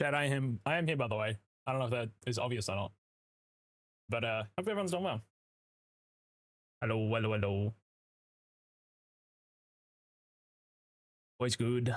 Chad, I am here, by the way. I don't know if that is obvious or not. But hope everyone's doing well. Hello, hello, hello. Always good.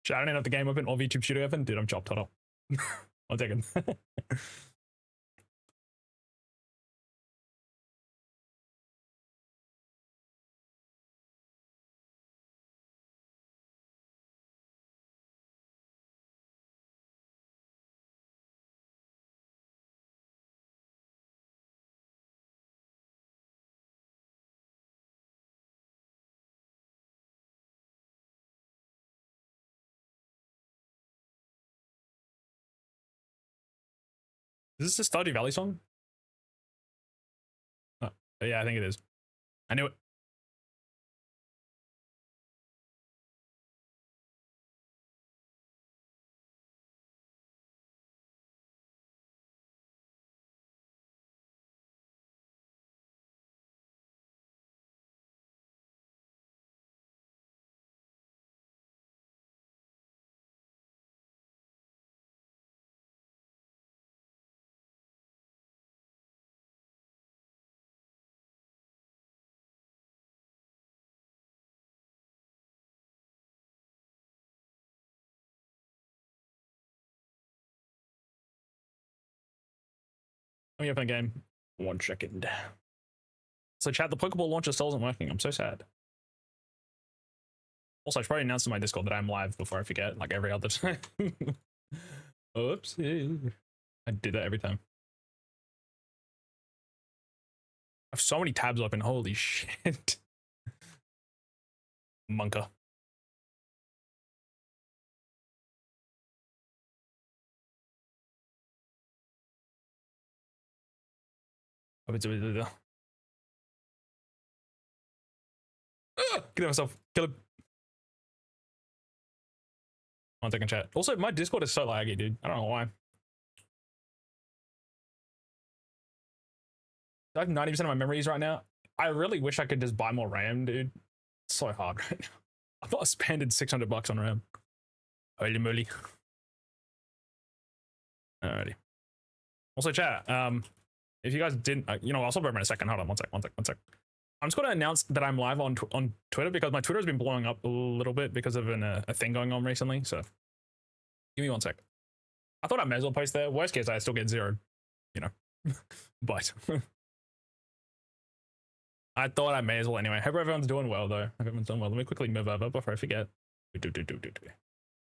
Chad, I don't know if the game open or VTube studio open. Dude, I'm chopped. Hold up. 1 second. Is this a Stardew Valley song? Oh, yeah, I think it is. I knew it. Let me open a game. 1 second. So, chat, the Pokeball launcher still isn't working. I'm so sad. Also, I should probably announce in my Discord that I'm live before I forget, like every other time. Oops. I do that every time. I have so many tabs open. Holy shit. Monka. Get myself. Kill him. 1 second, chat. Also, my Discord is so laggy, dude. I don't know why. I have 90% of my memories right now. I really wish I could just buy more RAM, dude. It's so hard right now. I've not spent $600 on RAM. Holy moly. Alrighty. Also, chat, if you guys didn't, I'll stop over in a second. Hold on, one sec. I'm just going to announce that I'm live on Twitter because my Twitter has been blowing up a little bit because of a thing going on recently. So give me 1 sec. I thought I may as well post there. Worst case, I still get 0, but I thought I may as well anyway. Hope everyone's doing well, though. Hope everyone's doing well. Let me quickly move over before I forget.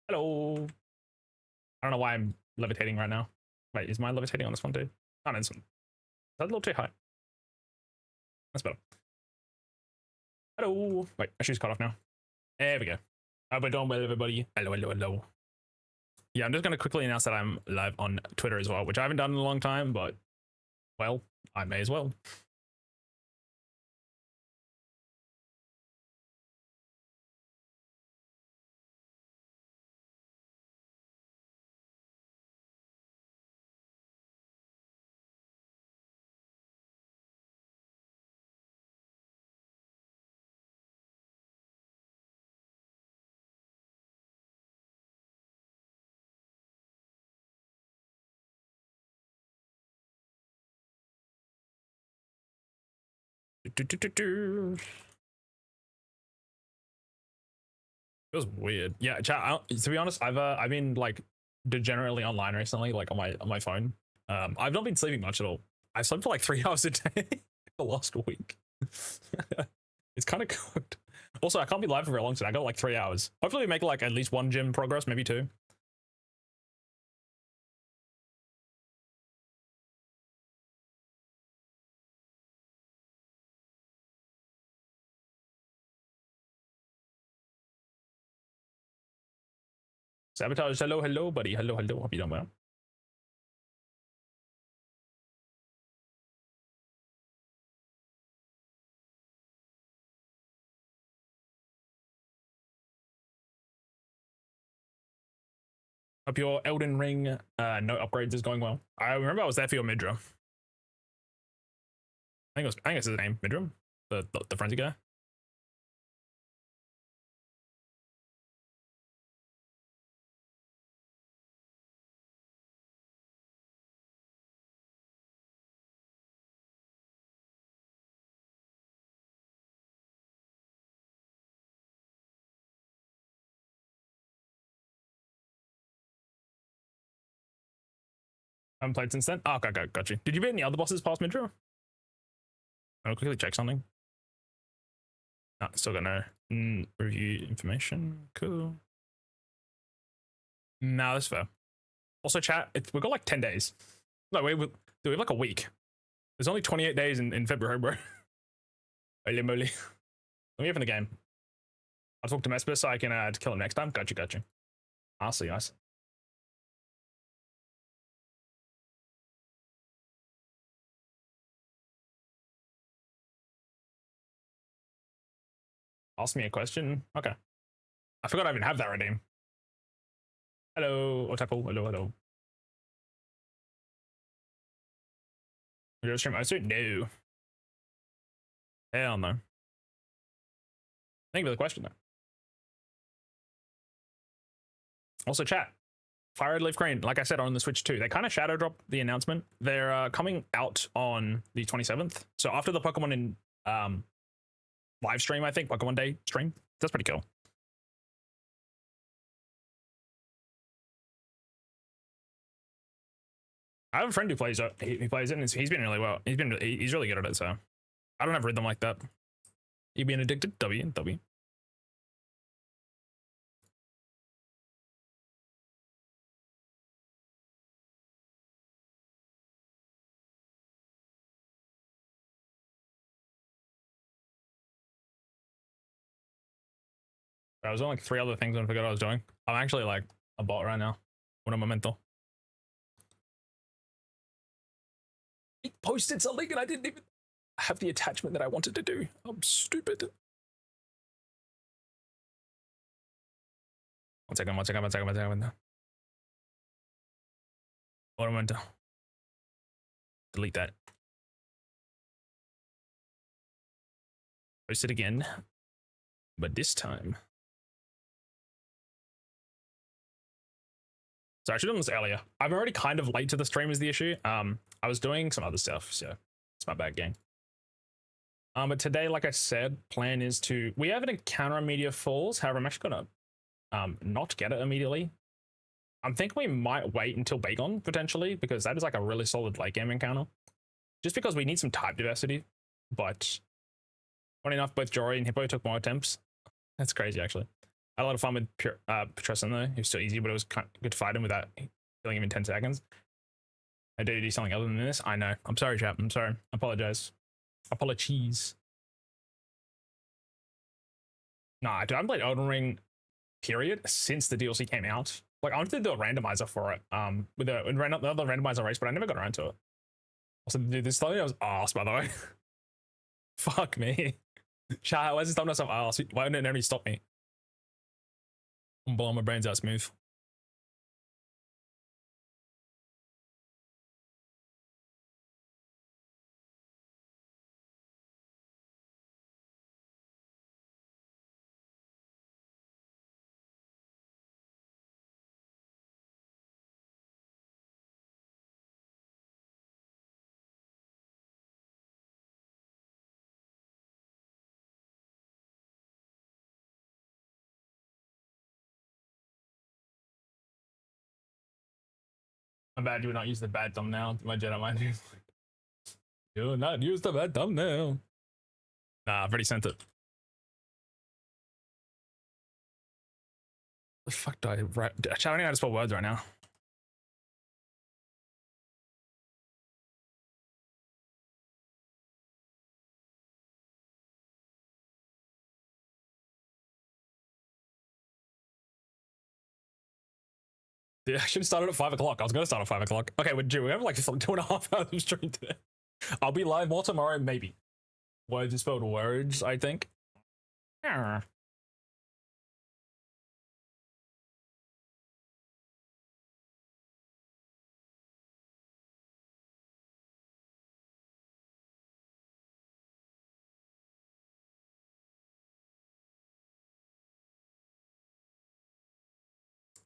Hello. I don't know why I'm levitating right now. Wait, is mine levitating on this one too? Oh, no, this one. Is that a little too high? That's better. Hello. Wait, my shoe's cut off now. There we go. Hope we're doing well, everybody. Hello, hello, hello. Yeah, I'm just going to quickly announce that I'm live on Twitter as well, which I haven't done in a long time, but, well, I may as well. It was weird. Yeah, chat. To be honest, I've been like degenerately online recently, like on my phone. I've not been sleeping much at all. I slept for like 3 hours a day the last week. It's kind of cooked. Also, I can't be live for very long today. I got like 3 hours. Hopefully, we make like at least 1 gym progress, maybe 2. Sabotage, hello, hello, buddy. Hello, hello. Hope you doing well. Hope your Elden Ring no upgrades is going well. I remember I was there for your Midra. I think it's his name, Midra, the frenzy guy. I haven't played since then. Oh, okay, got you. Did you beat any other bosses past Midra? I'll quickly check something. No, still got no review information. Cool. No, that's fair. Also, chat, we've got like 10 days. No, we have like a week. There's only 28 days in February, bro. Holy moly. Let me open the game. I'll talk to Mesper so I can kill him next time. Got you. I'll see you guys. Ask me a question. Okay. I forgot I even have that redeem. Hello, Otaku. Hello. Your stream I stream? No. Hell no. Thank you for the question, though. Also, chat. Fire Red Leaf Green, like I said, on the Switch 2. They kind of shadow dropped the announcement. They're coming out on the 27th. So after the Pokemon in live stream, I think, Pokemon Day stream. That's pretty cool. I have a friend who plays it. He plays it, and he's been really well. He's really good at it. So I don't have rhythm like that. You being addicted? W. I was doing like 3 other things and I forgot what I was doing. I'm actually like a bot right now. What am I mental? It posted something and I didn't even have the attachment that I wanted to do. I'm stupid. One second. What am I meant to delete that? Post it again, but this time. So I should have done this earlier. I'm already kind of late to the stream is the issue. I was doing some other stuff, so it's my bad, gang. But today, like I said, plan is we have an encounter on Meteor Falls. However, I'm actually gonna not get it immediately. I'm thinking we might wait until Bagon potentially, because that is like a really solid late game encounter. Just because we need some type diversity. But funny enough, both Jory and Hippo took more attempts. That's crazy, actually. I had a lot of fun with Petresson though. He was still easy, but it was kind of good to fight him without killing him in 10 seconds. I did do something other than this. I know. I'm sorry, chap. I'm sorry. I apologize. Apologies. Nah, dude, I haven't played Elden Ring, period, since the DLC came out. Like, I wanted to do a randomizer for it, with another randomizer race, but I never got around to it. Also, dude, this thumbnail was ass, by the way. Fuck me. Chat, why is this thumbnail so ass? Why didn't anybody stop me? I'm blowing my brains out smooth. I'm bad, do not use the bad thumbnail. My Jedi mind. Do not use the bad thumbnail. Nah, I've already sent it. The fuck do I write? I don't know how to spell words right now. Dude, I should have started at 5 o'clock. I was going to start at 5 o'clock. Okay, we're have like 2.5 hours of stream today. I'll be live more tomorrow, maybe. Words is spelled words, I think. Yeah.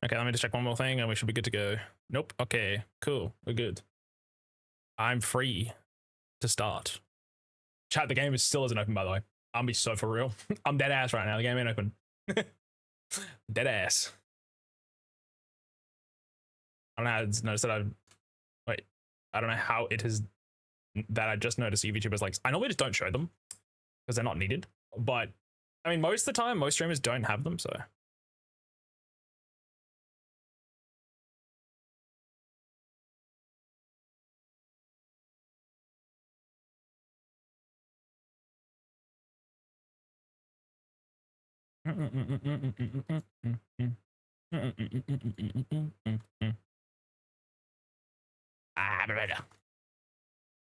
Okay, let me just check one more thing and we should be good to go. Nope. Okay, cool. We're good. I'm free to start. Chat, the game still isn't open, by the way. I'll be so for real. I'm dead ass right now. The game ain't open. Dead ass. I don't know how it's noticed that I've... Wait. I don't know how it has... That I just noticed YouTubers like... I normally just don't show them because they're not needed. But, I mean, most of the time, most streamers don't have them, so...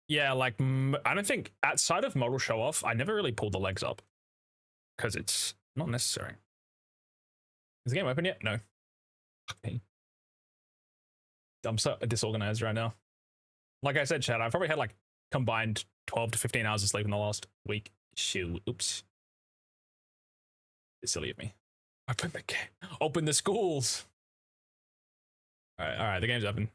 Yeah, like I don't think outside of model show off, I never really pulled the legs up because it's not necessary. Is the game open yet? No. Okay. I'm so disorganized right now. Like I said, chat, I've probably had like combined 12 to 15 hours of sleep in the last week. Shoot, oops. It's silly of me. Open the game. Open the schools. All right, the game's open.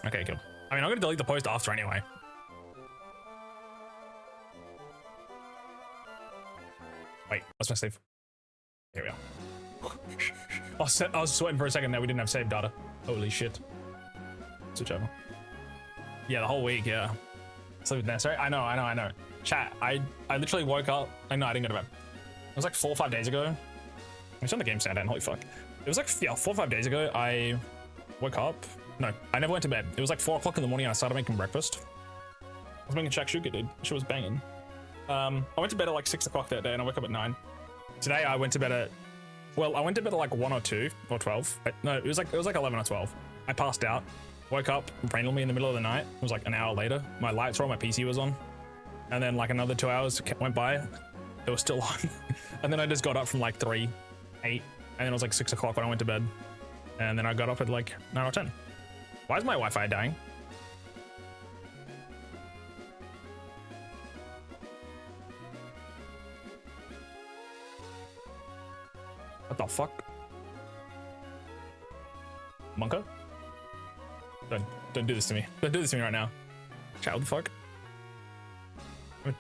Okay, cool. I mean, I'm gonna delete the post after anyway. Wait, what's my save? Here we go. I was sweating for a second there. We didn't have save data. Holy shit. Switch over. Yeah, the whole week, yeah. Sleep necessary. I know. Chat, I literally woke up. No, I didn't go to bed. It was like 4 or 5 days ago. I turned the game sound down. Holy fuck. It was like, yeah, 4 or 5 days ago. I woke up. No, I never went to bed. It was like 4 o'clock in the morning and I started making breakfast. I was making shakshuka, dude. She was banging. I went to bed at like 6 o'clock that day and I woke up at 9. Today I went to bed at, well, I went to bed at like 1 or 2 or 12. No, it was like 11 or 12. I passed out, woke up randomly in the middle of the night. It was like an hour later. My lights were on, my PC was on. And then like another 2 hours went by. It was still on. And then I just got up from like 3, 8, and then it was like 6 o'clock when I went to bed. And then I got up at like 9 or 10. Why is my Wi-Fi dying? What the fuck? Monko? Don't do this to me. Don't do this to me right now. Chat, what the fuck?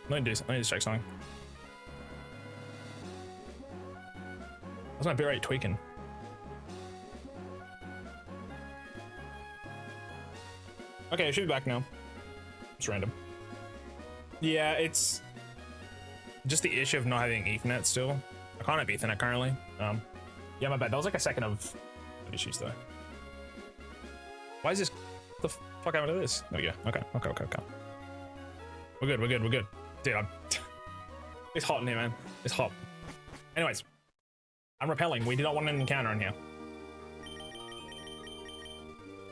Let me just check something. What's my bitrate tweaking? Okay, it should be back now. It's random. Yeah, it's just the issue of not having Ethernet still. I can't have Ethernet currently. Yeah, my bad. That was like a second of issues though. Why is this? The fuck happened to this? There we go. Okay. We're good. Dude, it's hot in here, man. It's hot. Anyways, I'm repelling. We did not want an encounter in here.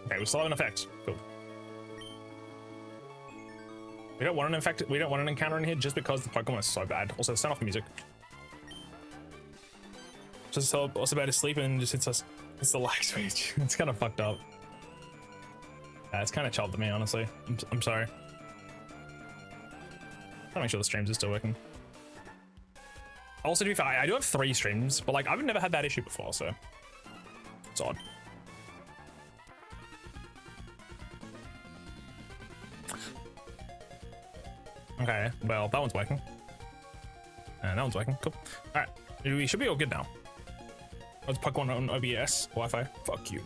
Okay, we still have an effect. Cool. We don't want an encounter in here just because the Pokemon is so bad. Also, turn off the music. Just so also about to sleep and just hits us. It's the lag switch. It's kind of fucked up. Yeah, it's kind of child to me, honestly. I'm sorry. Gotta make sure the streams are still working. Also, to be fair, I do have 3 streams, but like I've never had that issue before, so it's odd. Okay, well, that one's working. And that one's working. Cool. All right, we should be all good now. Let's Pokemon on OBS Wi-Fi. Fuck you.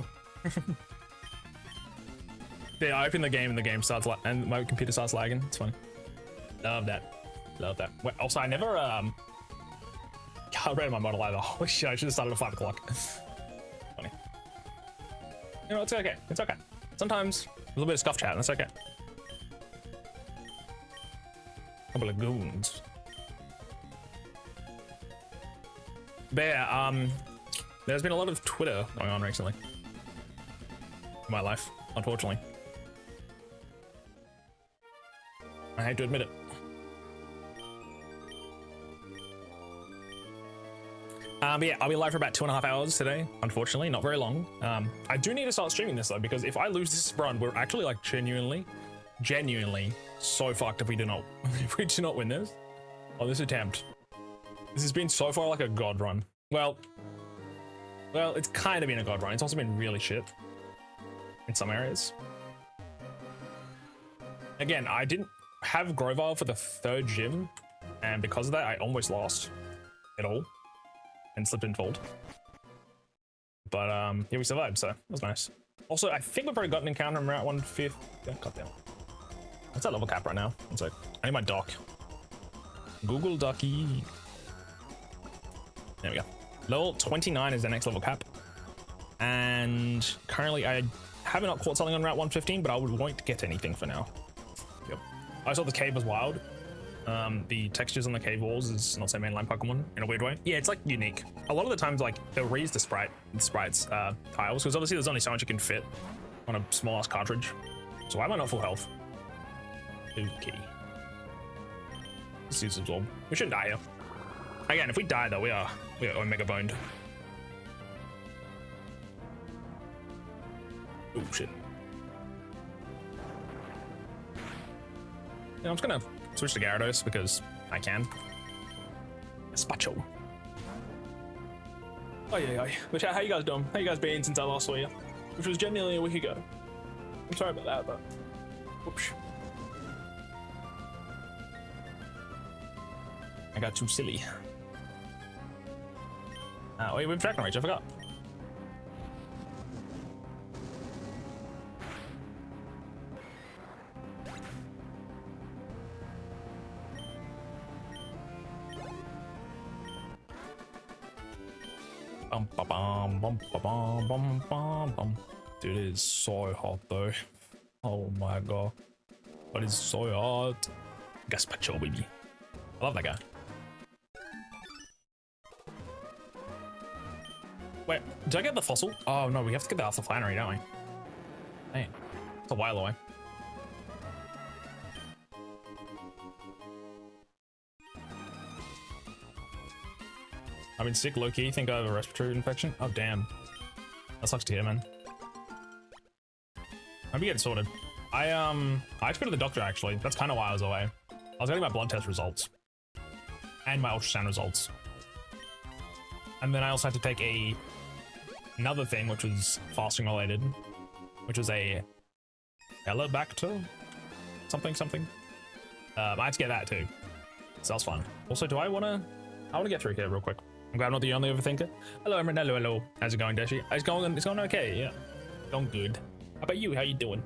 Yeah, I open the game and the game starts and my computer starts lagging. It's funny. Love that. Wait, also, I never read my model either. Holy shit! I should have started at 5 o'clock. Funny. You know, it's okay. It's okay. Sometimes a little bit of scuff chat, and that's okay. Couple of goons. But yeah, there's been a lot of Twitter going on recently in my life, unfortunately. I hate to admit it. But yeah, I'll be live for about 2.5 hours today, unfortunately, not very long. I do need to start streaming this though, because if I lose this run, we're actually like genuinely so fucked if we do not win this. Oh, this attempt. This has been so far like a god run. Well, it's kind of been a god run. It's also been really shit in some areas. Again, I didn't have Grovile for the 3rd gym, and because of that, I almost lost it all and slipped and fold. But yeah, we survived, so that was nice. Also, I think we've already got an encounter in Route 150. Yeah, goddamn. What's that level cap right now? It's like, I need my doc. Google Ducky. There we go. Level 29 is the next level cap. And currently I have not caught something on Route 115, but I won't get anything for now. Yep. I saw the cave was wild. The textures on the cave walls is not so mainline Pokemon in a weird way. Yeah, it's like unique. A lot of the times, like they'll reuse the sprites tiles, because obviously there's only so much you can fit on a small ass cartridge. So why am I not full health? Okay. Let's use absorb. We shouldn't die here. Again, if we die though, we are Omega boned. Oh shit. Yeah, I'm just gonna switch to Gyarados because I can. Spacho. Oh yeah. Which, how you guys doing? How you guys been since I last saw you? Which was genuinely a week ago. I'm sorry about that, but oops. I got too silly. Wait, we've Dragon Rage, I forgot. Dude, it is so hot though. Oh my god. But it's so hot. Gazpacho, baby. I love that guy. Wait, did I get the fossil? Oh no, we have to get the Alpha Flannery, don't we? Dang, it's a while away. I've been sick low-key, think I have a respiratory infection. Oh damn. That sucks to hear, man. Hope you get it sorted. I had to go to the doctor actually. That's kind of why I was away. I was getting my blood test results. And my ultrasound results. And then I also had to take another thing which was fasting related. Which was a Helicobacter? Something. I had to get that too. So that was fun. Also, I wanna get through here real quick. I'm glad I'm not the only overthinker. Hello, Emerald. Hello. How's it going, Deschy? It's going okay, yeah. Going good. How about you? How you doing?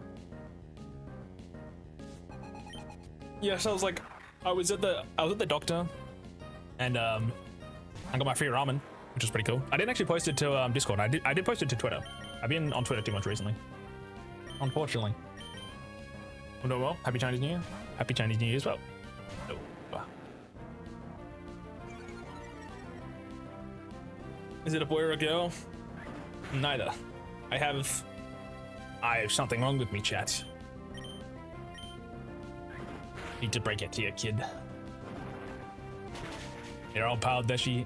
Yes, I was like, I was at the doctor, and I got my free ramen, which was pretty cool. I didn't actually post it to Discord. I did post it to Twitter. I've been on Twitter too much recently, unfortunately. I'm doing well. Happy Chinese New Year. Happy Chinese New Year as well. Oh. Is it a boy or a girl? Neither. I have something wrong with me, chat. Need to break it to you, kid. Your old pal Deschy.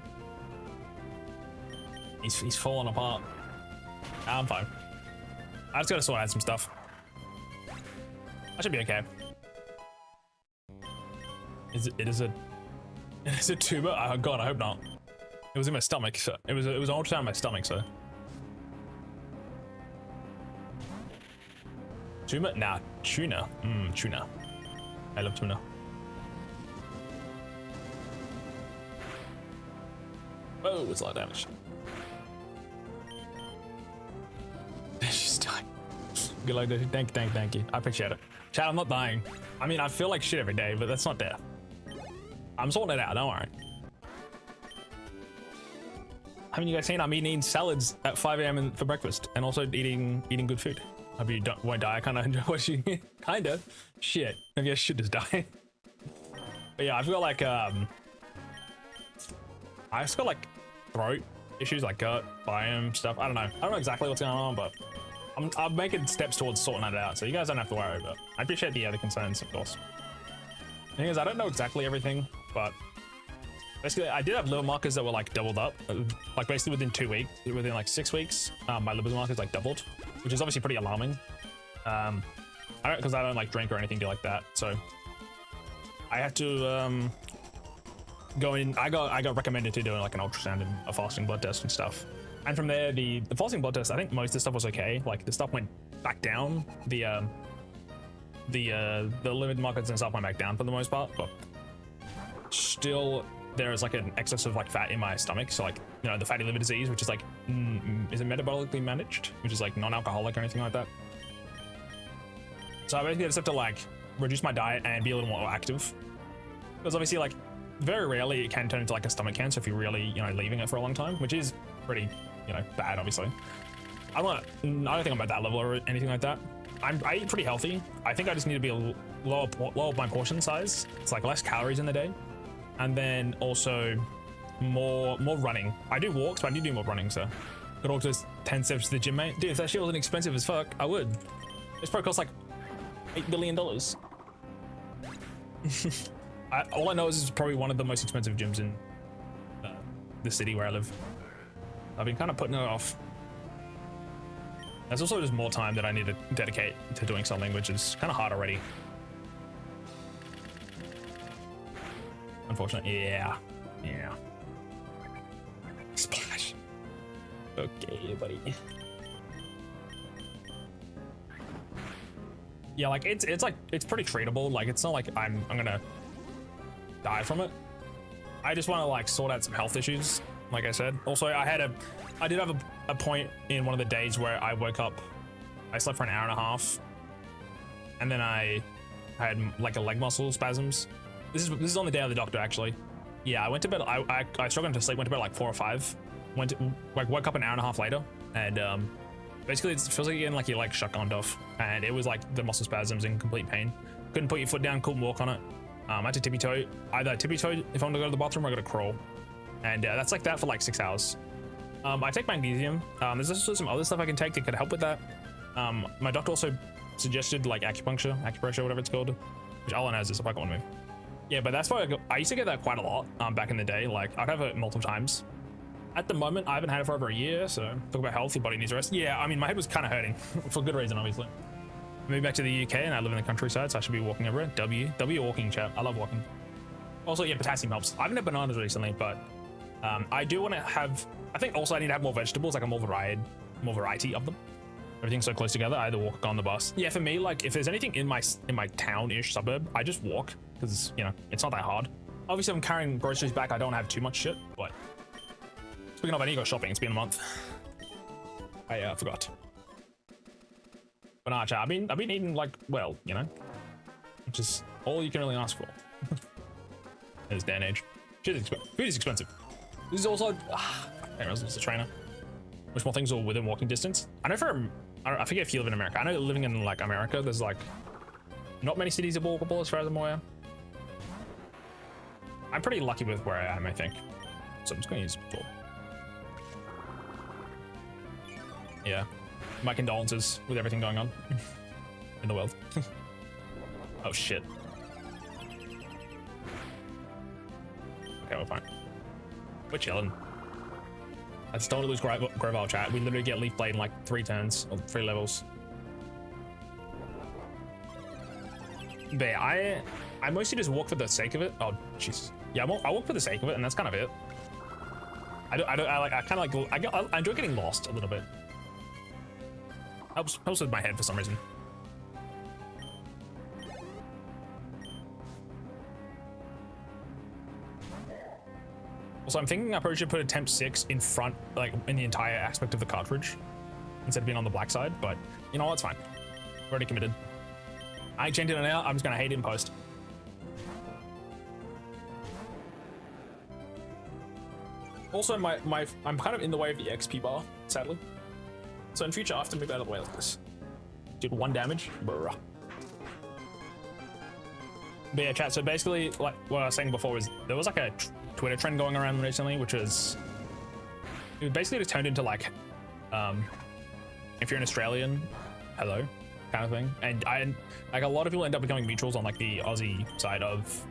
He's falling apart. I'm fine. I just gotta sort out some stuff. I should be okay. It is a tumor? Oh god, I hope not. It was in my stomach, so it was an ultrasound in my stomach, so. Tumor? Nah, tuna. Tuna. I love tuna. Oh, it's a lot of damage. She's dying. Good luck, Deschy. Thank you. I appreciate it. Chat, I'm not dying. I mean, I feel like shit every day, but that's not death. I'm sorting it out, don't worry. Haven't you guys seen I'm eating salads at 5 AM for breakfast and also eating good food? Hope you won't die. I kind of enjoy watching. Kinda. Shit. Maybe I should just die. But But yeah, I've got like I've just got like throat issues, like gut biome stuff. I don't know exactly what's going on, but I'm making steps towards sorting that out, so you guys don't have to worry. But I appreciate the other concerns, of course. The thing is, I don't know exactly everything, but basically I did have liver markers that were like doubled up, like basically within 2 weeks, within like 6 weeks, my liver markers like doubled, which is obviously pretty alarming. Because I don't like drink or anything like that, so I had to go in. I got recommended to doing like an ultrasound and a fasting blood test and stuff. And from there, the fasting blood test, I think most of the stuff was okay. Like the stuff went back down. The liver markers and stuff went back down for the most part, but still there is like an excess of like fat in my stomach. So like, you know, the fatty liver disease, which is like, is it metabolically managed, which is like non-alcoholic or anything like that. So I basically just have to like reduce my diet and be a little more active, because obviously like very rarely it can turn into like a stomach cancer if you're really, you know, leaving it for a long time, which is pretty, you know, bad obviously. I don't think I'm at that level or anything like that. I eat pretty healthy. I think I just need to be a lower my portion size. It's like less calories in the day, and then also more running. I do walks, but I need to do more running. So could walk just 10 steps to the gym, mate. Dude, if that shit wasn't expensive as fuck, I would. This probably costs like $8 billion. All I know is it's probably one of the most expensive gyms in the city where I live. I've been kind of putting it off. There's also just more time that I need to dedicate to doing something, which is kind of hard already. Unfortunately, yeah. Splash. Okay, buddy. Yeah, like it's pretty treatable. Like it's not like I'm gonna die from it. I just want to like sort out some health issues, like I said. Also, I did have a point in one of the days where I woke up, I slept for an hour and a half, and then I had like a leg muscle spasms. This is on the day of the doctor, actually. Yeah, I went to bed. I struggled to sleep. Went to bed like 4 or 5. Woke up an hour and a half later, and basically it feels like you're getting like your leg shotgunned off, and it was like the muscle spasms in complete pain. Couldn't put your foot down. Couldn't walk on it. I had to tippy toe. Either tippy toe if I want to go to the bathroom, or I got to crawl, and that's like that for like 6 hours. I take magnesium. There's also some other stuff I can take that could help with that. My doctor also suggested like acupuncture, whatever it's called, which all I know is if I want to move. Yeah, but that's why I used to get that quite a lot back in the day. Like I'd have it multiple times. At the moment, I haven't had it for over a year, so talk about health, your body needs rest. Yeah, I mean, my head was kind of hurting for good reason, obviously. I moved back to the UK and I live in the countryside, so I should be walking everywhere. W walking, chat. I love walking. Also, yeah, potassium helps. I haven't had bananas recently, but I do want to have. I think also I need to have more vegetables, like a more variety of them. Everything's so close together. I either walk or go on the bus. Yeah, for me, like if there's anything in my town-ish suburb, I just walk because you know it's not that hard. Obviously, I'm carrying groceries back. I don't have too much shit, but speaking of, I need to go shopping. It's been a month. I forgot. But nah, chat, I've been eating like well, you know, which is all you can really ask for in this day and age. Food is expensive. This is also anyways, it's a trainer. Which more things are within walking distance. I know I forget if you live in America. I know living in like America, there's like not many cities are walkable as far as I'm aware. I'm pretty lucky with where I am, I think. So I'm just gonna use door. Yeah. My condolences with everything going on in the world. Oh shit. Okay, we're fine. We're chilling. I just don't want to lose Grovile, chat. We literally get Leaf Blade in like 3 turns or 3 levels. But yeah, I mostly just walk for the sake of it. Oh Jesus. Yeah, I walk for the sake of it, and that's kind of it. I enjoy getting lost a little bit. Helps with my head for some reason. Also, I'm thinking I probably should put a temp 6 in front, like in the entire aspect of the cartridge, instead of being on the black side. But you know what? It's fine. Already committed. I ain't changing it out. I'm just gonna hate it in post. Also, I'm kind of in the way of the XP bar, sadly. So in future, I have to move out of the way like this. Did 1 damage? Bruh. But yeah, chat. So basically, like what I was saying before was there was like a Twitter trend going around recently, which was it basically just turned into like, if you're an Australian, hello, kind of thing. And like a lot of people end up becoming mutuals on like the Aussie side of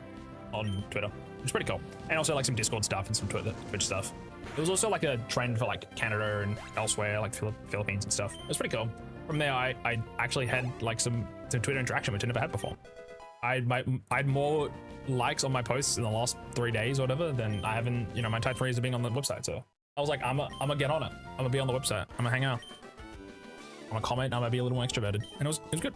on Twitter, which is pretty cool. And also like some Discord stuff and some Twitch stuff. There was also like a trend for like Canada and elsewhere, like Philippines and stuff. It was pretty cool. From there, I actually had like some Twitter interaction, which I never had before. I had more likes on my posts in the last 3 days or whatever than I haven't, you know, my type 3s are being on the website. So I was like, I'm gonna get on it. I'm gonna be on the website. I'm gonna hang out. I'm gonna comment. I'm gonna be a little more extroverted. And it was good.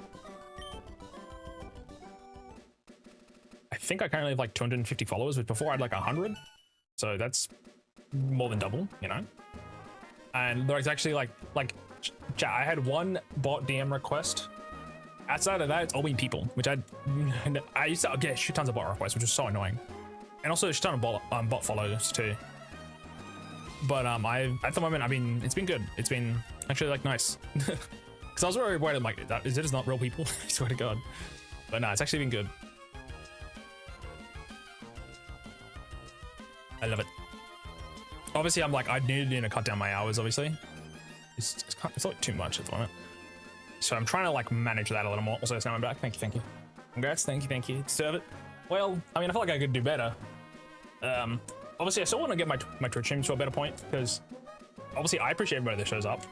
I think I currently have like 250 followers, which before I had like 100. So that's more than double, you know? And there's actually like chat, I had one bot DM request. Outside of that, it's all been people, which I used to get shit tons of bot requests, which was so annoying. And also a shit ton of bot follows too. But at the moment, I mean, it's been good. It's been actually like nice. Because I was very worried, I'm like, is it just not real people? I swear to God. But no, it's actually been good. I love it. Obviously, I'm like, I need to cut down my hours, obviously. It's like too much at the moment. So I'm trying to like manage that a little more. Also, now I'm back. Thank you. Congrats. Thank you. Deserve it. Well, I mean, I feel like I could do better. Obviously, I still want to get my Twitch streams to a better point because obviously I appreciate everybody that shows up.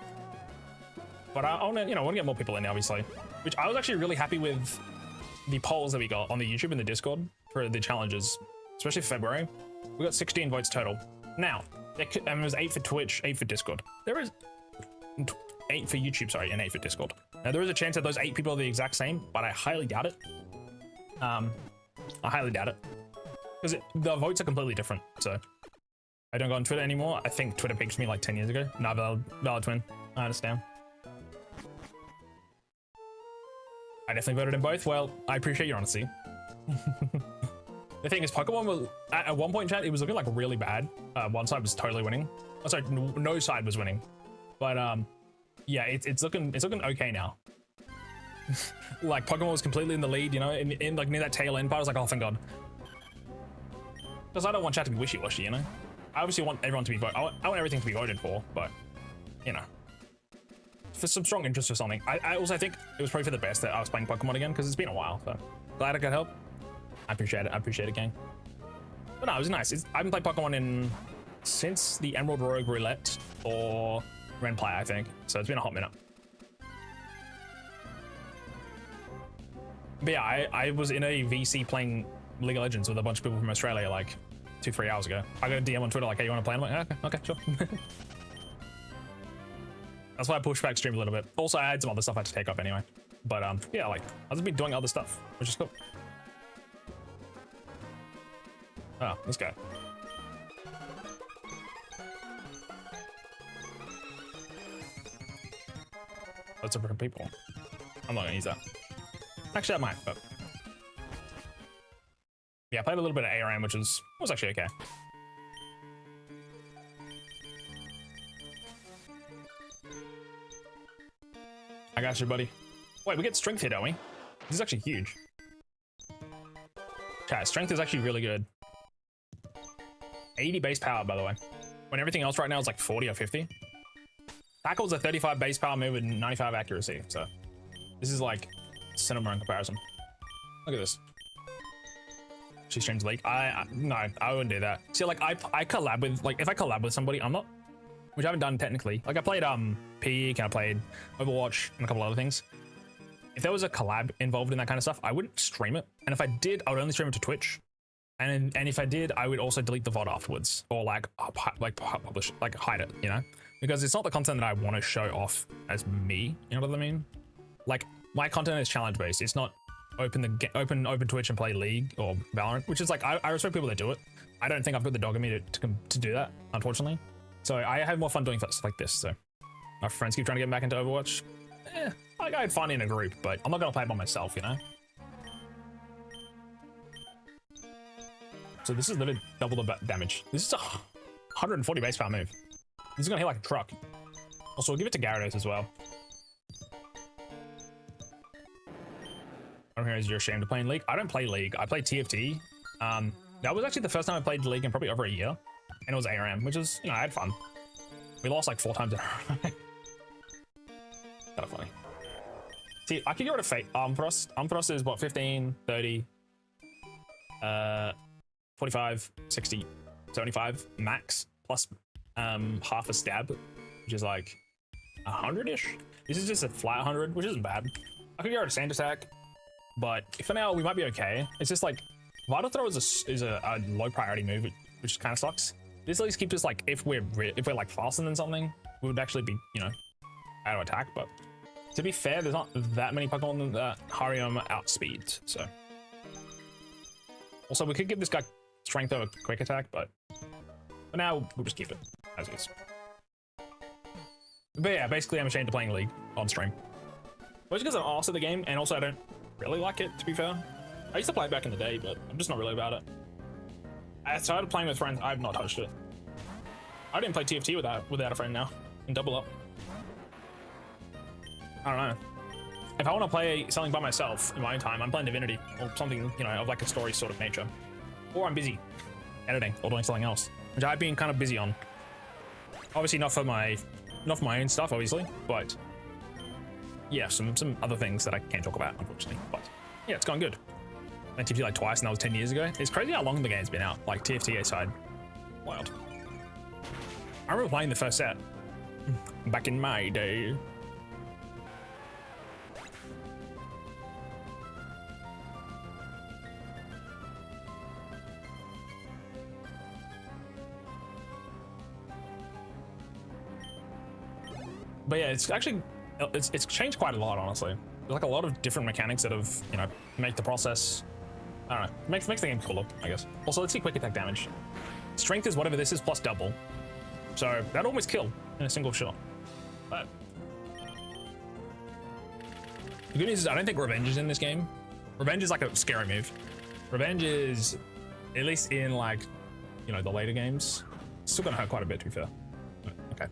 But I want to, you know, want to get more people in, obviously. Which I was actually really happy with the polls that we got on the YouTube and the Discord for the challenges, especially for February. We got 16 votes total. Now, it was 8 for Twitch, 8 for Discord. There is 8 for YouTube, sorry, and 8 for Discord. Now, there is a chance that those 8 people are the exact same, but I highly doubt it. I highly doubt it. Because the votes are completely different, so. I don't go on Twitter anymore. I think Twitter peaked me like 10 years ago. Nah, valid twin. I understand. I definitely voted in both. Well, I appreciate your honesty. The thing is, Pokemon was, at one point in chat, it was looking like really bad. One side was totally winning. Oh, sorry, no side was winning. But yeah, it's looking okay now. Like Pokemon was completely in the lead, you know, in like near that tail end part. I was like, oh, thank God. Because I don't want chat to be wishy-washy, you know. I obviously want everyone to be voted. I want everything to be voted for, but you know, for some strong interest or something. I also think it was probably for the best that I was playing Pokemon again because it's been a while. So glad I could help. I appreciate it. I appreciate it, gang. But no, it was nice. I haven't played Pokemon since the Emerald Rogue Roulette or Renplay, I think. So it's been a hot minute. But yeah, I was in a VC playing League of Legends with a bunch of people from Australia like 2-3 hours ago. I got a DM on Twitter like, hey, you want to play? I'm like, okay, sure. That's why I pushed back stream a little bit. Also, I had some other stuff I had to take up anyway. But yeah, like I've just been doing other stuff, which is cool. Oh, let's go. Lots of different people. I'm not gonna use that. Actually, I might, but yeah, I played a little bit of ARAM, which was actually okay. I got you, buddy. Wait, we get strength here, don't we? This is actually huge. Chat, strength is actually really good. 80 base power, by the way. When everything else right now is like 40 or 50. Tackle's a 35 base power move with 95 accuracy, so this is like cinema in comparison. Look at this. She streams League. No, I wouldn't do that. See, like I collab with, like if I collab with somebody, I'm not, which I haven't done technically. Like I played Peak and I played Overwatch and a couple other things. If there was a collab involved in that kind of stuff, I wouldn't stream it. And if I did, I would only stream it to Twitch. And if I did, I would also delete the VOD afterwards, or like publish, like hide it, you know, because it's not the content that I want to show off as me. You know what I mean? Like my content is challenge based. It's not open Twitch and play League or Valorant, which is like I respect people that do it. I don't think I've got the dog in me to do that, unfortunately. So I have more fun doing stuff like this. So my friends keep trying to get back into Overwatch. Like I had fun in a group, but I'm not gonna play it by myself, you know. So this is literally double the damage. This is a 140 base power move. This is gonna hit like a truck. Also, we'll give it to Gyarados as well. I don't From here is you're ashamed of playing League. I don't play League. I play TFT. That was actually the first time I played League in probably over a year, and it was ARM, which is, you know, I had fun. We lost like 4 times in a row. Kind of funny. See, I could get rid of Fate. Arm Thrust. Arm Thrust is what, 15, 30, 45, 60, 75 max, plus half a stab, which is like 100-ish. This is just a flat 100, which isn't bad. I could get rid of Sand Attack, but for now we might be okay. It's just like Vital Throw is a low priority move, which kind of sucks. This at least keeps us like, if we're like faster than something, we would actually be, you know, out of attack. But to be fair, there's not that many Pokemon that Harium outspeed. So also we could give this guy strength over quick attack, but for now we'll just keep it as is. But yeah, basically I'm ashamed of playing League on stream. Mostly because I'm also the game, and also I don't really like it, to be fair. I used to play it back in the day, but I'm just not really about it. I started playing with friends, I've not touched it. I didn't play TFT without a friend now, in double up. I don't know. If I want to play something by myself in my own time, I'm playing Divinity, or something, you know, of like a story sort of nature. Or I'm busy editing or doing something else, which I've been kind of busy on. Obviously not for my own stuff, obviously, but yeah, some other things that I can't talk about, unfortunately. But yeah, it's going good. I TFT like twice, and that was 10 years ago. It's crazy how long the game's been out, like TFT aside. Wild. I remember playing the first set back in my day. But yeah, it's actually, it's changed quite a lot, honestly. There's like a lot of different mechanics that have, you know, make the process, I don't know, makes the game cooler, I guess. Also, let's see quick attack damage. Strength is whatever this is plus double. So that'd almost kill in a single shot. But the good news is I don't think Revenge is in this game. Revenge is like a scary move. Revenge is, at least in like, you know, the later games, still gonna hurt quite a bit, to be fair. Okay.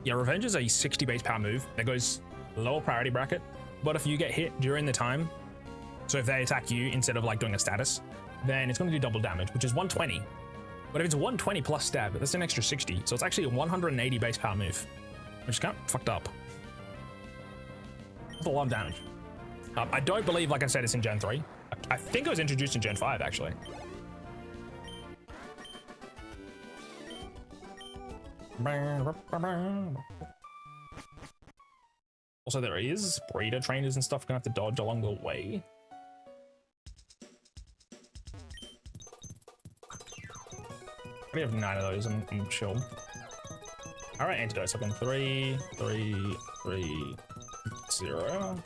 Yeah, Revenge is a 60 base power move that goes lower priority bracket, but if you get hit during the time, so if they attack you instead of like doing a status, then it's going to do double damage, which is 120. But if it's 120 plus stab, that's an extra 60, so it's actually a 180 base power move, which is kind of fucked up. That's a lot of damage. I don't believe, like I said, it's in Gen 3. I think it was introduced in Gen 5, actually. Also, there is breeder trainers and stuff gonna have to dodge along the way. We have 9 of those. I'm chill. All right, antidotes. I've been 3, 3, 3, 0.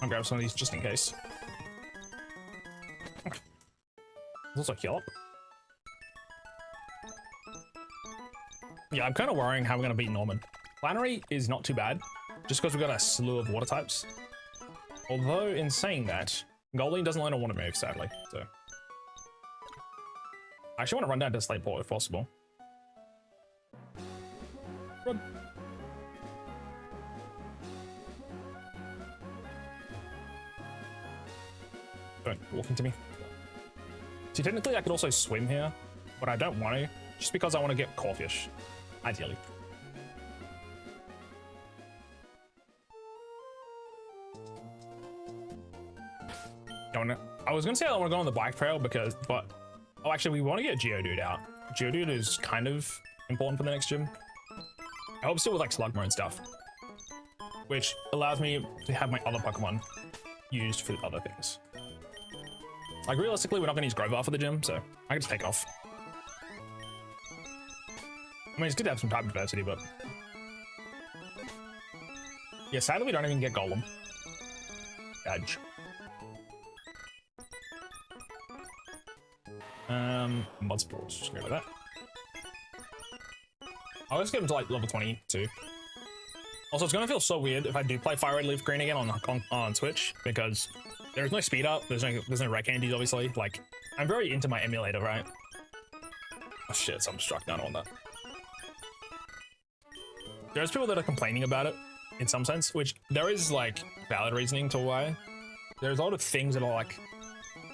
I'll grab some of these just in case. There's also heal up. Yeah, I'm kind of worrying how we're going to beat Norman. Flannery is not too bad, just because we've got a slew of water types. Although, in saying that, Goldeen doesn't learn a water move, sadly. So, I actually want to run down to Slateport if possible. Run. Don't walk into me. See, technically I could also swim here, but I don't want to, just because I want to get Corfish, ideally. I was gonna say I want to go on the bike trail but oh, actually we want to get Geodude out. Geodude is kind of important for the next gym. It helps it with like Slugma and stuff, which allows me to have my other Pokemon used for other things. Like realistically, we're not gonna use Grovar for the gym, so I can just take off. I mean, it's good to have some type diversity, but yeah, sadly we don't even get Golem. Badge. Mudspores, just go with that. I'll just get him to like level 22. Also, it's gonna feel so weird if I do play Fire Red Leaf Green again on Twitch, because there's no speed up, there's no rare candies, obviously. Like, I'm very into my emulator, right? Oh shit, something struck down on that. there's people that are complaining about it in some sense, which there is like valid reasoning to why. There's a lot of things that are like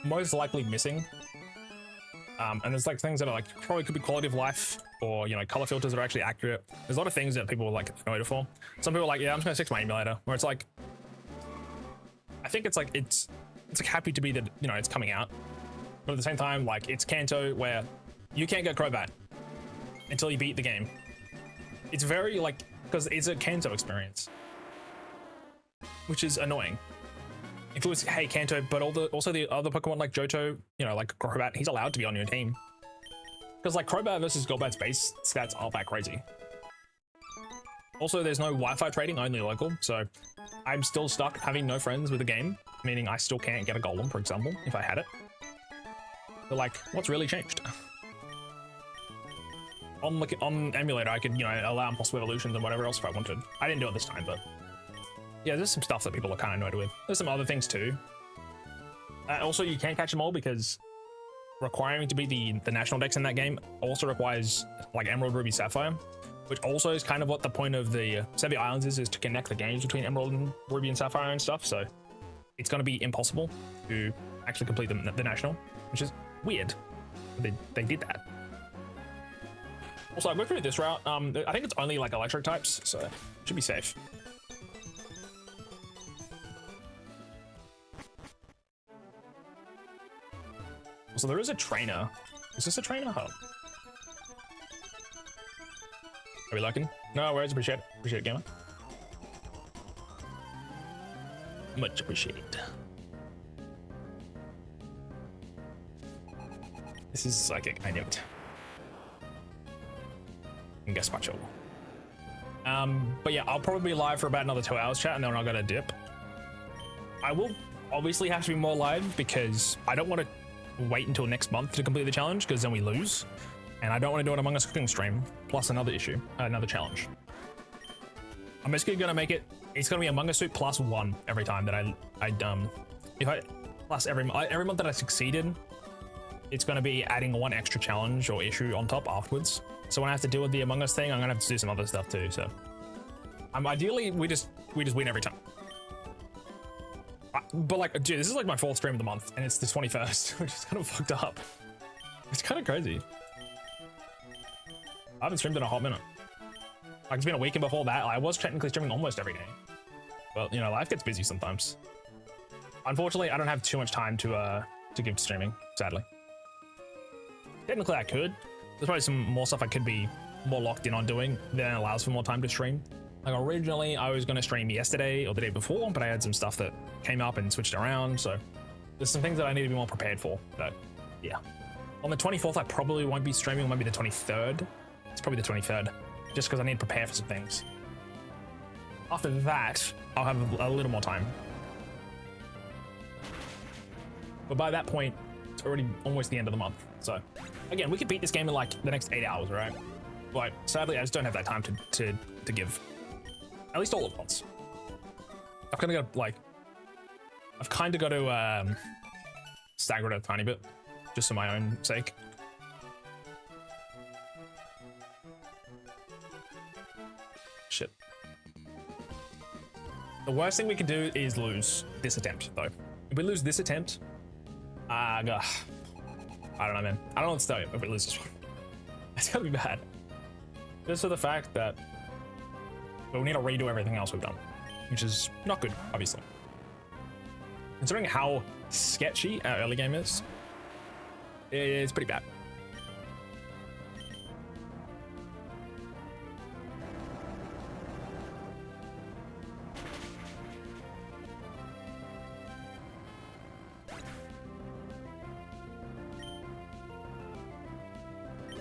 most likely missing. And there's like things that are like probably could be quality of life, or, you know, color filters that are actually accurate. There's a lot of things that people are like annoyed for. Some people are like, yeah, I'm just gonna stick to my emulator, where it's like, I think it's like, it's like happy to be that, you know, it's coming out. But at the same time, like, it's Kanto where you can't get Crobat until you beat the game. It's very like, because it's a Kanto experience, which is annoying. If it was, hey, Kanto, but also the other Pokemon like Johto, you know, like Crobat, he's allowed to be on your team. Because like Crobat versus Golbat's base stats aren't that crazy. Also, there's no Wi-Fi trading, only local, so I'm still stuck having no friends with the game, meaning I still can't get a Golem, for example, if I had it. But like, what's really changed? On emulator, I could, you know, allow impossible evolutions and whatever else if I wanted. I didn't do it this time, but yeah, there's some stuff that people are kind of annoyed with. There's some other things too. Also, you can't catch them all because requiring to be the national dex in that game also requires like Emerald, Ruby, Sapphire, which also is kind of what the point of the Sevi Islands is to connect the games between Emerald and Ruby and Sapphire and stuff. So it's going to be impossible to actually complete the national, which is weird. They did that. Also, I went through this route. I think it's only like electric types, so it should be safe. So there is a trainer. Is this a trainer hub? Are we looking? No worries. Appreciate it, gamer. Much appreciated. This is psychic. I knew it. And gazpacho. But yeah, I'll probably be live for about another 2 hours, chat, and then I'll go to dip. I will obviously have to be more live because I don't want to wait until next month to complete the challenge, because then we lose, and I don't want to do an Among Us cooking stream plus another challenge. I'm basically gonna make it, it's gonna be Among Us soup plus 1 every time that every month that I succeeded, it's gonna be adding 1 extra challenge or issue on top afterwards. So when I have to deal with the Among Us thing, I'm gonna have to do some other stuff too. So ideally we just win every time. But like, dude, this is like my 4th stream of the month, and it's the 21st, which is kind of fucked up. It's kind of crazy. I haven't streamed in a hot minute. Like, it's been a week, and before that, I was technically streaming almost every day. But, you know, life gets busy sometimes. Unfortunately, I don't have too much time to give to streaming, sadly. Technically, I could. There's probably some more stuff I could be more locked in on doing than allows for more time to stream. Like, originally, I was going to stream yesterday or the day before, but I had some stuff that came up and switched around, so there's some things that I need to be more prepared for. But yeah, on the 24th, I probably won't be streaming. Maybe the 23rd. It's probably the 23rd, just because I need to prepare for some things. After that, I'll have a little more time. But by that point, it's already almost the end of the month. So again, we could beat this game in like the next 8 hours, right? But sadly, I just don't have that time to give. At least all at once. I've kind of got to stagger it a tiny bit, just for my own sake. Shit. The worst thing we can do is lose this attempt, though. If we lose this attempt, I don't know, man. I don't know what to tell you if we lose this one. It's gonna be bad. Just for the fact that we need to redo everything else we've done, which is not good, obviously. Considering how sketchy our early game is, it's pretty bad.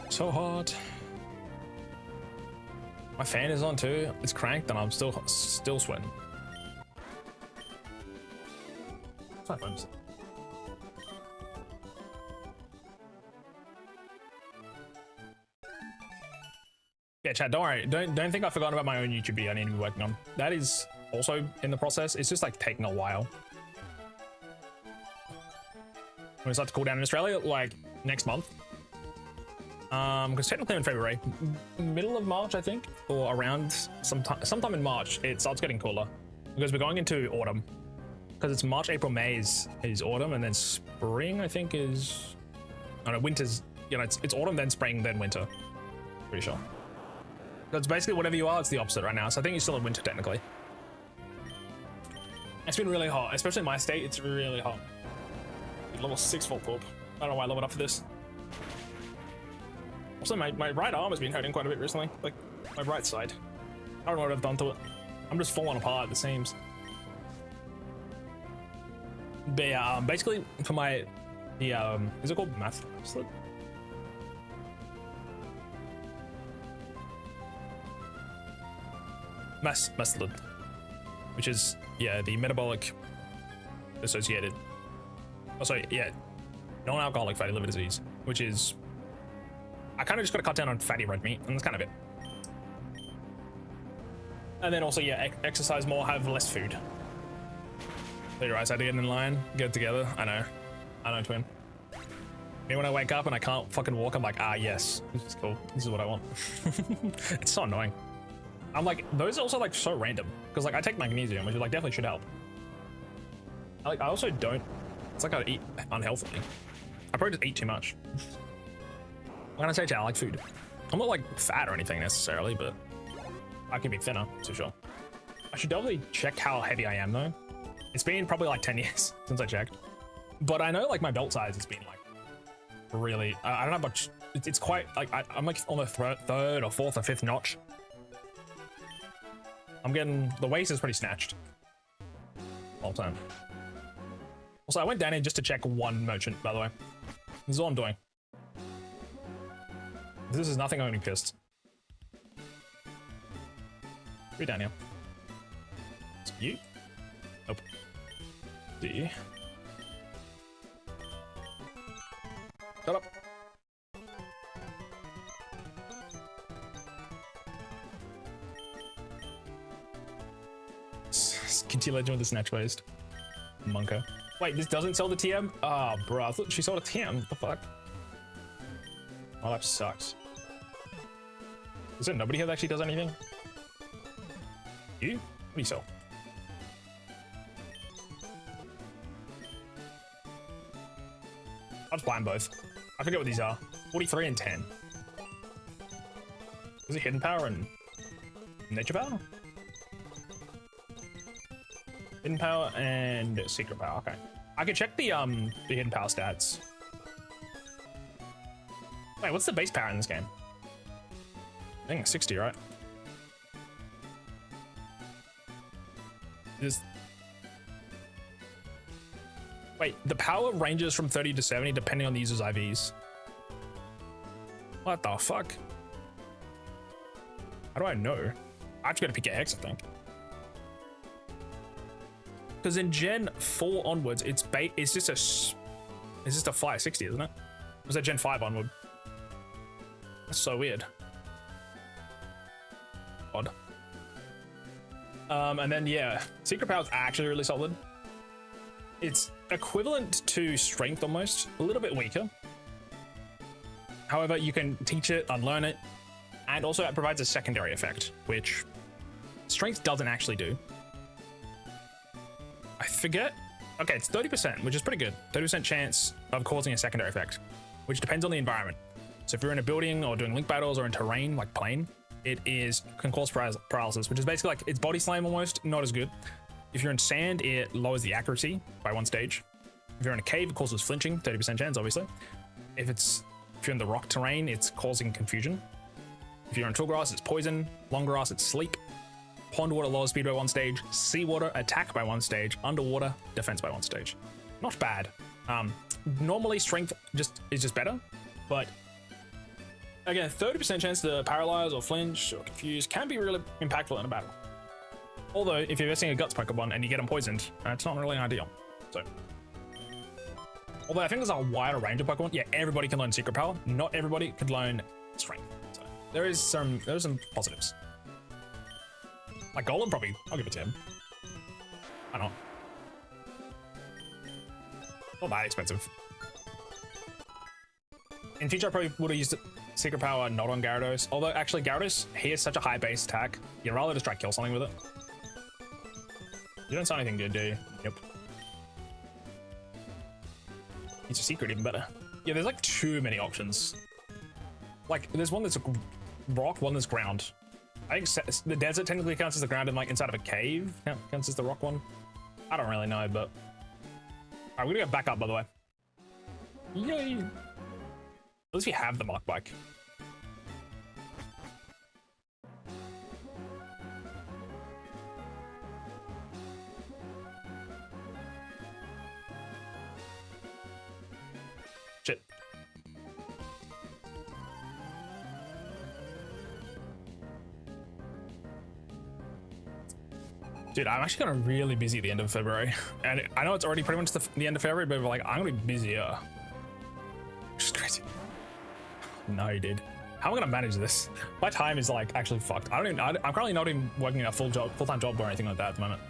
So hot. My fan is on too. It's cranked and I'm still sweating. It's my phone's. Yeah, chat, don't worry. Don't think I forgot about my own YouTube video I need to be working on. That is also in the process. It's just like taking a while. When it starts to cool down in Australia, like next month. Because technically in February, middle of March, I think, or around sometime in March, it starts getting cooler because we're going into autumn. Because it's March, April, May is autumn, and then spring, I think, is, I don't know, winter's, you know, it's autumn, then spring, then winter. Pretty sure. So it's basically whatever you are, it's the opposite right now. So I think you're still in winter technically. It's been really hot, especially in my state. It's really hot. Level 6 full poop. I don't know why I leveled up for this. Also, my right arm has been hurting quite a bit recently. Like, my right side. I don't know what I've done to it. I'm just falling apart at the seams. But yeah, basically, for my... is it called math slip? Mass slip. Which is, yeah, the metabolic associated... Oh, sorry, yeah. Non-alcoholic fatty liver disease, which is... I kind of just got to cut down on fatty red meat, and that's kind of it. And then also, yeah, exercise more, have less food. So your eyes had to get in line, get it together. I know, twin. Me when I wake up and I can't fucking walk, I'm like, ah, yes, this is cool. This is what I want. It's so annoying. I'm like, those are also like so random because like I take magnesium, which like definitely should help. I also don't. It's like I eat unhealthily. I probably just eat too much. When I say I like food, I'm not like fat or anything necessarily, but I can be thinner for sure. I should definitely check how heavy I am though. It's been probably like 10 years since I checked, but I know like my belt size has been like really, I don't know much. It's quite like, I'm like on the third or fourth or fifth notch. I'm getting, the waist is pretty snatched all the time. Also, I went down here just to check one merchant, by the way. This is all I'm doing. If this is nothing, I'm gonna be pissed. Be down here. It's you? Nope. D. Shut up. Continue legend with the snatch waist. Monka. Wait, this doesn't sell the TM? Oh, bro, I thought she sold a TM. What the fuck? Oh, that sucks. Is there nobody here that actually does anything? You? What do you sell? I'll just buy them both. I forget what these are. 43 and 10. Is it hidden power and nature power? Hidden power and secret power. Okay, I can check the hidden power stats. Wait, what's the base power in this game? I think it's 60, right? Wait, the power ranges from 30 to 70 depending on the user's IVs. What the fuck? How do I know? I actually gotta pick an X, I think. Because in Gen 4 onwards, it's just a fire 60, isn't it? Was that Gen 5 onward? That's so weird. Odd. And then yeah, secret power is actually really solid. It's equivalent to strength almost, a little bit weaker. However, you can teach it, unlearn it, and also it provides a secondary effect, which strength doesn't actually do. I forget. Okay, it's 30%, which is pretty good. 30% chance of causing a secondary effect, which depends on the environment. So if you're in a building or doing link battles or in terrain like plane, it can cause paralysis, which is basically like it's body slam almost, not as good. If you're in sand, it lowers the accuracy by 1 stage. If you're in a cave, it causes flinching, 30% chance, obviously. If you're in the rock terrain, it's causing confusion. If you're in tall grass, it's poison. Long grass, it's sleep. Pond water lowers speed by 1 stage. Seawater, attack by 1 stage. Underwater, defense by 1 stage. Not bad. Normally strength is just better, but again, 30% chance to paralyze or flinch or confuse can be really impactful in a battle. Although, if you're investing a guts Pokemon and you get them poisoned, it's not really ideal. So, although I think there's a wider range of Pokemon. Yeah, everybody can learn Secret Power. Not everybody could learn Strength. So there's some positives. Like Golem, probably I'll give it to him. Why not? Not that expensive. In future, I probably would have used it. secret power not on Gyarados. Although actually Gyarados, he has such a high base attack. You'd rather just try kill something with it. You don't sound anything good, do you? Yep. It's a secret, even better. Yeah, there's like too many options. Like there's one that's rock, one that's ground. I think the desert technically counts as the ground, and like inside of a cave counts as the rock one. I don't really know, but alright, we're gonna go back up, by the way. Yay! At least we have the Mach Bike. Shit. Dude, I'm actually gonna really busy at the end of February, and I know it's already pretty much the end of February, but like I'm gonna be busier, which is crazy. No, dude, how am I gonna manage this? My time is like actually fucked. I'm currently not even working a full-time job or anything like that at the moment.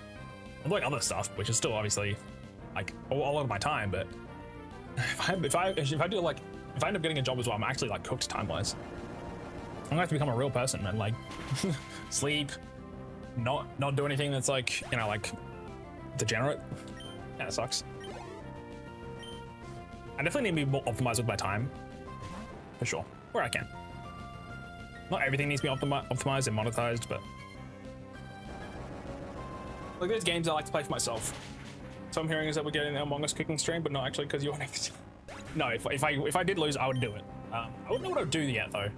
I'm doing other stuff, which is still obviously like a lot of my time, but if I end up getting a job as well, I'm actually like cooked time-wise. I'm gonna have to become a real person and like sleep. Not do anything that's like, you know, like degenerate. Yeah, it sucks. I definitely need to be more optimized with my time, for sure, where I can. Not everything needs to be optimized and monetized, but like there's games I like to play for myself. So I'm hearing is that we're getting an Among Us cooking stream, but not actually because you're next. No, if I did lose, I would do it. I wouldn't know what I would do yet though.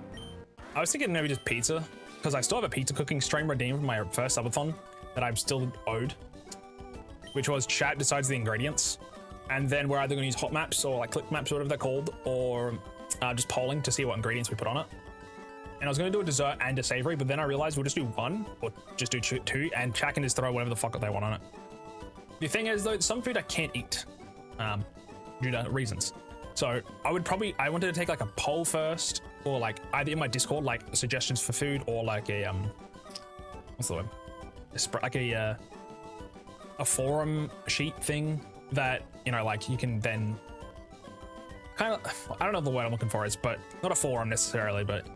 I was thinking maybe just pizza, because I still have a pizza cooking stream redeemed from my first subathon that I'm still owed, which was chat decides the ingredients, and then we're either going to use hot maps or like click maps or whatever they're called, or just polling to see what ingredients we put on it. And I was going to do a dessert and a savory, but then I realized we'll just do one or just do two, and chat can just throw whatever the fuck they want on it. The thing is though, some food I can't eat due to reasons. So I wanted to take like a poll first, or like either in my Discord, like suggestions for food, or like a what's the word? Like a forum sheet thing that, you know, like you can then kind of, I don't know the word I'm looking for is, but not a forum necessarily, but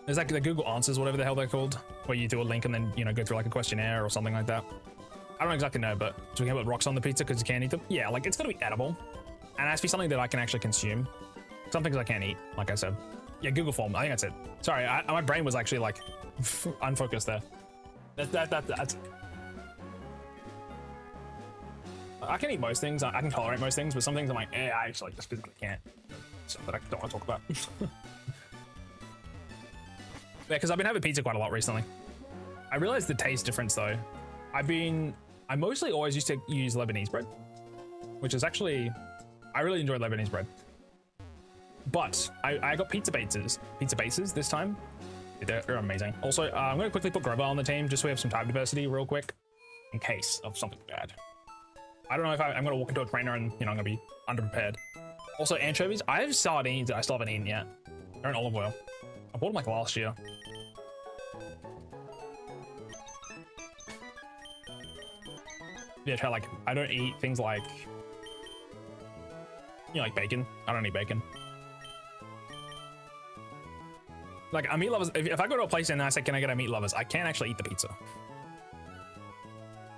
there's like the Google Answers, whatever the hell they're called, where you do a link and then, you know, go through like a questionnaire or something like that. I don't exactly know, but so we can put rocks on the pizza because you can't eat them. Yeah, like it's gonna be edible. And it has to be something that I can actually consume. Some things I can't eat, like I said. Yeah, Google form, I think that's it. Sorry, my brain was actually like unfocused there. That's... I can eat most things, I can tolerate most things, but some things I'm like, I actually just physically can't. Stuff that I don't want to talk about. Yeah, because I've been having pizza quite a lot recently. I realized the taste difference though. I mostly always used to use Lebanese bread, which is actually, I really enjoy Lebanese bread. But I got pizza bases this time. They're amazing. Also, I'm going to quickly put Grover on the team just so we have some type diversity real quick in case of something bad. I don't know if I'm going to walk into a trainer and, you know, I'm going to be underprepared. Also, anchovies. I have sardines that I still haven't eaten yet. They're in olive oil. I bought them like last year. Yeah, try like, I don't eat things like, you know, like bacon. I don't eat bacon. Like a meat lovers, if I go to a place and I say, can I get a meat lovers? I can't actually eat the pizza.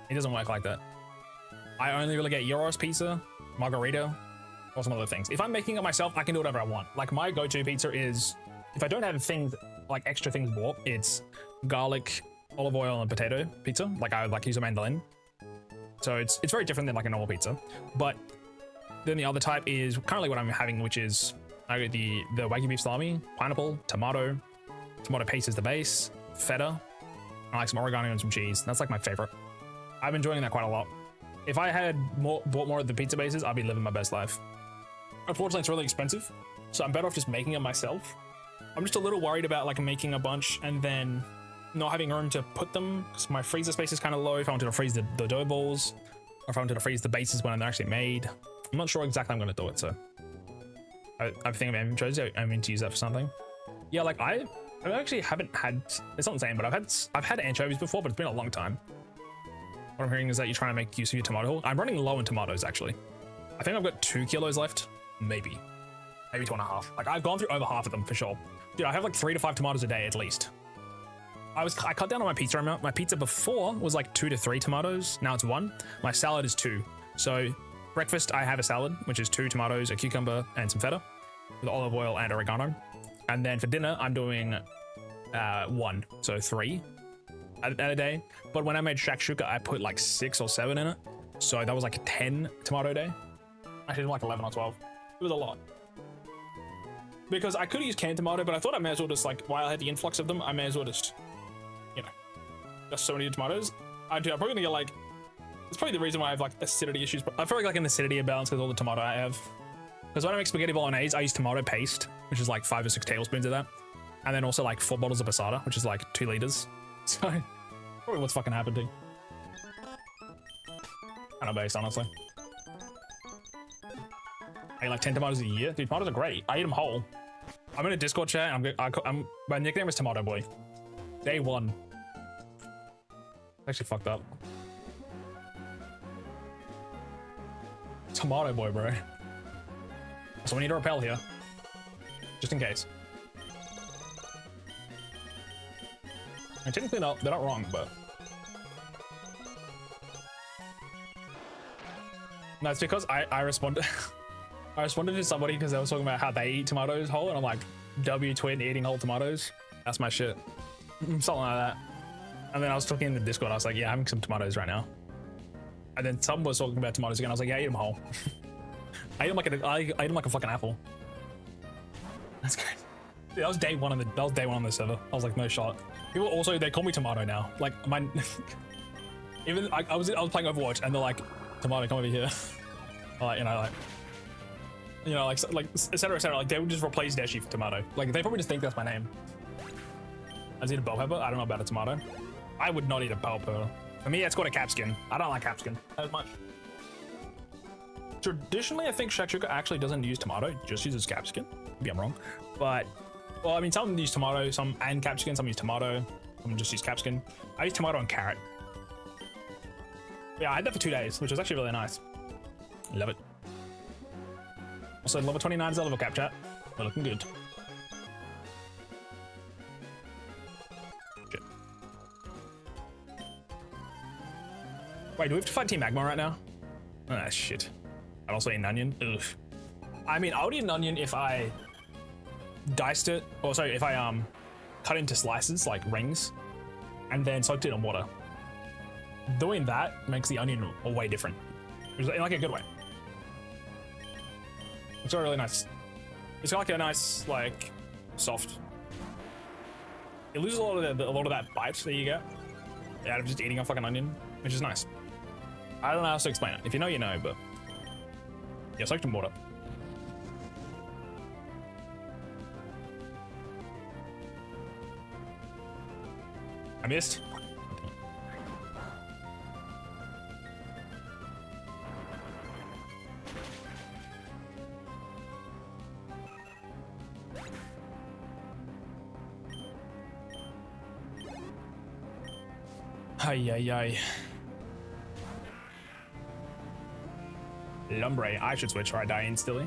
It doesn't work like that. I only really get gyros pizza, margarita, or some other things. If I'm making it myself, I can do whatever I want. Like my go-to pizza is, if I don't have things, like extra things bought, it's garlic, olive oil, and potato pizza. Like I would like use a mandolin. So it's very different than like a normal pizza. But then the other type is currently what I'm having, which is I got the Wagyu beef salami, pineapple, tomato paste is the base, feta, I like some oregano and some cheese. That's like my favorite. I've been enjoying that quite a lot. If I had bought more of the pizza bases, I'd be living my best life. Unfortunately, it's really expensive, so I'm better off just making it myself. I'm just a little worried about like making a bunch and then not having room to put them because my freezer space is kind of low if I wanted to freeze the dough balls, or if I wanted to freeze the bases when they're actually made. I'm not sure exactly how I'm going to do it, so I think I'm inventories. I'm going to use that for something. Yeah, like I actually haven't had, it's not the same, but I've had anchovies before, but it's been a long time. What I'm hearing is that you're trying to make use of your tomato haul. I'm running low on tomatoes actually. I think I've got 2 kilos left, maybe. maybe 2.5. Like I've gone through over half of them for sure. Dude, I have like 3 to 5 tomatoes a day at least. I cut down on my pizza amount. My pizza before was like 2 to 3 tomatoes. Now it's 1. My salad is 2. So breakfast, I have a salad, which is 2 tomatoes, a cucumber, and some feta with olive oil and oregano. And then for dinner, I'm doing 1, so 3 at a day. But when I made shakshuka, I put like 6 or 7 in it. So that was like a 10 tomato day. Actually, like 11 or 12. It was a lot. Because I could use canned tomato, but I thought I may as well just, like, while I had the influx of them, I may as well just, you know, just so many tomatoes. I'm probably gonna get, like, it's probably the reason why I have, like, acidity issues, but I feel like an acidity imbalance because all the tomato I have. Because when I make spaghetti bolognese, I use tomato paste, which is like 5 or 6 tablespoons of that. And then also, like, 4 bottles of passata, which is like 2 liters. So, probably what's fucking happening. Kind of based, honestly. I eat like 10 tomatoes a year. Dude, tomatoes are great. I eat them whole. I'm in a Discord chat. I'm my nickname is Tomato Boy. Day 1. Actually fucked up. Tomato Boy, bro. So we need to repel here, just in case. And technically, they're not wrong, but no, it's because I responded. I responded to somebody because they was talking about how they eat tomatoes whole, and I'm like, W twin eating whole tomatoes. That's my shit. Something like that. And then I was talking in the Discord. I was like, yeah, I'm having some tomatoes right now. And then someone was talking about tomatoes again. I was like, yeah, I eat them whole. I eat them like a fucking apple. That's crazy. Dude, that was day one on the server. I was like, no shot. People also, they call me Tomato now. Like my, even I was playing Overwatch and they're like, Tomato, come over here. Like, et cetera. Like they would just replace Deschy for Tomato. Like they probably just think that's my name. I eat a bell pepper. I don't know about a tomato. I would not eat a bell pepper. For me, it's called a capskin. I don't like capskin as much. Traditionally, I think shakshuka actually doesn't use tomato, it just uses capsicum. Maybe I'm wrong. But, well, I mean, some use tomato, some and capsicum, some use tomato, some just use capsicum. I use tomato and carrot. Yeah, I had that for 2 days, which was actually really nice. Love it. Also, level 29 is a level cap chat. We're looking good. Shit. Wait, do we have to fight Team Magma right now? Ah, shit. I'd also eat an onion. Ugh. I mean, I would eat an onion if I diced it, or sorry, if I cut it into slices, like rings, and then soaked it in water. Doing that makes the onion way different, in like a good way. It's got a really nice. It's got like a nice, like, soft. It loses a lot of that bite that you get out of just eating a fucking onion, which is nice. I don't know how else to explain it. If you know, you know, but yeah, soaked in water. I missed. Ay. Lumbre. I should switch or I die instantly.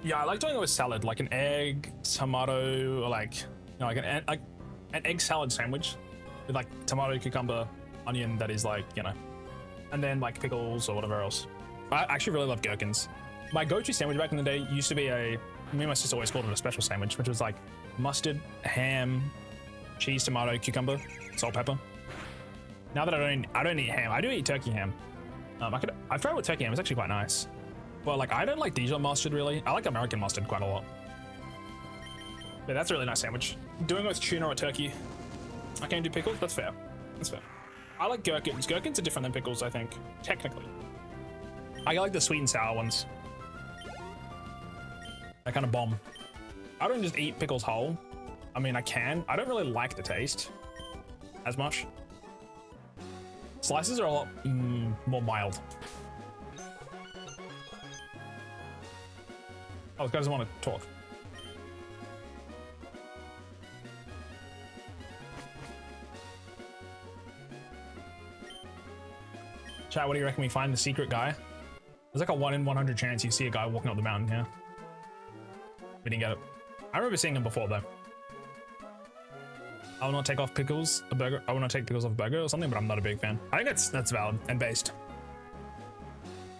Yeah, I like doing it with salad, like an egg, tomato, or like, you know, like an egg salad sandwich with like tomato, cucumber, onion that is like, you know, and then like pickles or whatever else. I actually really love gherkins. My go-to sandwich back in the day used to be me and my sister always called it a special sandwich, which was like mustard, ham, cheese, tomato, cucumber, salt, pepper. Now that I don't eat ham. I do eat turkey ham. I've tried it with turkey ham. It's actually quite nice. But like I don't like Dijon mustard really. I like American mustard quite a lot. Yeah, that's a really nice sandwich. Doing it with tuna or turkey. I can't do pickles. That's fair. That's fair. I like gherkins. Gherkins are different than pickles, I think, technically. I like the sweet and sour ones. They kind of bomb. I don't just eat pickles whole. I mean, I can. I don't really like the taste as much. Slices are a lot more mild. Oh, this guy doesn't want to talk. Chat, what do you reckon we find the secret guy? There's like a 1 in 100 chance you see a guy walking up the mountain here. We didn't get it. I remember seeing him before though. I will not take off pickles a burger. I will not take pickles off a burger or something, but I'm not a big fan. I think that's valid and based.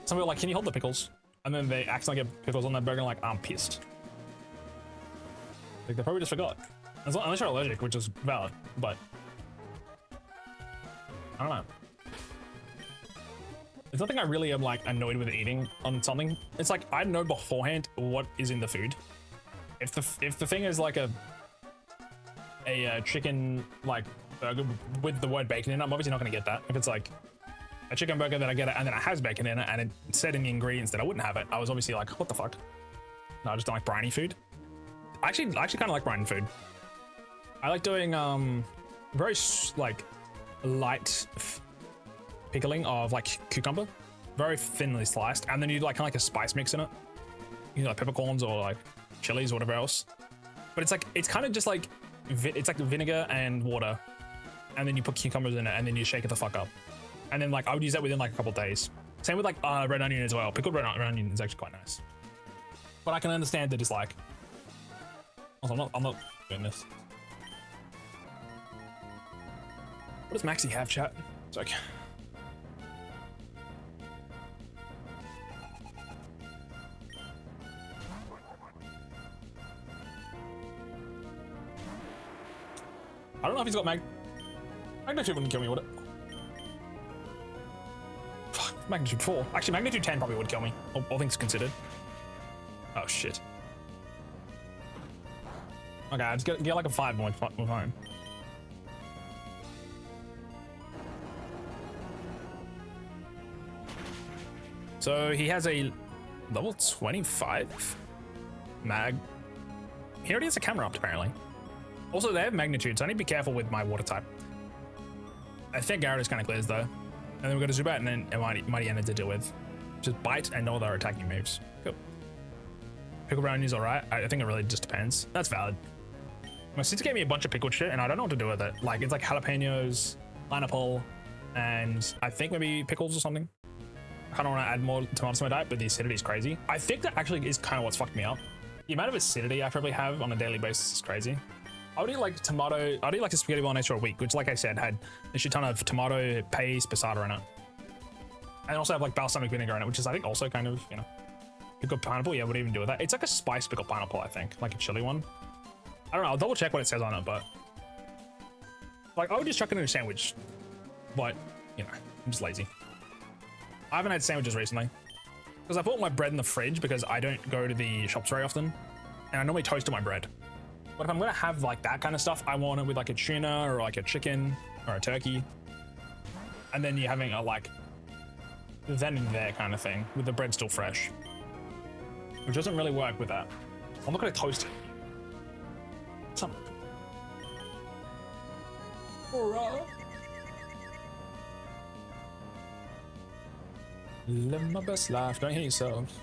Some people are like, can you hold the pickles? And then they accidentally get pickles on that burger and like, I'm pissed. Like they probably just forgot. Unless you're allergic, which is valid, but I don't know. It's nothing I really am like annoyed with eating on something. It's like I know beforehand what is in the food. If the thing is like a chicken like burger with the word bacon in it, I'm obviously not gonna get that. If it's like a chicken burger that I get it and then it has bacon in it and it said in the ingredients that I wouldn't have it, I was obviously like, what the fuck? No, I just don't like briny food. I actually kind of like briny food. I like doing very like light pickling of like cucumber, very thinly sliced, and then you like kind of like a spice mix in it. You know, like peppercorns or like chilies or whatever else. But it's like it's kind of just like it's like vinegar and water, and then you put cucumbers in it, and then you shake it the fuck up. And then like I would use that within like a couple days. Same with like red onion as well. Pickled red onion is actually quite nice. But I can understand the dislike. Also, I'm not doing this. What does Maxi have, chat? It's like I don't know if he's got magnitude wouldn't kill me, would it? Fuck, magnitude 4. Actually, magnitude 10 probably would kill me, all things considered. Oh shit. Okay, I'll just get like a 5 and we're fine. So he has a level 25 mag. He already has a camera up apparently. Also, they have magnitude, so I need to be careful with my water type. I think Gyarados kind of clears though. And then we've got a Zubat and then a Mighty Ender to deal with. Just bite and no other attacking moves. Cool. Pickle brown is alright. I think it really just depends. That's valid. My sister gave me a bunch of pickled shit and I don't know what to do with it. Like, it's like jalapenos, pineapple, and I think maybe pickles or something. I kind of want to add more tomatoes to my diet, but the acidity is crazy. I think that actually is kind of what's fucked me up. The amount of acidity I probably have on a daily basis is crazy. I would eat like I'd eat like a spaghetti bolognese for a week, which like I said, had a shit ton of tomato, paste, passata in it. And also have like balsamic vinegar in it, which is I think also kind of, you know, pickled pineapple. Yeah, what do you even do with that? It's like a spiced pickled pineapple, I think, like a chili one. I don't know, I'll double check what it says on it, but like I would just chuck it in a sandwich, but you know, I'm just lazy. I haven't had sandwiches recently because I put my bread in the fridge because I don't go to the shops very often and I normally toast my bread. But if I'm gonna have like that kind of stuff, I want it with like a tuna or like a chicken or a turkey. And then you're having a like then and there kind of thing with the bread still fresh, which doesn't really work with that. I'm not gonna toast it. Some. Alright. Live my best life, don't hate yourself.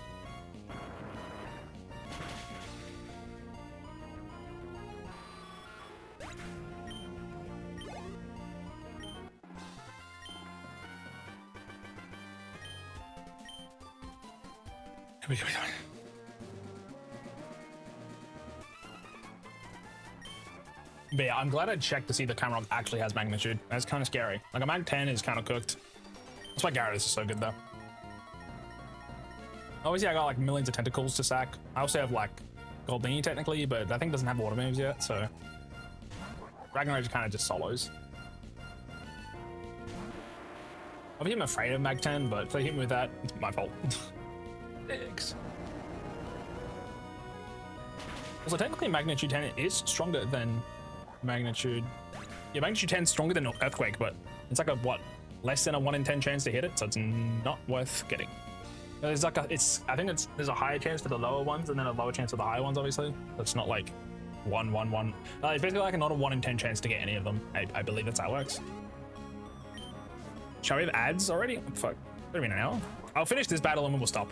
But yeah, I'm glad I checked to see the camera actually has magnitude. That's kind of scary. Like a mag 10 is kind of cooked. That's why Gyarados is so good though. Obviously I got like millions of tentacles to sack. I also have like Goldini technically, but that thing doesn't have water moves yet, so Ragnarok kind of just solos. Obviously I'm afraid of mag 10, but if they hit me with that, it's my fault. Dicks. Also, technically, magnitude 10 is stronger than magnitude. Yeah, magnitude 10 is stronger than earthquake, but it's like a what? Less than a 1 in 10 chance to hit it, so it's not worth getting. There's like a, I think there's a higher chance for the lower ones and then a lower chance for the higher ones, obviously. So it's not like 1, 1, 1. It's basically like not a 1 in 10 chance to get any of them. I believe that's how it works. Shall we have ads already? Fuck. What do you mean, an hour? I'll finish this battle and then we'll stop.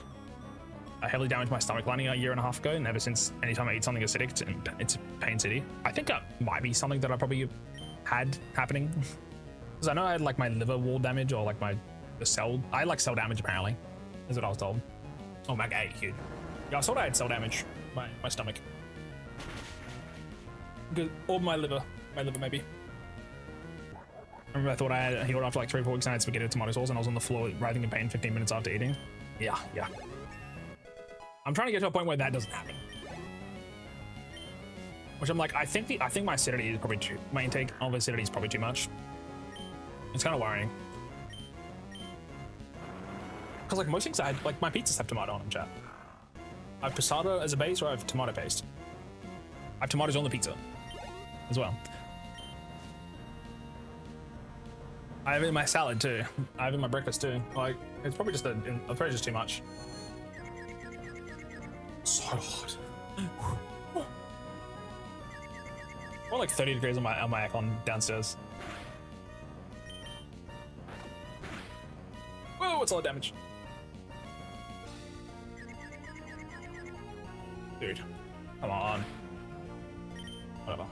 I heavily damaged my stomach lining a year and a half ago, and ever since, anytime I eat something acidic, it's pain city. I think that might be something that I probably had happening. Because I know I had like my liver wall damage or like my the cell. I like cell damage apparently. Is what I was told. Oh my god, huge. Yeah, I thought I had cell damage. My stomach. Good. Or my liver. My liver maybe. I remember I thought I had healed after like 3 or 4 weeks and I had spaghetti with tomato sauce and I was on the floor writhing in pain 15 minutes after eating. Yeah. I'm trying to get to a point where that doesn't happen. Which I'm like, I think my acidity is probably too, my intake of acidity is probably too much. It's kind of worrying. Because like most things I had, like my pizzas have tomato on them, chat. I have passata as a base or I have tomato paste. I have tomatoes on the pizza as well. I have it in my salad too. I have it in my breakfast too. Like, it's probably just just too much. So hot. More like 30 degrees on my aircon downstairs. Whoa, what's all the damage? Dude, come on. Whatever.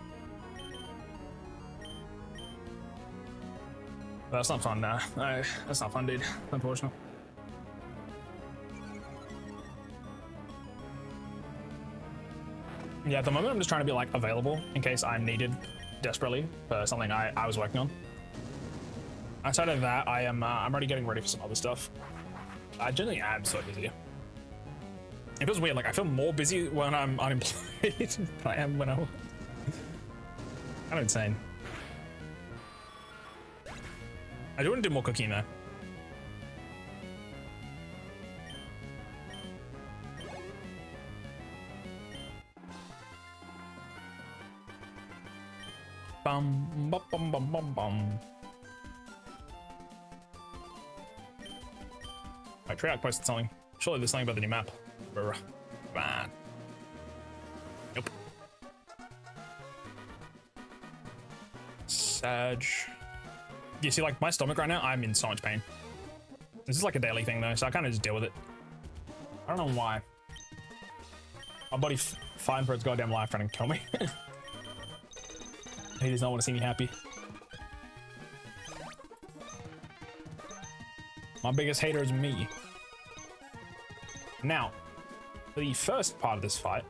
That's not fun, nah. That's not fun, dude. Unfortunate. Yeah, at the moment I'm just trying to be like available in case I'm needed desperately for something I was working on. Outside of that, I'm already getting ready for some other stuff. I generally am so busy. It feels weird, like I feel more busy when I'm unemployed than I am when I'm kind of insane. I do want to do more cooking though. Bum bum bum bum bum bum. My Treyarch posted something. Surely there's something about the new map. Brr. Man. Nope. Sag. You see, like my stomach right now, I'm in so much pain. This is like a daily thing though, so I kind of just deal with it. I don't know why. My body's fine for its goddamn life trying to kill me. He does not want to see me happy. My biggest hater is me. Now, the first part of this fight,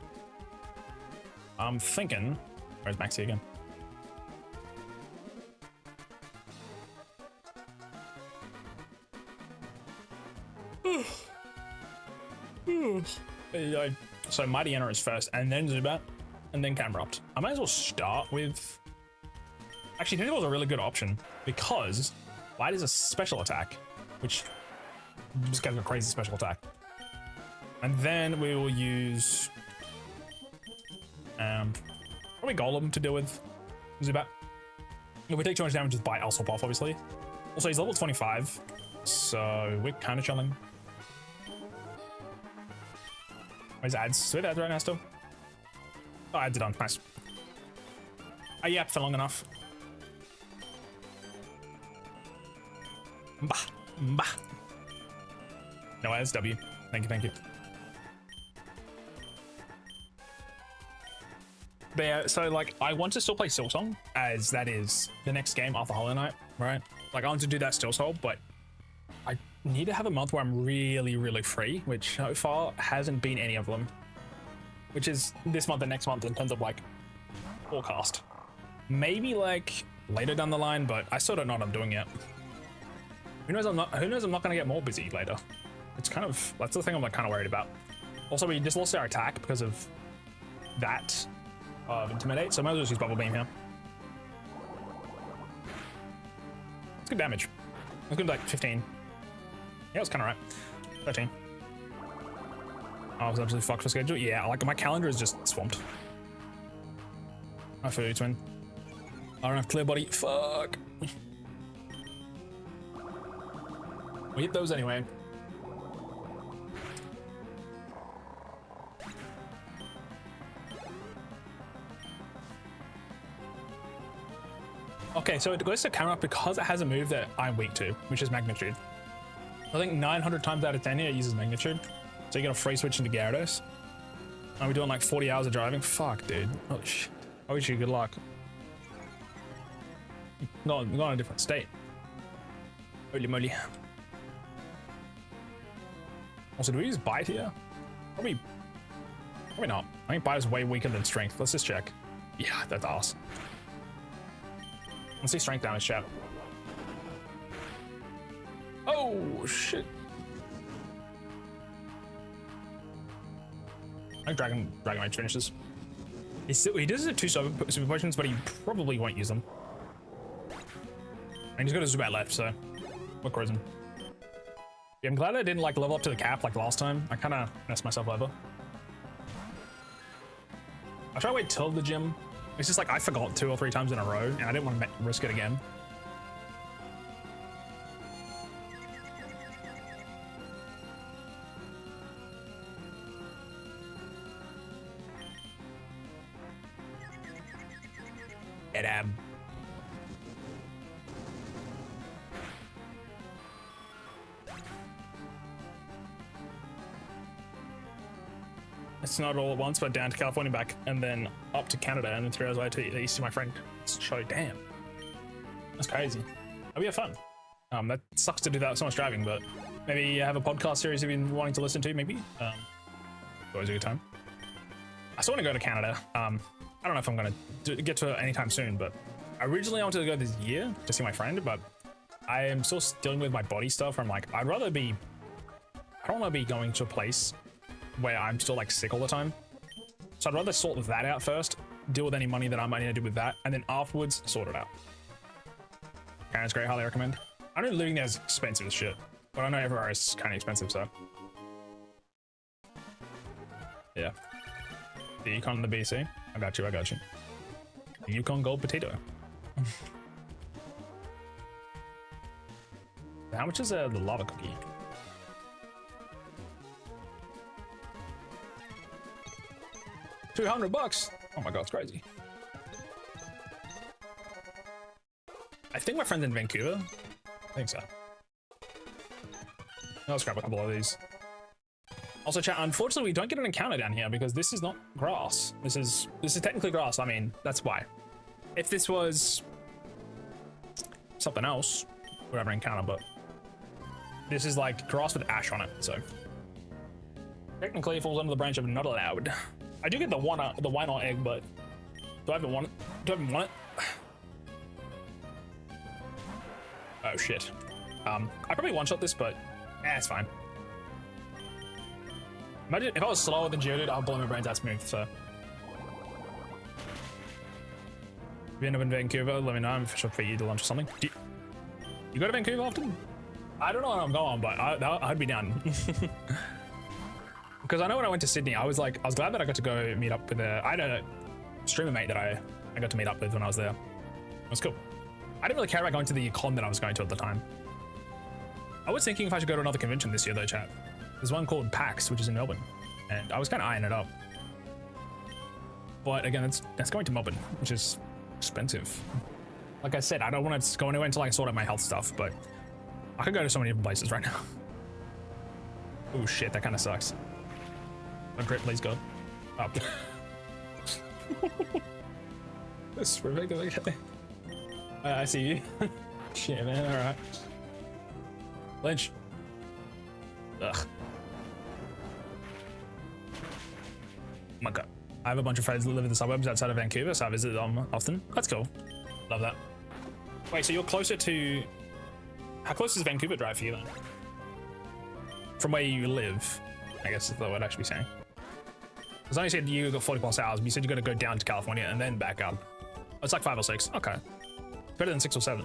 I'm thinking... Where's Maxie again? So Mighty Enter is first, and then Zubat, and then Camerupt. I might as well start with... Actually, Tentacle is a really good option, because Light is a special attack, which just gives a crazy special attack. And then we will use... probably Golem to deal with Zubat. If we take too much damage with Bite, I'll swap off, obviously. Also, he's level 25, so we're kind of chilling. Where's ads? Do we have ads right now still? Oh, ads are done. Nice. I yapped for long enough. Bah. Bah. No ads, W. Thank you, thank you. But yeah, so like, I want to still play Silsong, as that is the next game after Hollow Knight, right? Like, I want to do that still soul, but I need to have a month where I'm really, really free, which so far hasn't been any of them. Which is this month and next month in terms of like forecast. Maybe like later down the line, but I still don't know what I'm doing yet. Who knows I'm not gonna get more busy later. It's kind of, that's the thing I'm like kind of worried about. Also, we just lost our attack because of that of Intimidate, so I might as well just use Bubble Beam here. It's good damage. It's good like 15. Yeah, it's kind of right. 13. I was absolutely fucked for schedule. Yeah, like my calendar is just swamped. I feel you, twin. I don't have clear body. Fuck. We hit those anyway. Okay, so it goes to Camerupt because it has a move that I'm weak to, which is Magnitude. I think 900 times out of 10 here it uses Magnitude. So you get a free switch into Gyarados. Are we doing like 40 hours of driving? Fuck, dude. Oh shit. I wish you good luck. Not in a different state. Holy moly. Also, do we use bite here? Probably not. I think bite is way weaker than strength. Let's just check. Yeah, that's awesome. Let's see strength damage, chat. Oh, shit. I think Dragon Rage finishes. He does have 2 super potions, but he probably won't use them. And he's got a Zubat left, so we're cruising. Yeah, I'm glad I didn't like level up to the cap like last time. I kind of messed myself over. I try to wait till the gym. It's just like I forgot 2 or 3 times in a row, and I didn't want to risk it again. Edab. It's not all at once, but down to California back, and then up to Canada, and then 3 hours later to see my friend. So damn, that's crazy. That'd be fun. That sucks to do that so much driving, but maybe have a podcast series you've been wanting to listen to. Maybe. Always a good time. I still want to go to Canada. I don't know if I'm gonna get to it anytime soon, but originally I wanted to go this year to see my friend, but I am still dealing with my body stuff. I'm like, I don't want to be going to a place where I'm still like sick all the time. So I'd rather sort that out first, deal with any money that I might need to do with that, and then afterwards sort it out. Canada's great, highly recommend. I know living there is expensive as shit, but I know everywhere is kind of expensive, so. Yeah. The Yukon and the BC. I got you. The Yukon Gold Potato. How much is the lava cookie? $200. Oh my god, it's crazy. I think my friend's in Vancouver. I think so. Let's grab a couple of these. Also, chat, unfortunately, we don't get an encounter down here because this is not grass. This is technically grass. I mean, that's why. If this was something else, we'd have an encounter, but this is like grass with ash on it, so technically it falls under the branch of not allowed. I do get the why not egg, but do I even want it? Do I even want it? Oh shit. I probably one-shot this, but it's fine. Imagine if I was slower than Geodude, I'd blow my brains out smooth, so. If you end up in Vancouver, let me know. I'm sure for you to lunch or something. You go to Vancouver often? I don't know where I'm going, but I'd be down. Because I know when I went to Sydney, I was glad that I got to go meet up with I had a streamer mate that I got to meet up with when I was there. It was cool. I didn't really care about going to the con that I was going to at the time. I was thinking if I should go to another convention this year though, chat. There's one called PAX, which is in Melbourne, and I was kind of eyeing it up. But again, that's going to Melbourne, which is expensive. Like I said, I don't want to go anywhere until I sort out my health stuff, but I could go to so many different places right now. Oh shit, that kind of sucks. A grip, please go. Up. This is ridiculous. I see you. Shit, man. All right. Lynch. Ugh. Oh my god. I have a bunch of friends that live in the suburbs outside of Vancouver, so I visit them often. That's cool. Love that. Wait, so you're closer to... How close is Vancouver Drive for you then? From where you live, I guess is what I'd actually be saying. Because I only said you got 40 plus hours, but you said you got to go down to California and then back up. Oh, it's like 5 or 6. Okay. Better than 6 or 7.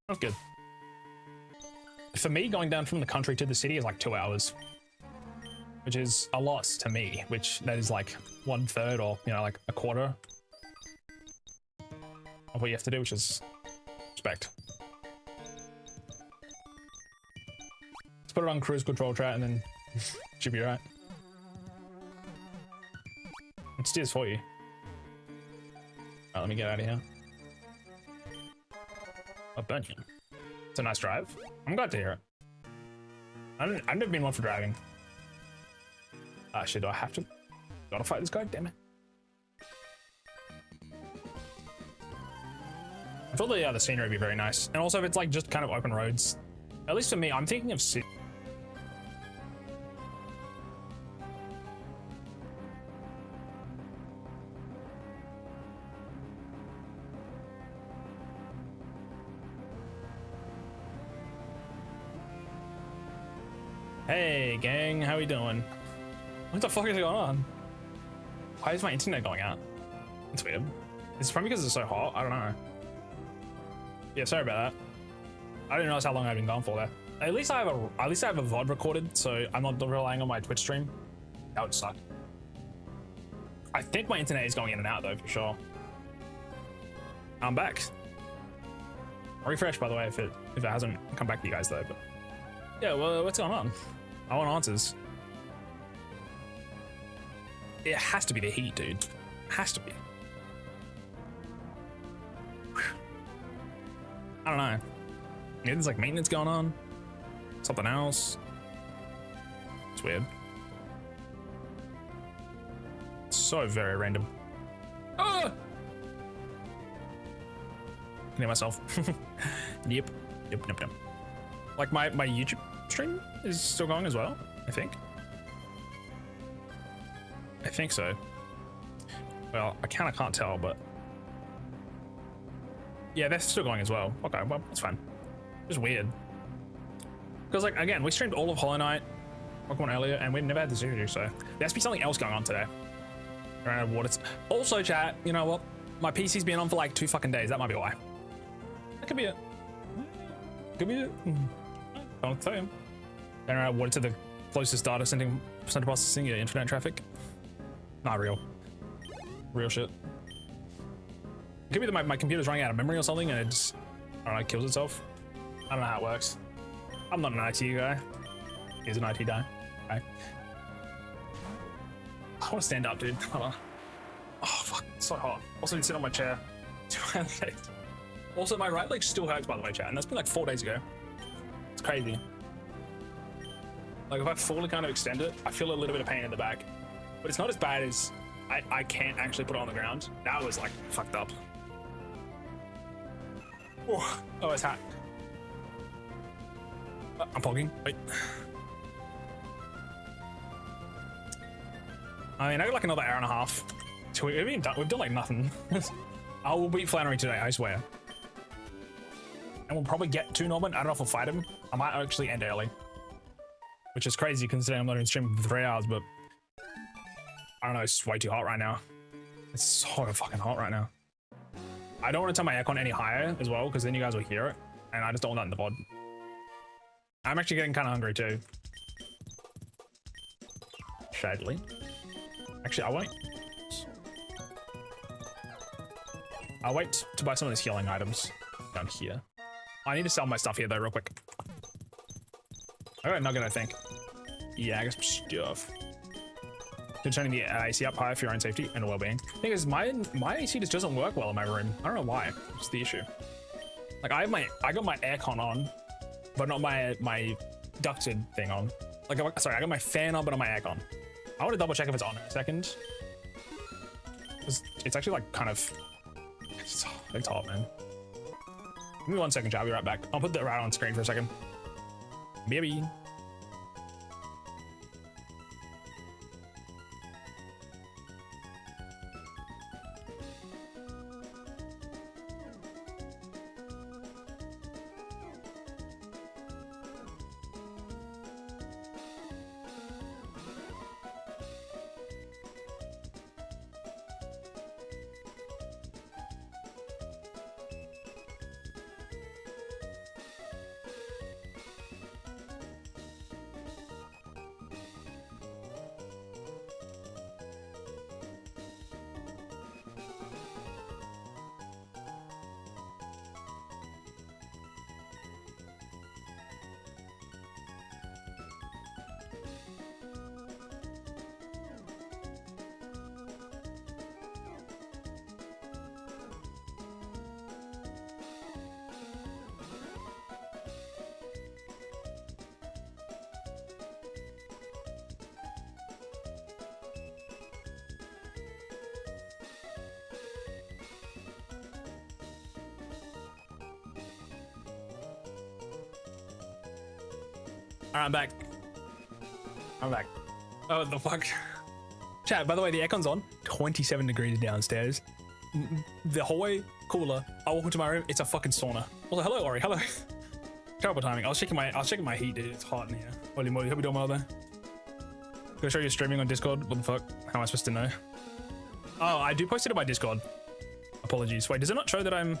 That's good. For me, going down from the country to the city is like 2 hours. Which is a lot to me, which that is like 1/3 or, you know, like a quarter of what you have to do, which is respect. Let's put it on cruise control, chat, and then should be right. It steers for you. Alright, let me get out of here. I'll burn you. It's a nice drive. I'm glad to hear it. I've never been one for driving. Shit, do I have to? Gotta fight this guy? Damn it. I thought the scenery would be very nice. And also if it's like just kind of open roads, At least for me, I'm thinking of Hey gang, how we doing? What the fuck is going on? Why is my internet going out? It's weird. It's probably because it's so hot. I don't know. Yeah, sorry about that. I didn't realize how long I've been gone for there. At least I have a VOD recorded, so I'm not relying on my Twitch stream. That would suck. I think my internet is going in and out though, for sure. I'm back. Refresh, by the way, if it hasn't come back to you guys though. But yeah, well, what's going on? I want answers. It has to be the heat, dude. It has to be. Whew. I don't know. Maybe there's like maintenance going on. Something else. It's weird. It's so very random. Ah! Can hear myself. Yep. Like my YouTube stream is still going as well, I think. I think so. Well, I kind of can't tell, but yeah, that's still going as well. Okay, well, that's fine. Just weird. Because like, again, we streamed all of Hollow Knight Pokemon earlier and we've never had this issue, so there has to be something else going on today. Around what it's also, chat, you know what? My PC's been on for like 2 fucking days. That might be why. That could be it. Could be it. Don't tell you. Don't know what to the closest data center processing your internet traffic. Not real. Real shit. It could be that my computer's running out of memory or something and it just, I don't know, kills itself. I don't know how it works. I'm not an IT guy. He's an IT guy. Okay. I want to stand up, dude. Hold on. Oh, fuck. It's so hot. Also, need to sit on my chair. Also, my right leg still hurts, by the way, chat. And that's been like 4 days ago. It's crazy. Like, if I fully kind of extend it, I feel a little bit of pain in the back. But it's not as bad as I can't actually put it on the ground. That was like fucked up. Oh, it's hot. I'm pogging. Wait. I mean, I got like another hour and a half. We've done like nothing. I will beat Flannery today, I swear. And we'll probably get to Norman. I don't know if we'll fight him. I might actually end early. Which is crazy considering I'm not in stream for 3 hours, but I don't know, it's way too hot right now. It's so fucking hot right now. I don't want to turn my aircon any higher as well, because then you guys will hear it. And I just don't want that in the VOD. I'm actually getting kind of hungry too. Shadley. Actually, I'll wait to buy some of these healing items down here. I need to sell my stuff here though, real quick. I got a nugget, I think. Yeah, I got some stuff. Turning the AC up higher for your own safety and well-being. Thing is, my AC just doesn't work well in my room. I don't know why. It's the issue. Like I got my aircon on, but not my ducted thing on. Like, sorry, I got my fan on, but not my aircon. I want to double check if it's on in a second. It's actually like kind of, it's hot, man. Give me 1 second, chat. I'll be right back. I'll put that right on screen for a second. Maybe. Alright, I'm back. I'm back. Oh, the fuck? Chat, by the way, the aircon's on. 27 degrees downstairs. The hallway, cooler. I walk into my room, it's a fucking sauna. Also, hello, Ori, hello. Terrible timing. I was checking my heat, dude. It's hot in here. Holy moly, hope you're doing well there. Gonna show you streaming on Discord. What the fuck? How am I supposed to know? Oh, I do post it on my Discord. Apologies. Wait, does it not show that I'm...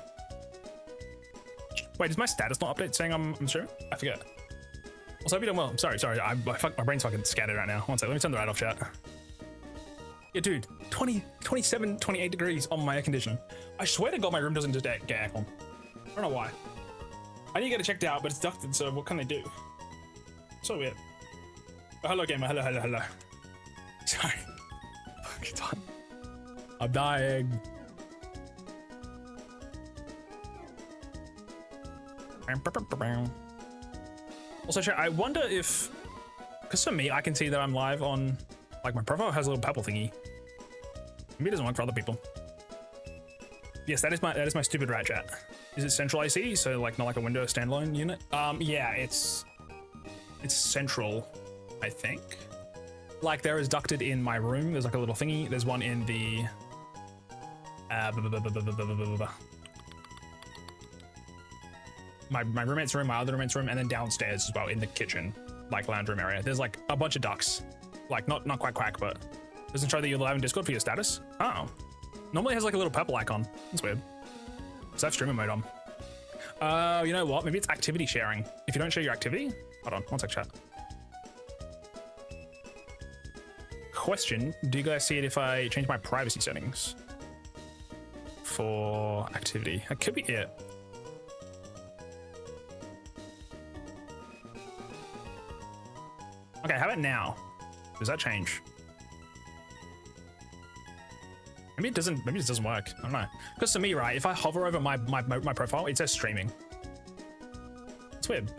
Wait, does my status not update saying I'm streaming? I forget. Also, hope you're doing well. I'm sorry. My brain's fucking scattered right now. One sec, let me turn the right off chat. Yeah, dude, 27, 28 degrees on my air conditioner. I swear to God, my room doesn't just get aircon. I don't know why. I need to get it checked out, but it's ducted, so what can they do? So weird. Oh, hello, gamer. Hello. Sorry. Fucking time. I'm dying. Also, chat, I wonder if, because for me, I can see that I'm live on, like, my profile has a little purple thingy. Maybe it doesn't work for other people. Yes, that is my stupid rat chat. Is it central AC? So like not like a Windows standalone unit? Yeah, it's central, I think. Like there is ducted in my room. There's like a little thingy. There's one in the my roommate's room, my other roommate's room, and then downstairs as well in the kitchen, like lounge room area. There's like a bunch of ducts. Like not quite quack, but doesn't show that you're live in Discord for your status. Oh, normally it has like a little purple icon. That's weird. So I have streamer mode on. You know what? Maybe it's activity sharing. If you don't share your activity, hold on, one sec, chat. Question: do you guys see it if I change my privacy settings for activity? That could be it. Okay, how about now? Does that change? Maybe it doesn't. Maybe it doesn't work. I don't know. Because to me, right, if I hover over my profile, it says streaming. It's weird.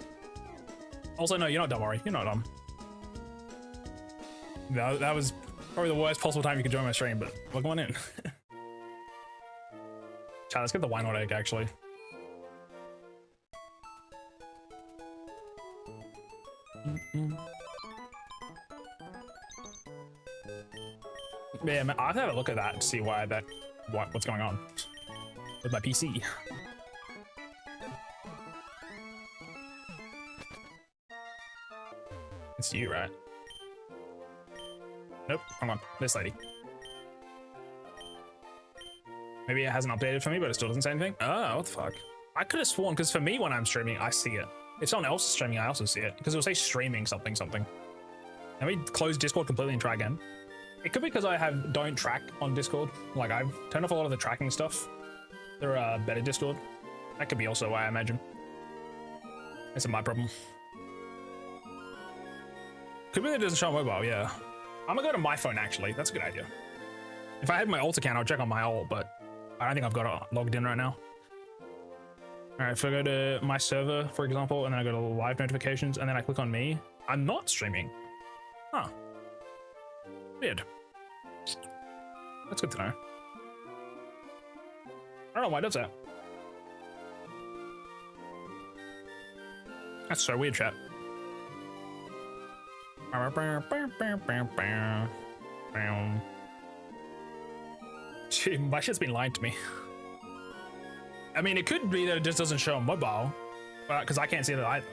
Also, no, you're not dumb, Ori. You're not dumb. No, that was probably the worst possible time you could join my stream, but welcome on in. Chat, let's get the why not egg actually. Yeah, man, I'll have to have a look at that to see what's going on with my PC. It's you, right? Nope, hang on, this lady. Maybe it hasn't updated for me, but it still doesn't say anything. Oh, what the fuck? I could have sworn, because for me, when I'm streaming, I see it. If someone else is streaming, I also see it, because it'll say streaming something. Let me close Discord completely and try again. It could be because I don't track on Discord. Like I've turned off a lot of the tracking stuff. There are better Discord. That could be also why, I imagine. That's my problem. Could be that it doesn't show on mobile, yeah. I'm gonna go to my phone actually. That's a good idea. If I had my alt account, I'll check on my alt, but I don't think I've got it logged in right now. All right, if I go to my server, for example, and then I go to live notifications, and then I click on me, I'm not streaming. Huh. Weird. That's good to know. I don't know why it does that. That's so weird, chat. Gee, my shit's been lying to me. I mean, it could be that it just doesn't show on mobile, because I can't see that either.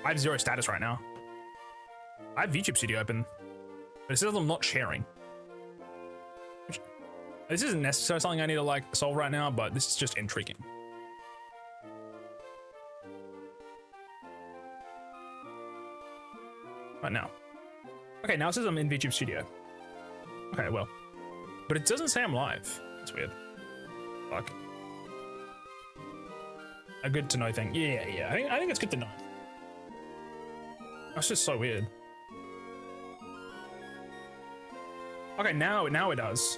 I have 0 status right now. I have YouTube Studio open, but it says I'm not sharing. This isn't necessarily something I need to like solve right now, but this is just intriguing. Right now. Okay, now it says I'm in VTube Studio. Okay, well. But it doesn't say I'm live. That's weird. Fuck. A good to know thing. Yeah. I think it's good to know. That's just so weird. Okay, now it does.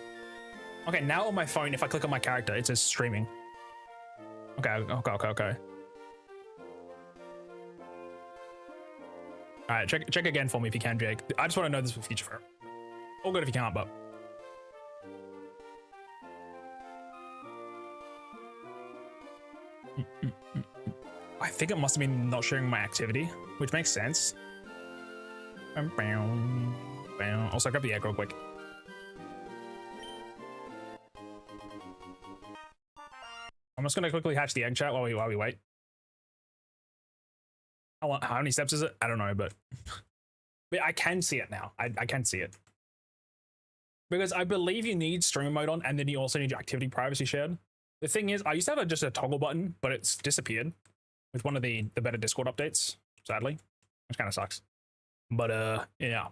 Okay, now on my phone, if I click on my character, it says streaming. Okay. All right, check again for me if you can, Jake. I just want to know this for future for. All good if you can't, but. I think it must have been not sharing my activity, which makes sense. Also, grab the egg real quick. I'm just gonna quickly hatch the egg chat while we wait. How many steps is it? I don't know, but I can see it now. I can see it. Because I believe you need streamer mode on, and then you also need your activity privacy shared. The thing is, I used to have just a toggle button, but it's disappeared with one of the better Discord updates, sadly, which kind of sucks. But yeah.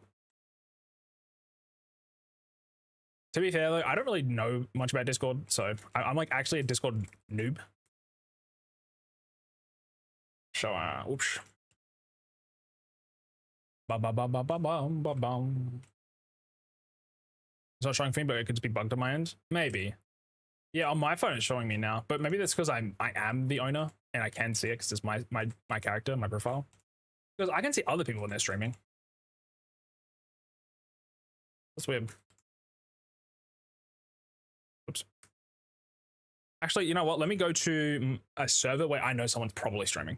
To be fair though, I don't really know much about Discord, so I'm like actually a Discord noob. So oops. Ba ba ba ba ba ba ba ba. It's not showing for me, but it could just be bugged on my end. Maybe. Yeah, on my phone it's showing me now, but maybe that's because I am the owner and I can see it because it's my character, my profile. Because I can see other people when they're streaming. That's weird. Oops. Actually, you know what? Let me go to a server where I know someone's probably streaming.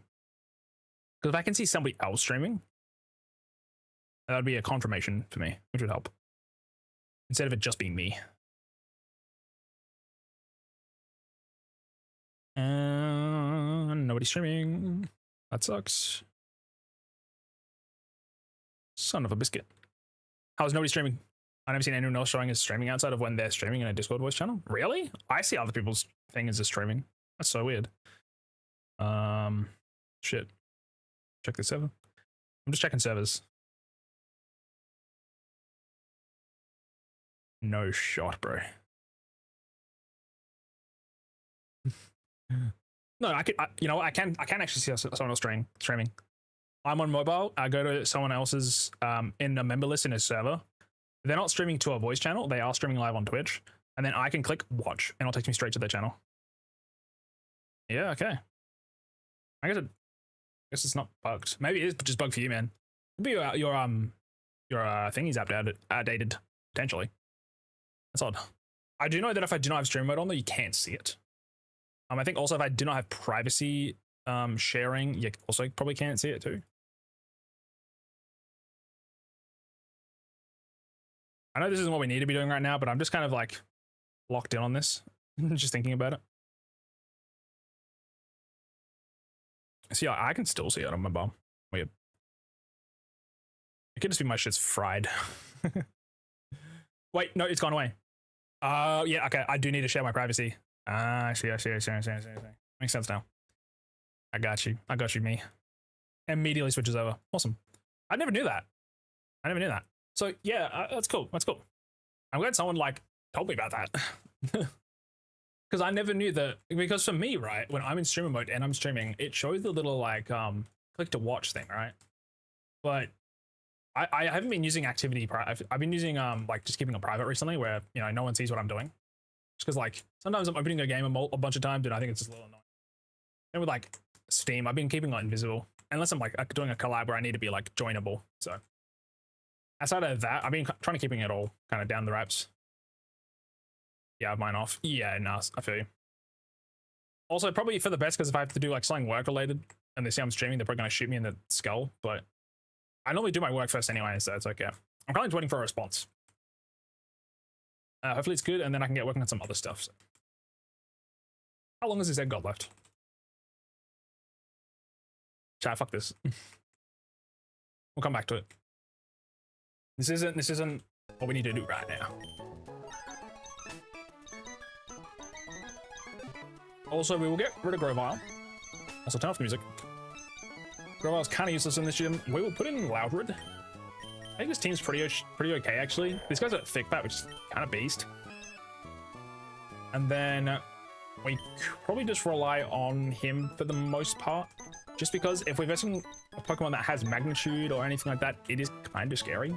Because if I can see somebody else streaming, that would be a confirmation for me, which would help. Instead of it just being me. Nobody's streaming. That sucks. Son of a biscuit. How's nobody streaming? I've never seen anyone else showing as streaming outside of when they're streaming in a Discord voice channel. Really? I see other people's thing as a streaming. That's so weird. Shit. Check the server. I'm just checking servers. No shot, bro. No, you know what? I can actually see someone else streaming. I'm on mobile. I go to someone else's in a member list in a server. They're not streaming to a voice channel. They are streaming live on Twitch, and then I can click watch, and it'll take me straight to their channel. Yeah, okay. I guess it's not bugged. Maybe it is just bugged for you, man. Maybe your thingy's outdated potentially. That's odd. I do know that if I do not have stream mode on, though, you can't see it. I think also if I do not have privacy sharing, you also probably can't see it too. I know this isn't what we need to be doing right now, but I'm just kind of like locked in on this, just thinking about it. See, I can still see it on my mobile. Weird. It could just be my shit's fried. Wait, no, it's gone away. Yeah, okay, I do need to share my privacy. I see. Makes sense now. I got you, me. Immediately switches over. Awesome. I never knew that. So yeah, that's cool. I'm glad someone like told me about that. Because I never knew that. Because for me, right, when I'm in streamer mode and I'm streaming, it shows the little like click to watch thing, right? But I haven't been using activity. I've been using like just keeping it private recently, where you know no one sees what I'm doing. Just because like sometimes I'm opening a game a bunch of times, and I think it's just a little annoying. And with like Steam, I've been keeping it invisible unless I'm like doing a collab where I need to be like joinable. So outside of that, I've been trying to keeping it all kind of down the wraps. Yeah, I have mine off. Yeah, no, I feel you. Also, probably for the best, because if I have to do like something work related and they see I'm streaming, they're probably gonna shoot me in the skull. But I normally do my work first anyway, so it's okay. I'm currently waiting for a response. Hopefully it's good, and then I can get working on some other stuff. So. How long has this egg got left? Chat, fuck this. We'll come back to it. This isn't what we need to do right now. Also, we will get rid of Grovile. Also, turn off the music. Grovile's kind of useless in this gym. We will put in Loudred. I think this team's pretty okay, actually. This guy's a thick bat, which is kind of beast. And then we probably just rely on him for the most part. Just because if we're versing a Pokemon that has magnitude or anything like that, it is kind of scary.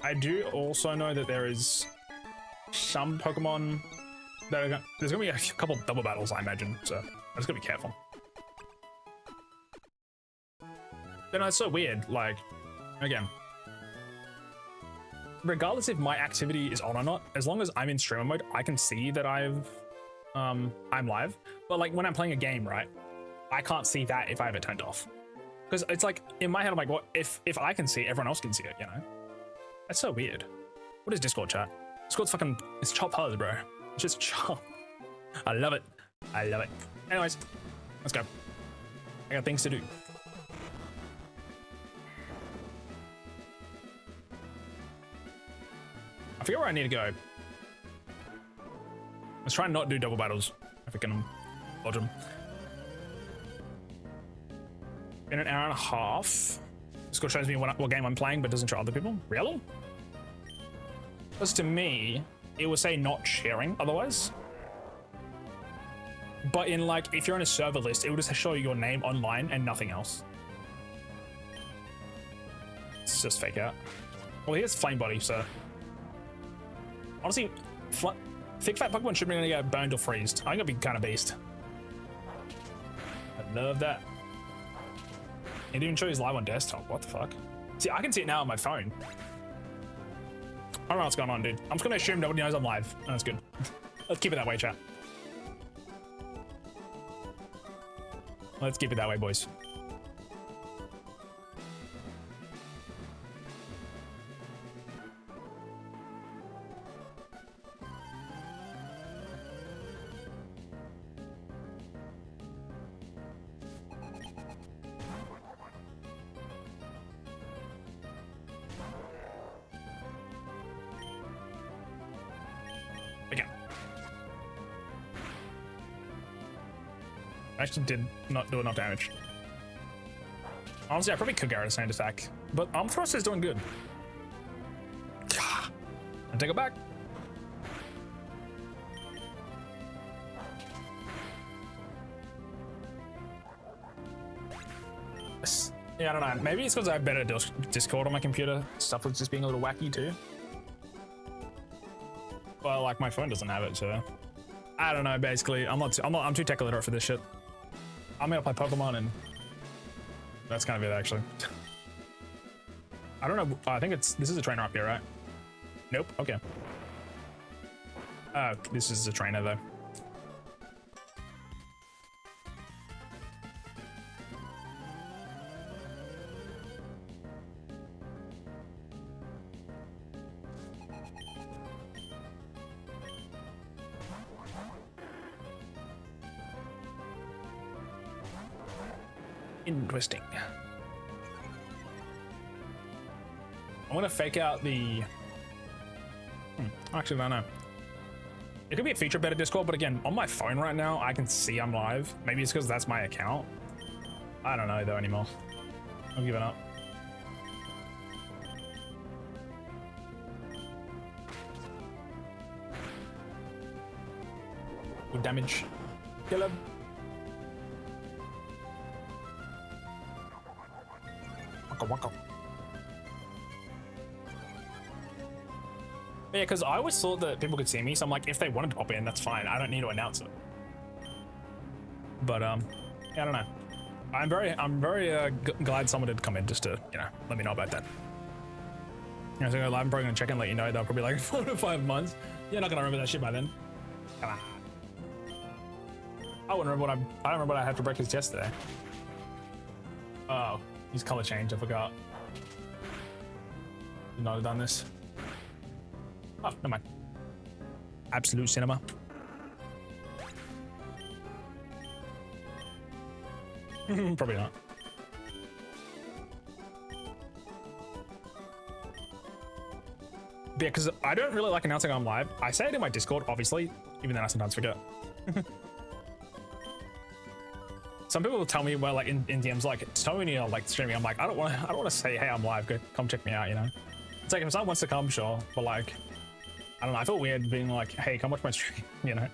I do also know that there is some Pokemon that are there's going to be a couple double battles, I imagine. So I just got to be careful. Then it's so weird, like, again, regardless if my activity is on or not, as long as I'm in streamer mode, I can see that I'm live. But like when I'm playing a game, right, I can't see that if I have it turned off. Because it's like, in my head, I'm like, what if I can see it, everyone else can see it, you know? That's so weird. What is Discord chat? Discord's fucking, it's chop hard, bro. It's just chop. I love it. I love it. Anyways, let's go. I got things to do. I forget where I need to go. Let's try and not do double battles if we can dodge them. In an hour and a half. Discord shows me what game I'm playing, but doesn't show other people. Really? Because to me, it will say not sharing otherwise. But in like, if you're on a server list, it will just show you your name online and nothing else. It's just fake out. Well, here's Flame Body, so. Honestly, thick fat Pokemon should be gonna get burned or freezed. I'm gonna be kind of beast. I love that. It didn't even show his live on desktop. What the fuck? See, I can see it now on my phone. I don't know what's going on, dude. I'm just gonna assume nobody knows I'm live. That's good. Let's keep it that way, chat. Let's keep it that way, boys. Actually did not do enough damage. Honestly, I probably could get a sand attack, but Arm Thrust is doing good. And take it back. Yeah, I don't know. Maybe it's because I have better Discord on my computer. Stuff was just being a little wacky too. Well, like my phone doesn't have it, so I don't know. Basically, I'm too tech illiterate for this shit. I'm gonna play Pokemon, and that's kind of it, actually. I don't know. I think this is a trainer up here, right? Nope. Okay. This is a trainer though. Interesting. I'm gonna fake out the. Actually, I don't know. It could be a feature better Discord, but again, on my phone right now, I can see I'm live. Maybe it's because that's my account. I don't know though anymore. I'm giving up. Good damage. Kill him. Waka. Yeah, because I always thought that people could see me, so I'm like, if they wanted to pop in, that's fine. I don't need to announce it. But yeah, I don't know. I'm very glad someone did come in just to, you know, let me know about that. You know, so I'm probably gonna check and let you know. They'll probably like 4 to 5 months. You're not gonna remember that shit by then. Come on. I don't remember what I had for breakfast yesterday. Oh. Use color change, I forgot. Should not have done this. Oh, never mind. Absolute cinema. Probably not. Yeah, because I don't really like announcing I'm live. I say it in my Discord, obviously, even then I sometimes forget. Some people will tell me, well, like in DMs, like tell me when you're like streaming. I'm like, I don't want to say, hey, I'm live. Go, come check me out. You know, it's like if someone wants to come, sure, but like, I don't know. I feel weird being like, hey, come watch my stream. You know,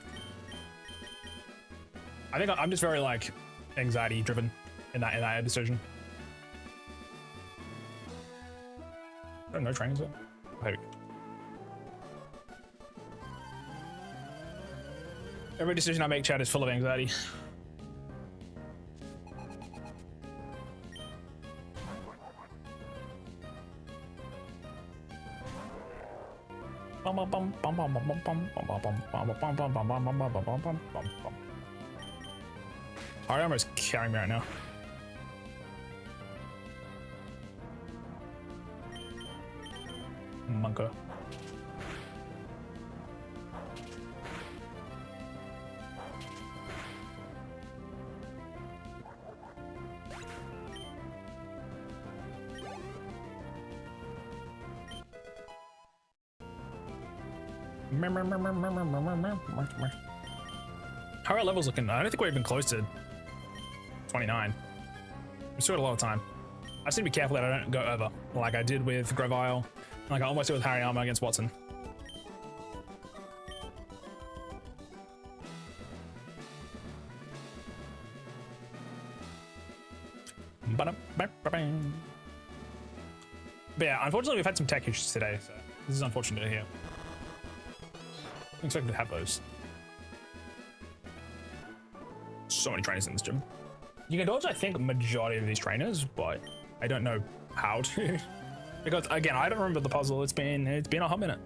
I think I'm just very like anxiety driven in that decision. No trains there. Hey. Every decision I make, chat, is full of anxiety. Hard armor is carrying me right now. Monko. How are our levels looking? I don't think we're even close to 29. We still got a lot of time. I just need to be careful that I don't go over like I did with Grovile, like I almost did with Harry Armour against Watson. But yeah, unfortunately we've had some tech issues today, so this is unfortunate to hear. I'm expecting to have those. So many trainers in this gym. You can dodge, I think, majority of these trainers, but I don't know how to. Because again, I don't remember the puzzle. It's been a hot minute.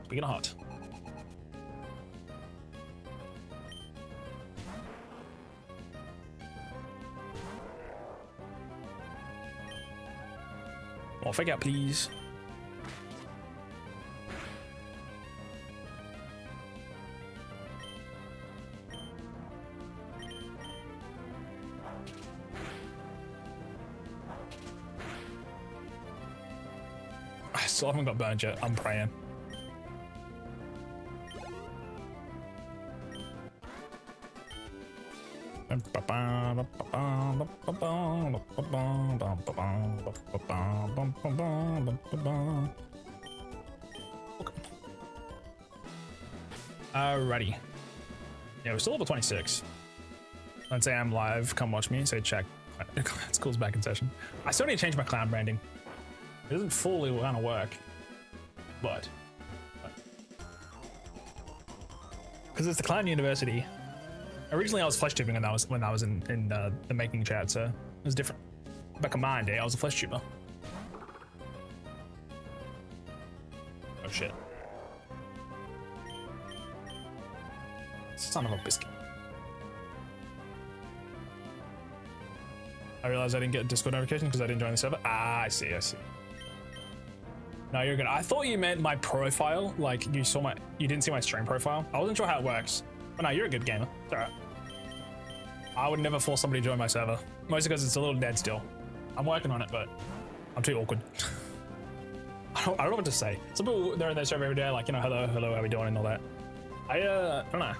Speaking of hot. More fake out, please. I still haven't got burned yet. I'm praying. Alrighty. Yeah, we're still level 26. Let's say I'm live. Come watch me. Say check. School's back in session. I still need to change my clown branding. It doesn't fully want to work, but because it's the Clown University. Originally, I was flesh tubing, and that was when I was in the making chat, so it was different. Back in my day, I was a flesh tuber. Oh shit! Son of a biscuit! I realized I didn't get a Discord notification because I didn't join the server. Ah, I see. No, you're good. I thought you meant my profile, like you didn't see my stream profile. I wasn't sure how it works. But no, you're a good gamer. It's alright. I would never force somebody to join my server. Mostly because it's a little dead still. I'm working on it, but I'm too awkward. I don't know what to say. Some people, they're in their server every day, like, you know, hello, how are we doing and all that. I don't know.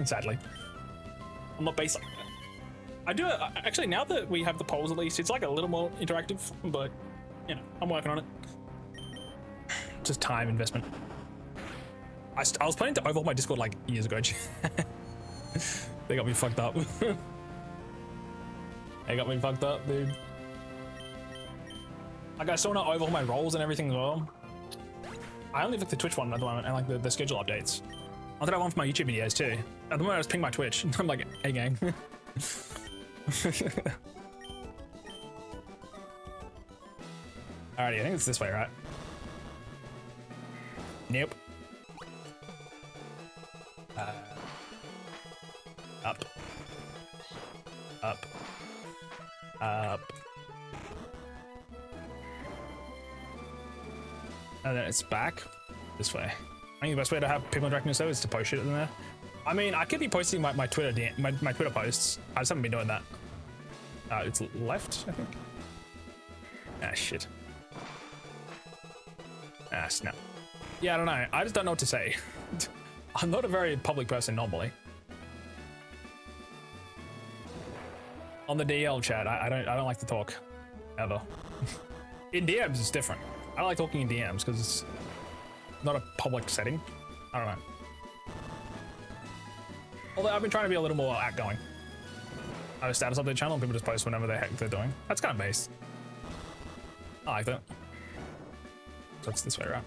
Sadly. I'm not based like that. I do, actually, now that we have the polls at least, it's like a little more interactive, but you know, I'm working on it. Just time investment. I was planning to overhaul my Discord like years ago. They got me fucked up. They got me fucked up, dude. Like, I still want to overhaul my roles and everything as well. I only like the Twitch one at the moment and like the schedule updates. I thought I want for my YouTube videos too. At the moment I was pinging my Twitch. I'm like, hey gang. Alrighty, I think it's this way, right? Nope. Up. Up. Up. And then it's back this way. I think the best way to have people interact with yourself is to post shit in there. I mean, I could be posting my Twitter my Twitter posts. I just haven't been doing that. It's left, I think. Ah, shit. Ah, snap. Yeah, I don't know. I just don't know what to say. I'm not a very public person normally. On the DL chat, I don't like to talk ever. In DMs, it's different. I don't like talking in DMs because it's not a public setting. I don't know. Although I've been trying to be a little more outgoing. I have a status update the channel and people just post whenever the heck they're doing. That's kind of based. I like that. So it's this way, right?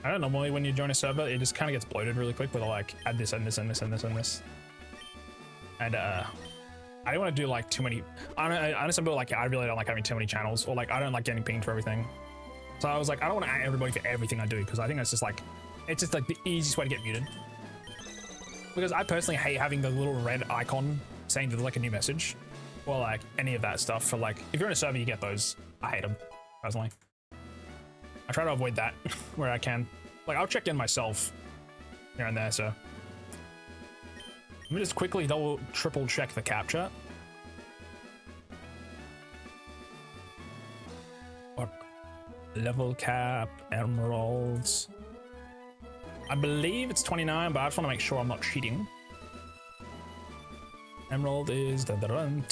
I don't know, normally when you join a server, it just kind of gets bloated really quick with like, add this and this and this and this and this. And I don't want to do like too many, I know some people like, I really don't like having too many channels, or like, I don't like getting pinged for everything. So I was like, I don't want to add everybody for everything I do, because I think that's just like, it's just like the easiest way to get muted. Because I personally hate having the little red icon saying there's like a new message. or like any of that stuff. For like, if you're in a server, you get those. I hate them personally. I try to avoid that where I can. Like, I'll check in myself here and there. So let me just quickly triple check the capture. What level cap, emeralds? I believe it's 29, but I just want to make sure I'm not cheating. Emerald is 29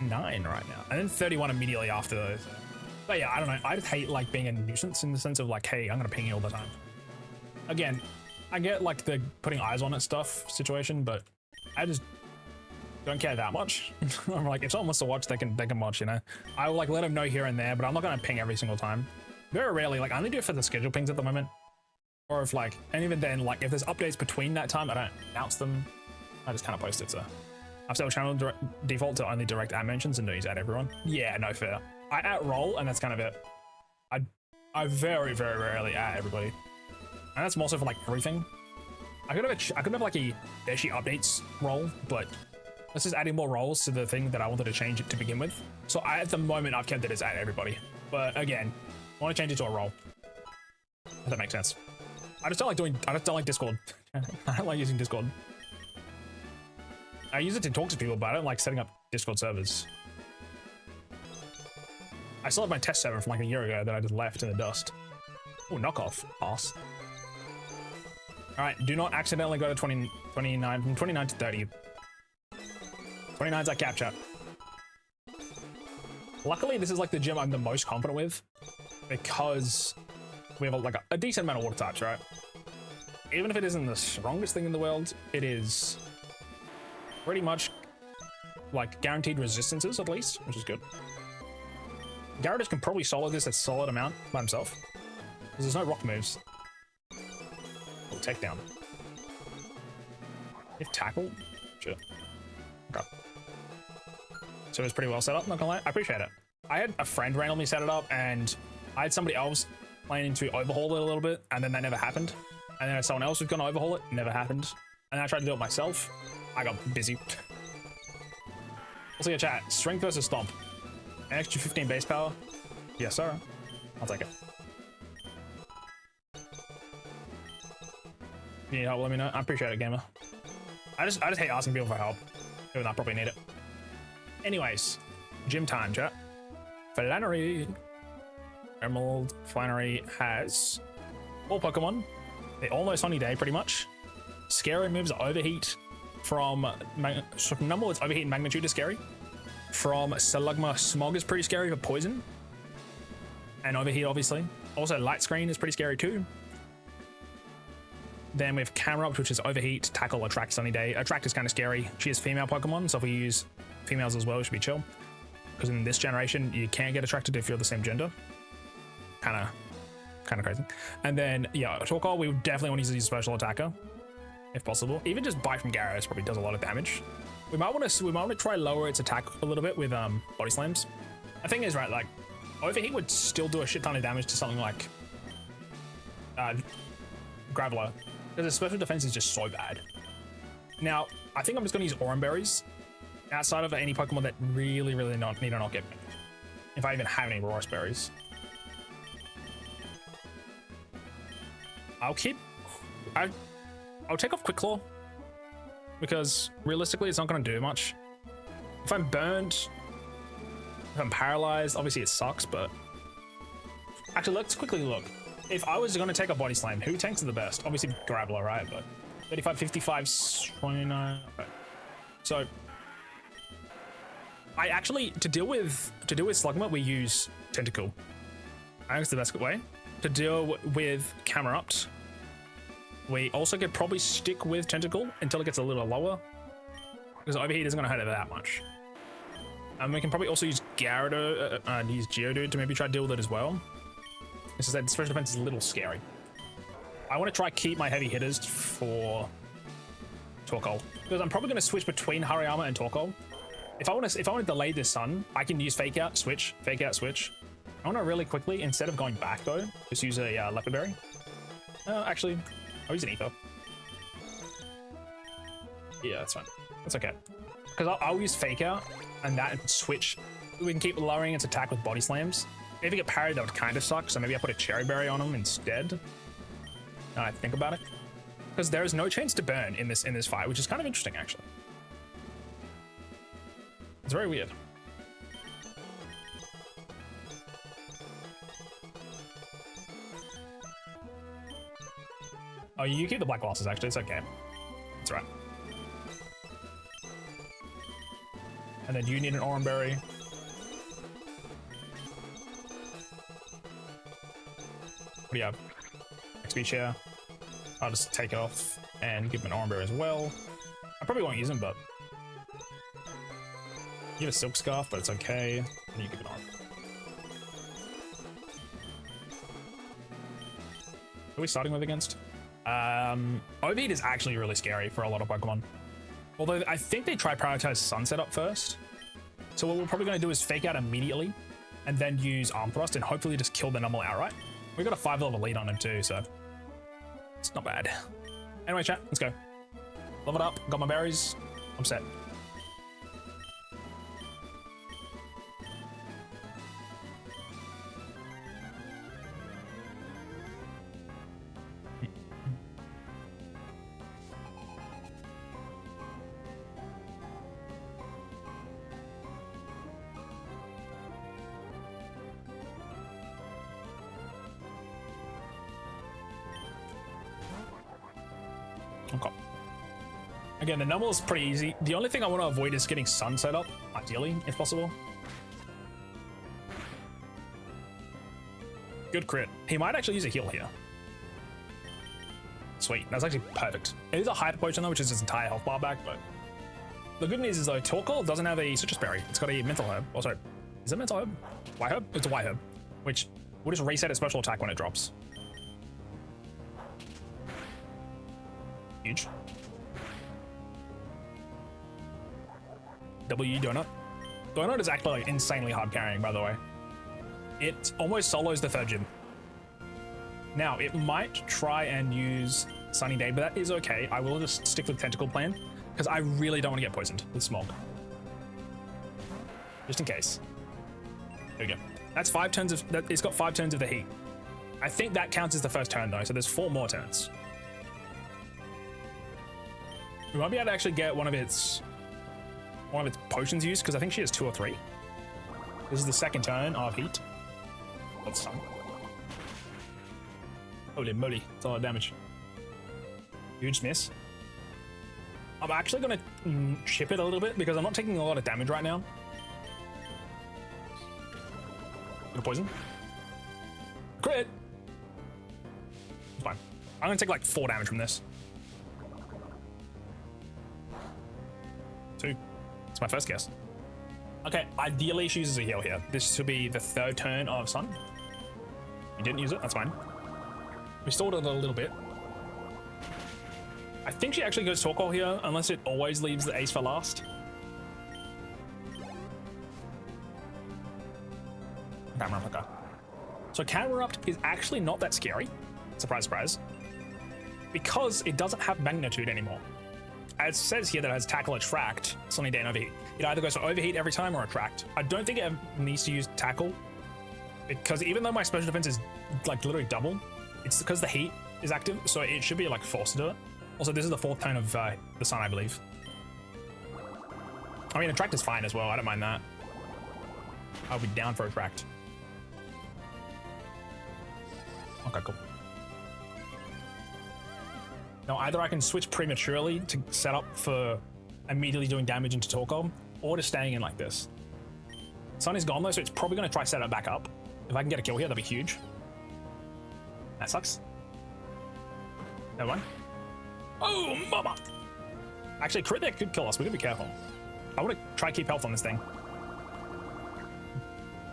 right now, and then 31 immediately after those. But yeah, I don't know. I just hate like being a nuisance in the sense of like, hey, I'm gonna ping you all the time. Again, I get like the putting eyes on it stuff situation, but I just don't care that much. I'm like, if someone wants to watch, they can watch. You know, I will like let them know here and there, but I'm not gonna ping every single time. Very rarely. Like, I only do it for the schedule pings at the moment, or if like, and even then, like if there's updates between that time, I don't announce them. I just kind of post it. So I've set a channel default to only direct at mentions and don't use at everyone. Yeah, no fair. I at roll and that's kind of it. I very, very rarely at everybody. And that's more so for like everything. I could have like a Deschy updates role, but this is adding more roles to the thing that I wanted to change it to begin with. So at the moment I've kept it as at everybody. But again, I want to change it to a role. If that makes sense. I just don't like Discord. I don't like using Discord. I use it to talk to people, but I don't like setting up Discord servers. I still have my test server from like a year ago that I just left in the dust. Oh, knockoff. Pass. Alright, do not accidentally go to 29, from 29 to 30. 29's I capture. Luckily, this is like the gym I'm the most confident with, because we have like a decent amount of water types, right? Even if it isn't the strongest thing in the world, it is pretty much like guaranteed resistances at least, which is good. Gyarados can probably solo this a solid amount by himself, because there's no rock moves. Oh, take down. If tackle? Sure. Okay. So it's pretty well set up, not gonna lie. I appreciate it. I had a friend randomly set it up, and I had somebody else planning to overhaul it a little bit, and then that never happened. And then someone else was gonna overhaul it, never happened. And then I tried to do it myself. I got busy. Also, yeah, chat. Strength versus stomp. An extra 15 base power. Yes, sir. I'll take it. If you need help, let me know. I appreciate it, gamer. I just hate asking people for help, even though I probably need it. Anyways, gym time, chat. Flannery. Emerald Flannery has all Pokemon. They all know Sunny Day, pretty much. Scary moves Overheat from number with Overheat and Magnitude is scary. From Slugma, Smog is pretty scary for poison. And Overheat, obviously. Also, Light Screen is pretty scary too. Then we have Camera Up, which is Overheat, Tackle, Attract, Sunny Day. Attract is kind of scary. She is female Pokemon, so if we use females as well, it should be chill. Because in this generation, you can't get attracted if you're the same gender. Kind of crazy. And then, yeah, Torkoal, we definitely want to use a special attacker, if possible. Even just Bite from Gyarados probably does a lot of damage. We might want to try lower its attack a little bit with body slams. The thing is, right, like Overheat would still do a shit ton of damage to something like Graveler, because its special defense is just so bad. Now, I think I'm just going to use Aurum Berries outside of any Pokemon that really need to not get me. If I even have any Roros Berries. I'll take off Quick Claw, because realistically it's not going to do much. If I'm burnt, if I'm paralyzed, obviously it sucks, but actually let's quickly look. If I was going to take a Body Slam, who tanks the best? Obviously Graveler, right? But 35, 55, 29. Okay. So I actually, to deal with Slugma, we use Tentacle. I think it's the best way. To deal with Camera Up, we also could probably stick with Tentacle until it gets a little lower, because Overheat isn't going to hurt it that much. And we can probably also use use Geodude to maybe try to deal with it as well. As I said, special defense is a little scary. I want to try keep my heavy hitters for Torkoal, because I'm probably going to switch between Hariyama and Torkoal. If I want to delay this Sun, I can use Fake Out, Switch, Fake Out, Switch. I want to really quickly, instead of going back though, just use a Leopard Berry. Actually, I'll use an Ether. Yeah, that's fine. That's okay. Because I'll use Fake Out and that and switch. We can keep lowering its attack with body slams. If you get parried, that would kind of suck. So maybe I put a cherry berry on him instead. Now I think about it, because there is no chance to burn in this fight, which is kind of interesting actually. It's very weird. Oh, you keep the black glasses actually. It's okay. It's right. And then you need an orange berry. What do you have? XP share. I'll just take it off and give him an orange berry as well. I probably won't use him, but you have a silk scarf, but it's okay. And you give it on. Who are we starting with against? Overheat is actually really scary for a lot of Pokemon. Although I think they try prioritize Sunset up first. So what we're probably going to do is fake out immediately and then use Arm Thrust and hopefully just kill the normal outright. We got a 5-level lead on him too, so it's not bad. Anyway, chat, let's go. Level it up, got my berries, I'm set. Okay. Again, the normal is pretty easy. The only thing I want to avoid is getting Sunset up, ideally, if possible. Good crit. He might actually use a heal here. Sweet. That's actually perfect. It is a hyper potion though, which is his entire health bar back, but the good news is though, Torkoal doesn't have a citrus berry. It's got a mental herb. Oh, sorry. Is it mental herb? White herb? It's a white herb, which will just reset its special attack when it drops. Huge. W Donut. Donut is actually like insanely hard carrying, by the way. It almost solos the third gym. Now, it might try and use Sunny Day, but that is okay. I will just stick with Tentacle Plan, because I really don't want to get poisoned with Smog. Just in case. There we go. That's 5 turns of... It's got 5 turns of the heat. I think that counts as the first turn, though, so there's 4 more turns. We might be able to actually get one of its potions used, because I think she has 2 or 3. This is the second turn of heat. That's stun. Holy moly, it's a lot of damage. Huge miss. I'm actually going to chip it a little bit because I'm not taking a lot of damage right now. Gonna poison. Crit! It's fine. I'm going to take like 4 damage from this. 2. It's my first guess. Okay, ideally she uses a heal here. This should be the 3rd turn of Sun. You didn't use it, that's fine. We stalled it a little bit. I think she actually goes Torkoal here, unless it always leaves the ace for last. Camera Upper. So Camera Up is actually not that scary. Surprise, surprise. Because it doesn't have magnitude anymore. It says here that it has Tackle, Attract, Sunny Day, and Overheat. It either goes for Overheat every time or Attract. I don't think it needs to use Tackle, because even though my special defense is like literally double, it's because the heat is active, so it should be like forced to do it. Also, this is the 4th turn of the Sun, I believe. I mean, Attract is fine as well. I don't mind that. I'll be down for Attract. Okay, cool. Now, either I can switch prematurely to set up for immediately doing damage into Torkoal, or just staying in like this. Sun is gone though, so it's probably going to try set it back up. If I can get a kill here, that'd be huge. That sucks. Never mind. Oh, mama! Actually, crit there could kill us. We gotta be careful. I want to try keep health on this thing.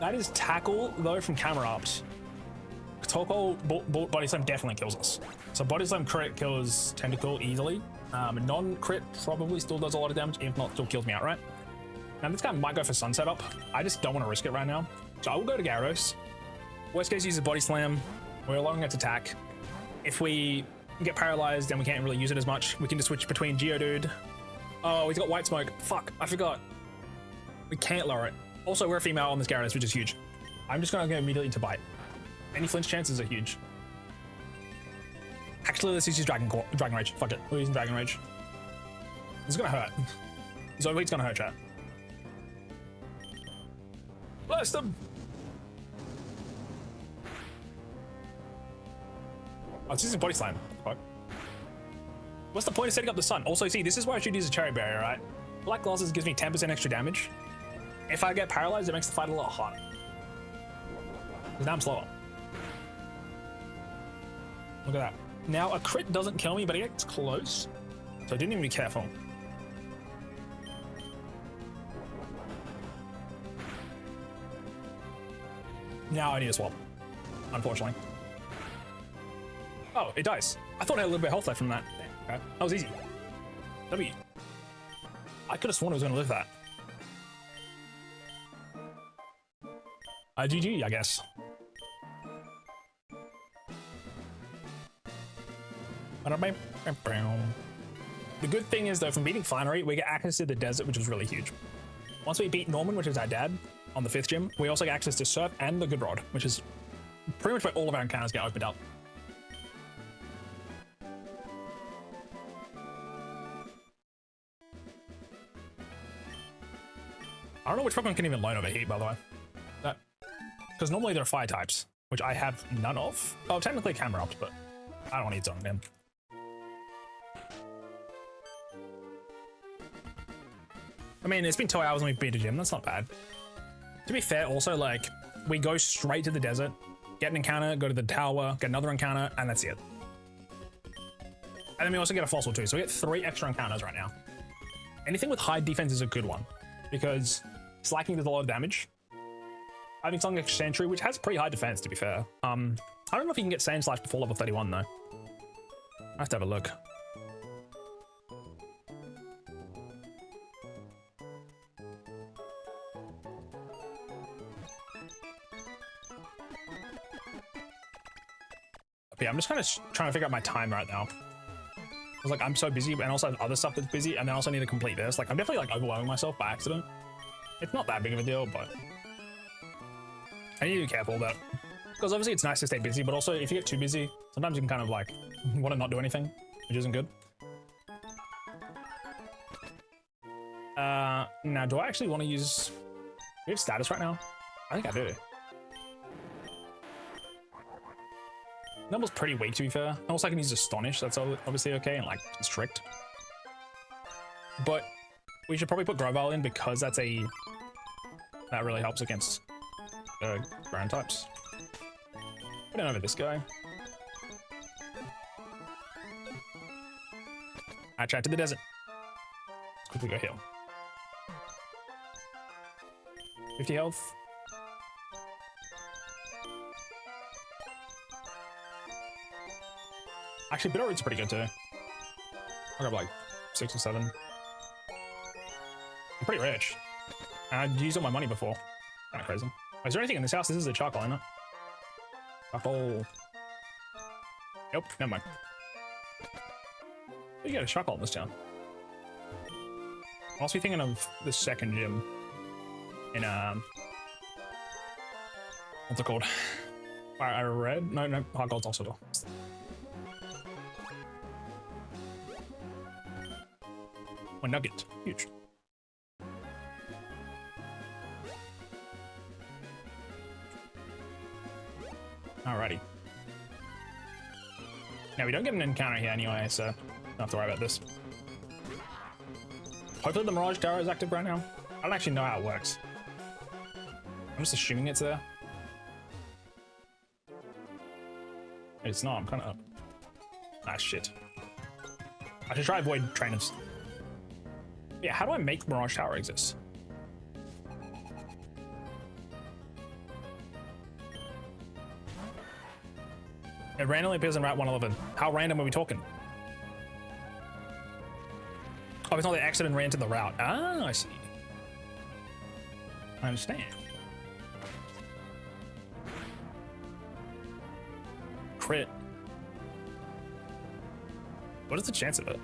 That is Tackle, though, from Camera Ups. Torkoal Body Slam definitely kills us. So Body Slam crit kills Tentacle easily. Non-crit probably still does a lot of damage, if not, still kills me outright. Now, this guy might go for Sunset Up. I just don't want to risk it right now. So I will go to Gyarados. Worst case, use a Body Slam. We're allowing it to attack. If we get paralyzed and we can't really use it as much, we can just switch between Geodude. Oh, he's got White Smoke. Fuck, I forgot. We can't lower it. Also, we're a female on this Gyarados, which is huge. I'm just gonna go immediately to bite. Any flinch chances are huge. Actually, let's use Dragon Rage. Fuck it. We're using Dragon Rage. This is gonna hurt. This overheat's gonna hurt, chat. Blast them! Oh, it's using Body Slam. Fuck. What's the point of setting up the sun? Also, see, this is why I should use a Cherry Barrier, right? Black Glasses gives me 10% extra damage. If I get paralyzed, it makes the fight a lot harder. Because now I'm slower. Look at that. Now, a crit doesn't kill me, but it gets close. So I didn't even be careful. Now I need a swap, unfortunately. Oh, it dies. I thought I had a little bit of health left from that. Okay. That was easy. W. I could have sworn I was going to live that. GG, I guess. The good thing is, though, from beating Flannery, we get access to the desert, which was really huge. Once we beat Norman, which is our dad, on the 5th gym, we also get access to Surf and the Good Rod, which is pretty much where all of our encounters get opened up. I don't know which Pokemon can even learn Overheat, by the way. Because normally there are fire types, which I have none of. Oh, technically Camerupt, but I don't need something then. I mean, it's been 2 hours and we've beat a gym. That's not bad. To be fair, also, like, we go straight to the desert, get an encounter, go to the tower, get another encounter, and that's it. And then we also get a fossil too, so we get 3 extra encounters right now. Anything with high defense is a good one, because slacking does a lot of damage. Having something like Sentry, which has pretty high defense, to be fair. I don't know if you can get Sand Slash before level 31, though. I have to have a look. But yeah, I'm just kind of trying to figure out my time right now. I was like, I'm so busy, and also have other stuff that's busy, and then also need to complete this. Like, I'm definitely like overwhelming myself by accident. It's not that big of a deal, but I need to be careful of that. Because obviously it's nice to stay busy, but also if you get too busy, sometimes you can kind of like want to not do anything, which isn't good. Now, do I actually want to use... Do we have status right now? I think I do. Numble's pretty weak, to be fair. Also, I can use Astonish. That's obviously okay, and like Constrict. But we should probably put Grovyle in because that really helps against ground types. Put it over this guy. I tried to the desert. Let's quickly go heal. 50 health. Actually, Bitter Root's pretty good too. I'll grab like 6 or 7. I'm pretty rich. I'd used all my money before. Kind of crazy. Oh, is there anything in this house? This is a charcoal, isn't it? Charcoal. Nope, never mind. You get a charcoal in this town. I must be thinking of the second gym in what's it called? I read. No, Hard Gold's also door. One nugget, huge. Alrighty. Now we don't get an encounter here anyway, so don't have to worry about this. Hopefully the Mirage Tower is active right now. I don't actually know how it works. I'm just assuming it's there. It's not, I'm kind of... Ah, shit. I should try avoid trainers. Yeah, how do I make Mirage Tower exist? It randomly appears in Route 111. How random are we talking? Oh, it's not the accident ran to the route. Ah, I see. I understand. Crit. What is the chance of it?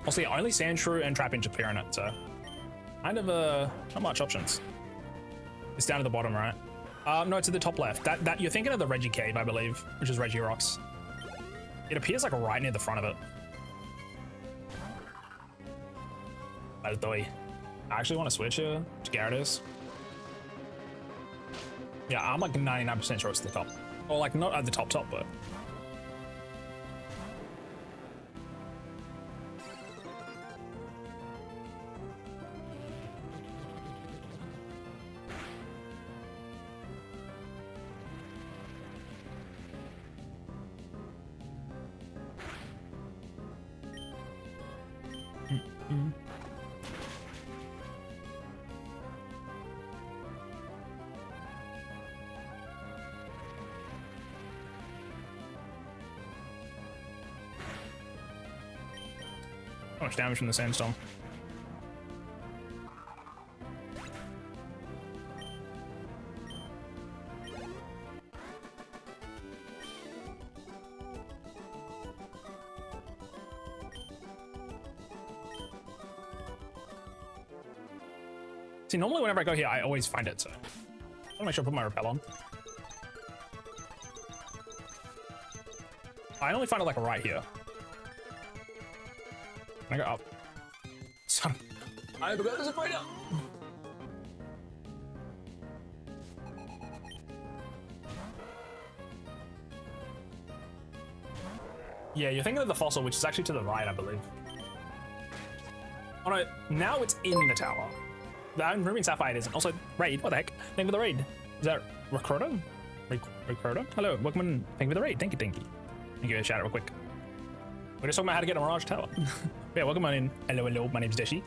Also, yeah, only Sandshrew and Trapinch appear in it, so kind of not much options. It's down to the bottom, right? No, it's at the top left. That you're thinking of the Reggie Cave, I believe, which is Reggie Rocks. It appears like right near the front of it. I actually want to switch here to Gyarados. Yeah, I'm like 99% sure it's the top. Or like not at the top, but. How much damage from the sandstorm? See, normally whenever I go here, I always find it, so I want to make sure I put my repel on. I only find it like right here. Can I go up? Son, I forgot this right now. Yeah, you're thinking of the fossil, which is actually to the right, I believe. Oh no, now it's in the tower. The Ruby and Sapphire it isn't. Also, raid, what the heck? Thank you for the raid. Is that Recruiter? Recruiter? Hello, welcome in. Thank you for the raid. Thank you. Thank you. Shout out real quick. We're just talking about how to get a Mirage Tower. Yeah, welcome on in. Hello, my name's Deschy.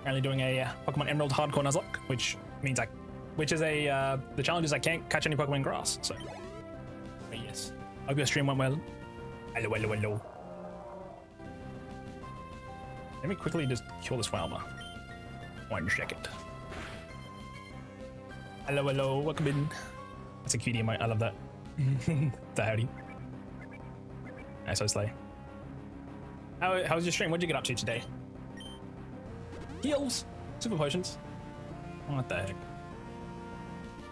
Currently doing a Pokemon Emerald Hardcore Nuzlocke, which means the challenge is I can't catch any Pokemon in grass, so. But yes. Hope your stream went well. Hello. Let me quickly just kill this Wilma. 1 second. Hello, welcome in. That's a cutie emote, I love that. The howdy. Nice, I slay. How was your stream? What'd you get up to today? Heals! Super potions. What the heck?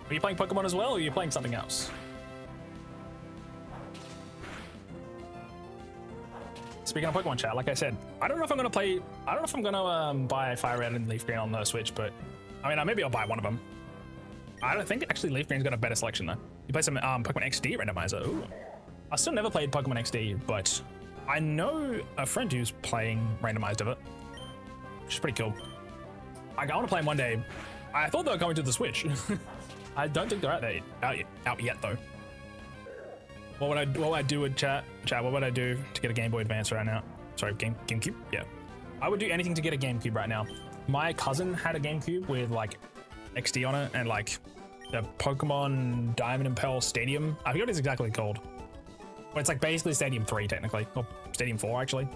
Are you playing Pokemon as well, or are you playing something else? Speaking of Pokemon chat, like I said, I don't know if I'm gonna buy Fire Red and Leaf Green on the Switch, but I mean, maybe I'll buy one of them. I don't think actually Leaf Green's got a better selection though. You play some Pokemon XD randomizer. Ooh. I still never played Pokemon XD, but I know a friend who's playing randomized of it, which is pretty cool. I want to play them one day. I thought they were coming to the Switch. I don't think they're out yet though. What would I do with chat? What would I do to get a Game Boy Advance right now? Sorry, GameCube? Yeah. I would do anything to get a GameCube right now. My cousin had a GameCube with like XD on it and like the Pokemon Diamond and Pearl Stadium. I forget what it's exactly called. Well, it's like basically Stadium 3 technically, or Stadium 4 actually.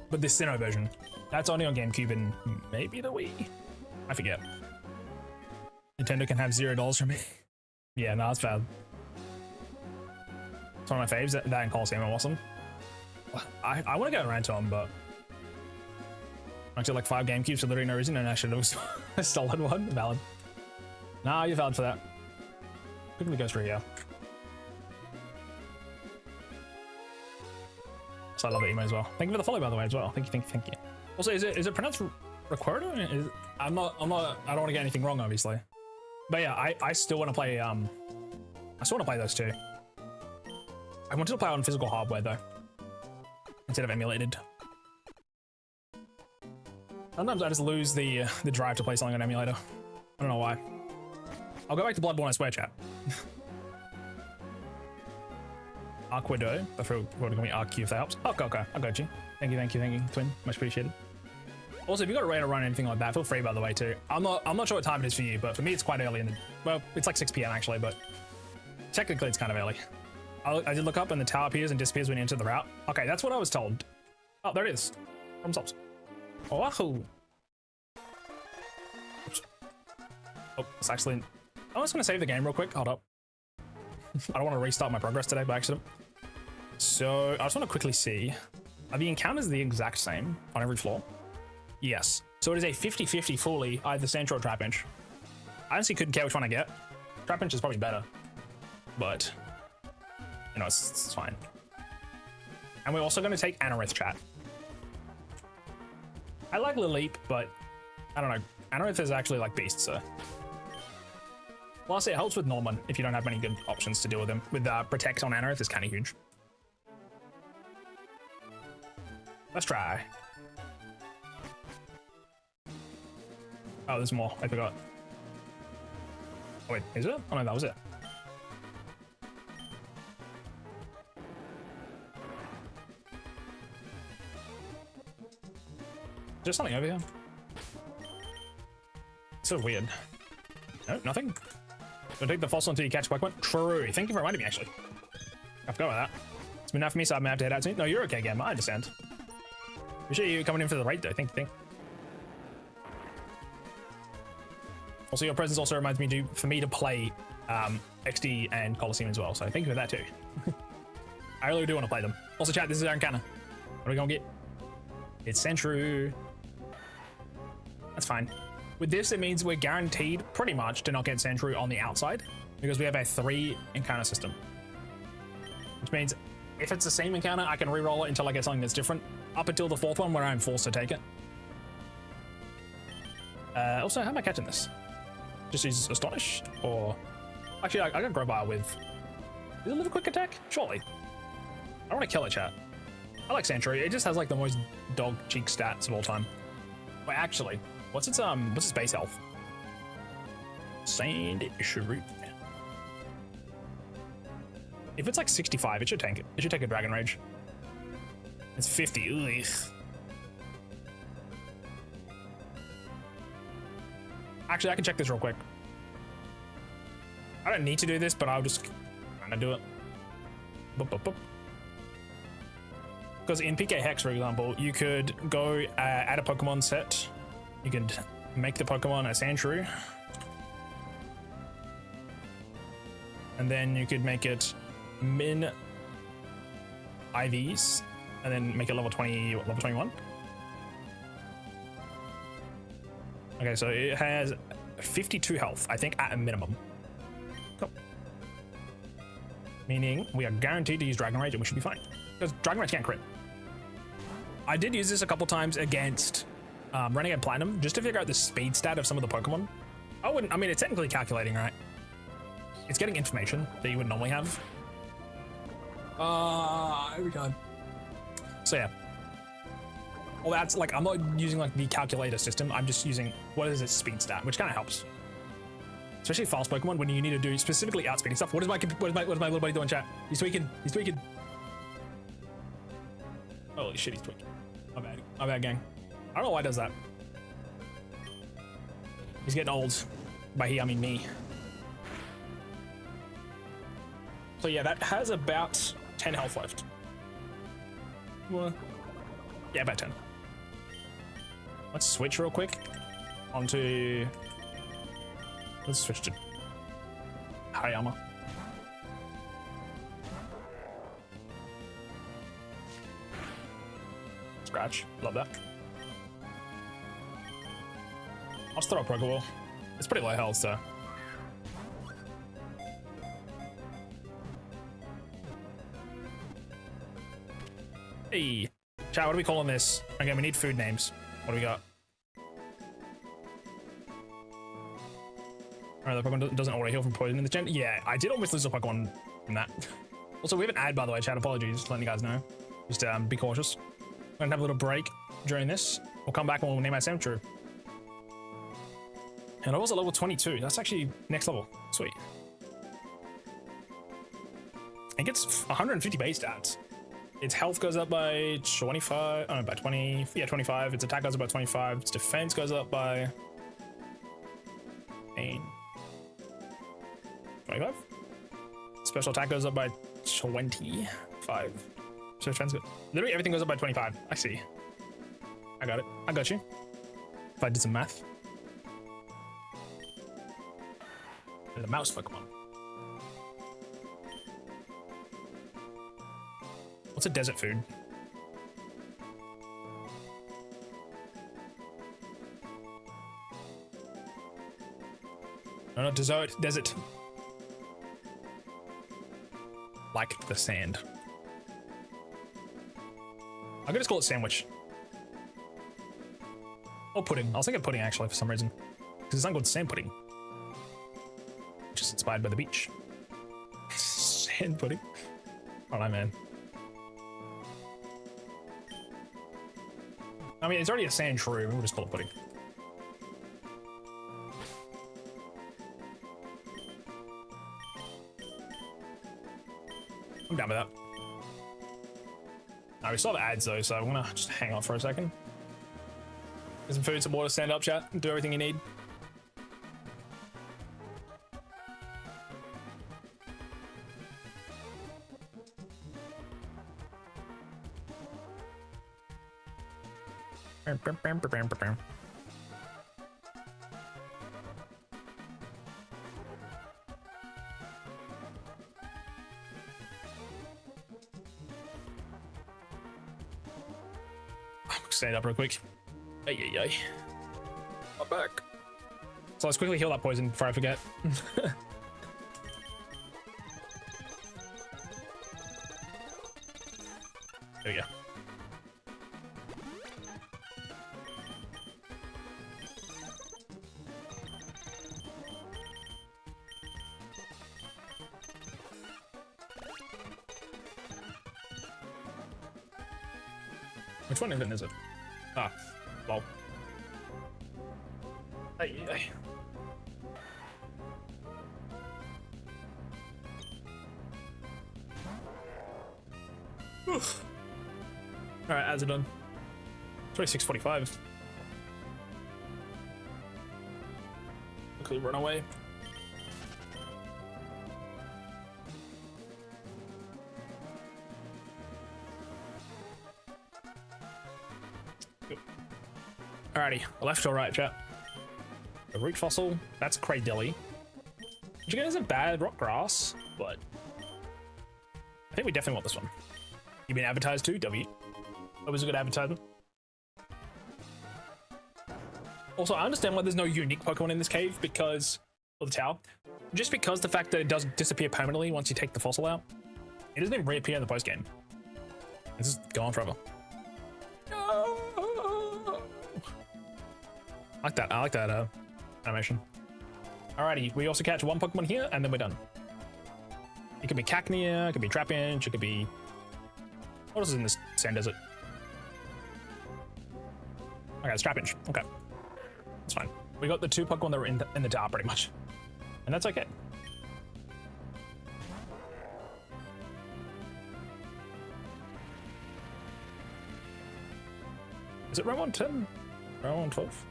But the Sinnoh version. That's only on GameCube and maybe the Wii. I forget. Nintendo can have $0 from me. Yeah, no, that's bad. It's one of my faves. That and Coliseum are awesome. I want to get around to them, but actually like 5 GameCubes for literally no reason, and I should have stolen one. Valid. Nah, you're valid for that. Quickly go through here. So I love it, emo as well. Thank you for the follow, by the way, as well. Thank you. Also, is it pronounced Recorder? I don't want to get anything wrong, obviously. But yeah, I still want to play. I still want to play those two. I wanted to play on physical hardware though, instead of emulated. Sometimes I just lose the drive to play something on emulator. I don't know why. I'll go back to Bloodborne, I swear, chat. Arquido, I feel we're gonna be RQ if that helps. Okay, I got you. Thank you, twin. Much appreciated. Also, if you got a rate to run anything like that, feel free, by the way, too. I'm not sure what time it is for you, but for me it's quite early in the, well, it's like 6 PM actually, but technically it's kind of early. I did look up and the tower appears and disappears when you enter the route. Okay, that's what I was told. Oh, there it is. Thumbs up. Oh, wahoo. Oops. Oh, it's actually, I'm just gonna save the game real quick. Hold up. I don't want to restart my progress today by accident. So I just want to quickly see. Are the encounters the exact same on every floor? Yes. So it is a 50-50 fully, either Sandshrew or Trapinch. I honestly couldn't care which one I get. Trapinch is probably better, but you know, it's fine. And we're also going to take Anorith, chat. I like Lilip, but I don't know. Anorith is actually like beast, so. Plus, it helps with Norman if you don't have many good options to deal with him. With Protect on Anorith is kind of huge. Let's try. Oh, there's more. I forgot. Oh, wait, is it? Oh, no, that was it. Is there something over here? It's so weird. No, nothing. Don't take the fossil until you catch Pokemon. True. Thank you for reminding me, actually. I forgot about that. It's been enough for me, so I'm gonna have to head out soon. No, you're okay, Gamma. I understand. Appreciate you coming in for the raid, though. Thank you. Also, your presence also reminds me for me to play XD and Coliseum as well, so thank you for that, too. I really do want to play them. Also, chat, this is our encounter. What are we gonna get? It's Sandshrew. That's fine. With this, it means we're guaranteed, pretty much, to not get Sandshrew on the outside, because we have a 3 encounter system. Which means, if it's the same encounter, I can re-roll it until I get something that's different, up until the 4th one where I'm forced to take it. Also, how am I catching this? Just use Astonish, or... Actually, I got Grobile with... Is it a little quick attack? Surely. I don't want to kill it, chat. I like Sandshrew. It just has like the most dog cheek stats of all time. Wait, actually, what's its base health? Sandshrew. If it's like 65, it should tank it. It should take a Dragon Rage. It's 50. Ugh. Actually, I can check this real quick. I don't need to do this, but I'll just kind of do it. Boop, boop, boop. Because in PK Hex, for example, you could go add a Pokemon set. You could make the Pokemon a Sandshrew. And then you could make it min IVs. And then make it level 20, level 21. Okay, so it has 52 health, I think, at a minimum. Cool. Meaning we are guaranteed to use Dragon Rage and we should be fine. Because Dragon Rage can't crit. I did use this a couple times against Renegade Platinum, just to figure out the speed stat of some of the Pokemon. I mean, it's technically calculating, right? It's getting information that you would normally have. Every time. So yeah. Well, that's like, I'm not using like the calculator system. I'm just using, what is its speed stat, which kind of helps. Especially fast Pokemon when you need to do specifically outspeeding stuff. What is my little buddy doing, chat? He's tweaking. He's tweaking. Holy shit, he's tweaking. My bad. My bad, gang. I don't know why it does that. He's getting old. By he, I mean me. So yeah, that has about 10 health left. Well, yeah, about 10. Let's switch real quick onto... Let's switch to Hayama. Scratch. Love that. I'll just throw a Pokeball. It's pretty low health, so... Hey! Chat, what are we calling this? Okay, we need food names. What do we got? Alright, the Pokemon doesn't auto heal from poison in the gen. Yeah, I did almost lose a Pokemon from that. Also, we have an ad, by the way, chat. Apologies, just letting you guys know. Just be cautious. We're gonna have a little break during this. We'll come back and we'll name our Sandshrew. And I was at level 22. That's actually next level. Sweet. It gets 150 base stats. Its health goes up by 25. Oh, no, by 20. Yeah, 25. Its attack goes up by 25. Its defense goes up by 25. Special attack goes up by 25. So defense goes. Literally everything goes up by 25. I see. I got it. I got you. If I did some math. The mouse Pokemon. What's a desert food? No, not desert. Like the sand. I could just call it sandwich. Or pudding. I was thinking pudding actually for some reason. Because it's not called sand pudding. Which is inspired by the beach. Sand pudding? I don't know, man. I mean, it's already a sand shrew. We'll just call it pudding. I'm down with that. Alright, we still have ads though, so I'm gonna just hang on for a second. Get some food, some water, stand up, chat, and do everything you need. Stand up real quick. Ay. I'm back. So let's quickly heal that poison before I forget. There we go. Which one even is it? Ah, lol. Ay. Alright, ads are done. 26:45. Quickly run away. Alrighty, left or right, chat? The root fossil, that's Craydilly. Which again isn't bad, rock grass, but I think we definitely want this one. You've been advertised too, W. That was a good advertisement. Also, I understand why there's no unique Pokemon in this cave because of the tower. Just because the fact that it does disappear permanently once you take the fossil out. It doesn't even reappear in the post game. It's just gone forever. I like that animation. Alrighty, we also catch one Pokemon here, and then we're done. It could be Cacnea, it could be Trapinch, it could be... What else is in this sand desert? Okay, it's Trapinch. Okay. That's fine. We got the two Pokemon that were in the tower, pretty much. And that's okay. Is it round 110? Round 112?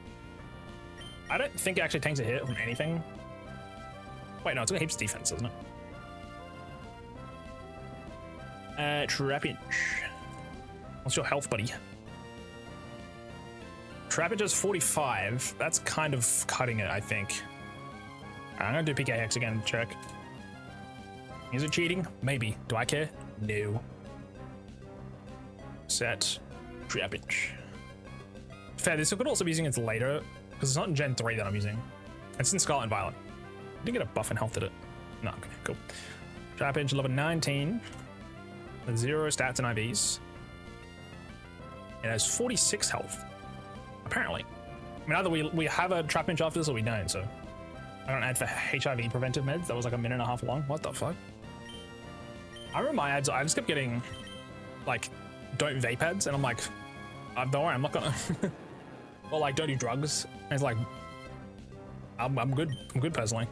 I don't think it actually takes a hit from anything. Wait, no, it's got heaps of defense, isn't it? Trapinch. What's your health, buddy? Trapinch is 45. That's kind of cutting it, I think. I'm gonna do PKX again, check. Is it cheating? Maybe. Do I care? No. Set. Trapinch. Fair, this could also be using it later. Because it's not in Gen 3 that I'm using. It's in Scarlet and Violet. Didn't get a buff in health, did it? No, okay, cool. Trapinch, level 19. With 0 stats and IVs. It has 46 health. Apparently. I mean, either we have a Trapinch after this or we don't, so. I don't add for HIV preventive meds. That was like a minute and a half long. What the fuck? I remember my ads, I just kept getting, like, don't vape ads, and I'm like, don't worry, I'm not gonna. Or like, don't do drugs. And it's like, I'm good. I'm good personally.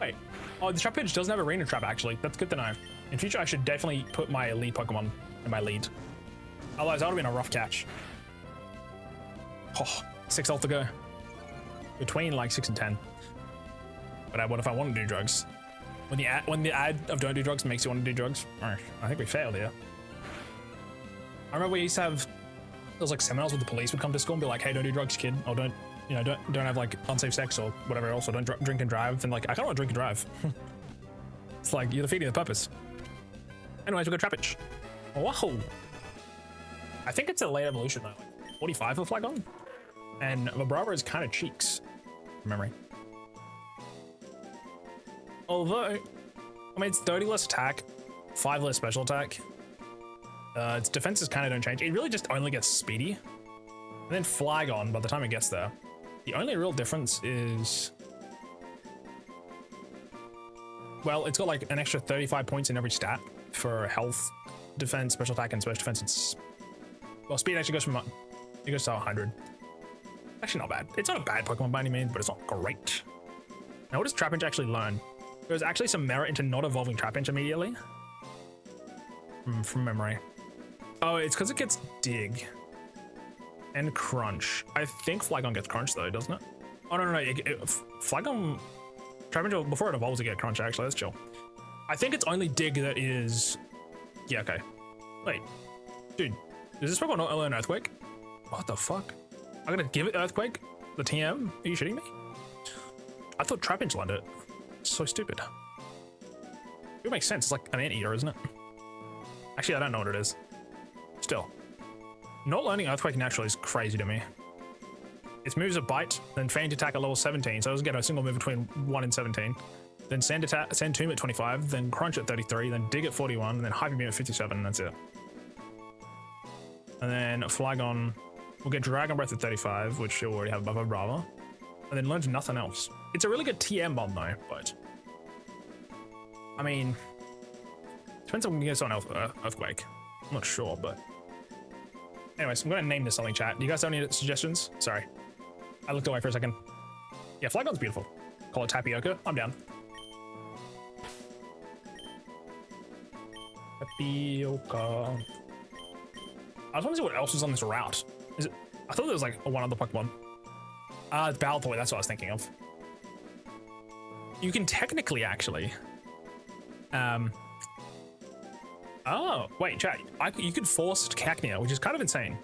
Wait. Oh, the Trapinch doesn't have a arena trap actually. That's good to know. In future, I should definitely put my lead Pokemon in my lead. Otherwise, that would have been a rough catch. Oh, 6 health to go. Between like 6 and 10. But what if I want to do drugs? When the ad of don't do drugs makes you want to do drugs, I think we failed here. I remember we used to have those like seminars where the police would come to school and be like, "Hey, don't do drugs, kid," or don't have like unsafe sex or whatever else, or don't drink and drive. And like, I don't want to drink and drive. It's like you're defeating the purpose. Anyways, we got Trapinch. Whoa! I think it's a late evolution though, like 45 for Flygon. And Vibrava is kind of cheeks, from memory. Although, I mean, it's 30 less attack, 5 less special attack. Its defenses kind of don't change. It really just only gets speedy. And then Flygon by the time it gets there. The only real difference is, well, it's got like an extra 35 points in every stat for health, defense, special attack, and special defense. It's, well, speed actually goes from, it goes to 100. Actually not bad. It's not a bad Pokemon by any means, but it's not great. Now what does Trapinch actually learn? There's actually some merit into not evolving Trapinch immediately. From memory. Oh, it's because it gets Dig. And Crunch. I think Flygon gets Crunch though, doesn't it? Oh, no. Flygon... Trapinch, before it evolves, it gets Crunch actually. That's chill. I think it's only Dig that is... Yeah, okay. Wait. Dude, does this Pokemon not learn Earthquake? What the fuck? I'm gonna give it Earthquake? The TM? Are you shitting me? I thought Trapinch learned it. It's so stupid. It makes sense. It's like an anteater, isn't it? Actually, I don't know what it is. Still. Not learning Earthquake naturally is crazy to me. Its moves are Bite, then Feint Attack at level 17, so it doesn't get a single move between 1 and 17. Then Sand Tomb at 25, then Crunch at 33, then Dig at 41, and then Hyper Beam at 57, and that's it. And then Flygon will get Dragon Breath at 35, which she'll already have above Vibrava, and then learns nothing else. It's a really good TM bomb though, but I mean, depends on when you get on Earthquake. I'm not sure, but anyways, I'm gonna name this something, chat. Do you guys have any suggestions? Sorry, I looked away for a second. Yeah, Flygon's beautiful. Call it Tapioca. I'm down. Tapioca. I just want to see what else is on this route. Is it? I thought there was like one other Pokemon. It's Baltoy. That's what I was thinking of. You can technically actually. Oh wait, chat. You could force Cacnea, which is kind of insane,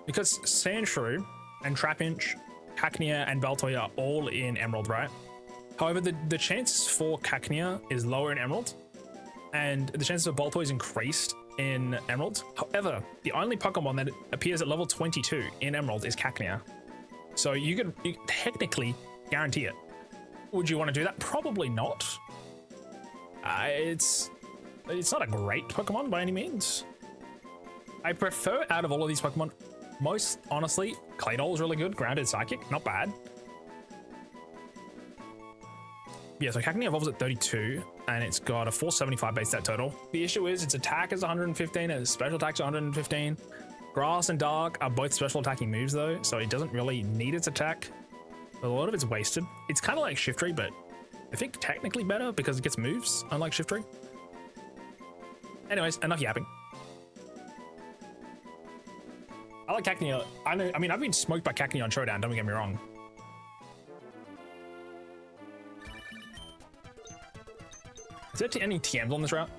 because Sandshrew and Trapinch, Cacnea, and Baltoy are all in Emerald, right? However, the chance for Cacnea is lower in Emerald, and the chances of Baltoy is increased in Emerald. However, the only Pokemon that appears at level 22 in Emerald is Cacnea. So you can technically guarantee it. Would you want to do that? Probably not. It's not a great Pokemon by any means. I prefer, out of all of these Pokemon, most honestly, Claydol is really good. Grounded Psychic, not bad. Yeah, so Cacnea evolves at 32, and it's got a 475 base stat total. The issue is its attack is 115, and its special attack's 115. Grass and Dark are both special attacking moves though, so it doesn't really need its attack. A lot of it's wasted. It's kind of like Shiftry, but I think technically better because it gets moves, unlike Shiftry. Anyways, enough yapping. I like Cacnea. I mean, I've been smoked by Cacnea on Showdown, don't get me wrong. Is there any TMs on this route?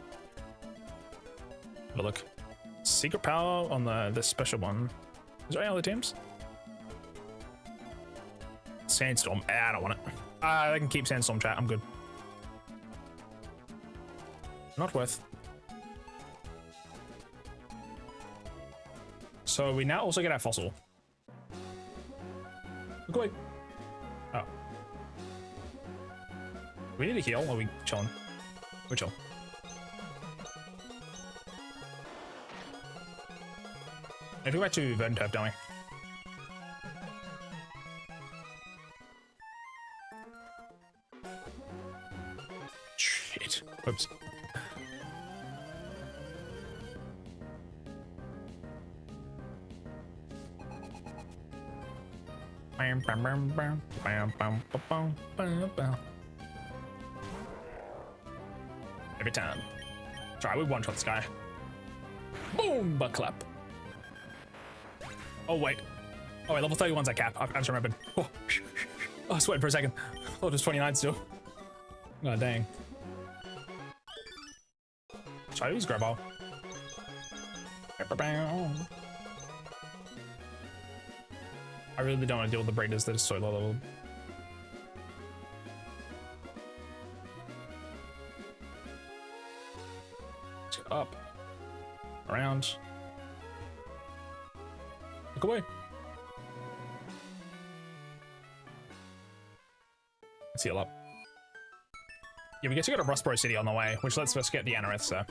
Have a look. Secret Power on the special one. Is there any other TMs? Sandstorm. I don't want it. I can keep Sandstorm, chat. I'm good. Not worth. So we now also get our fossil. Look away. Oh. We need to heal, or are we chilling? We're chill. I go back to Verdanturf, don't we? Shit. Oops. Every time. Sorry, we one-shot this guy. Boom! Butt clap. Oh, wait. Oh, wait, level 31's that cap. I just remembered. Oh, I was sweating for a second. I thought it was 29 still. Oh, dang. Should I use Grab Ball? I really don't want to deal with the breeders that are so low level. Let's go up. Around. Look away. Let's heal up. Yeah, we get to go to Rustboro City on the way, which lets us get the Anorith, so.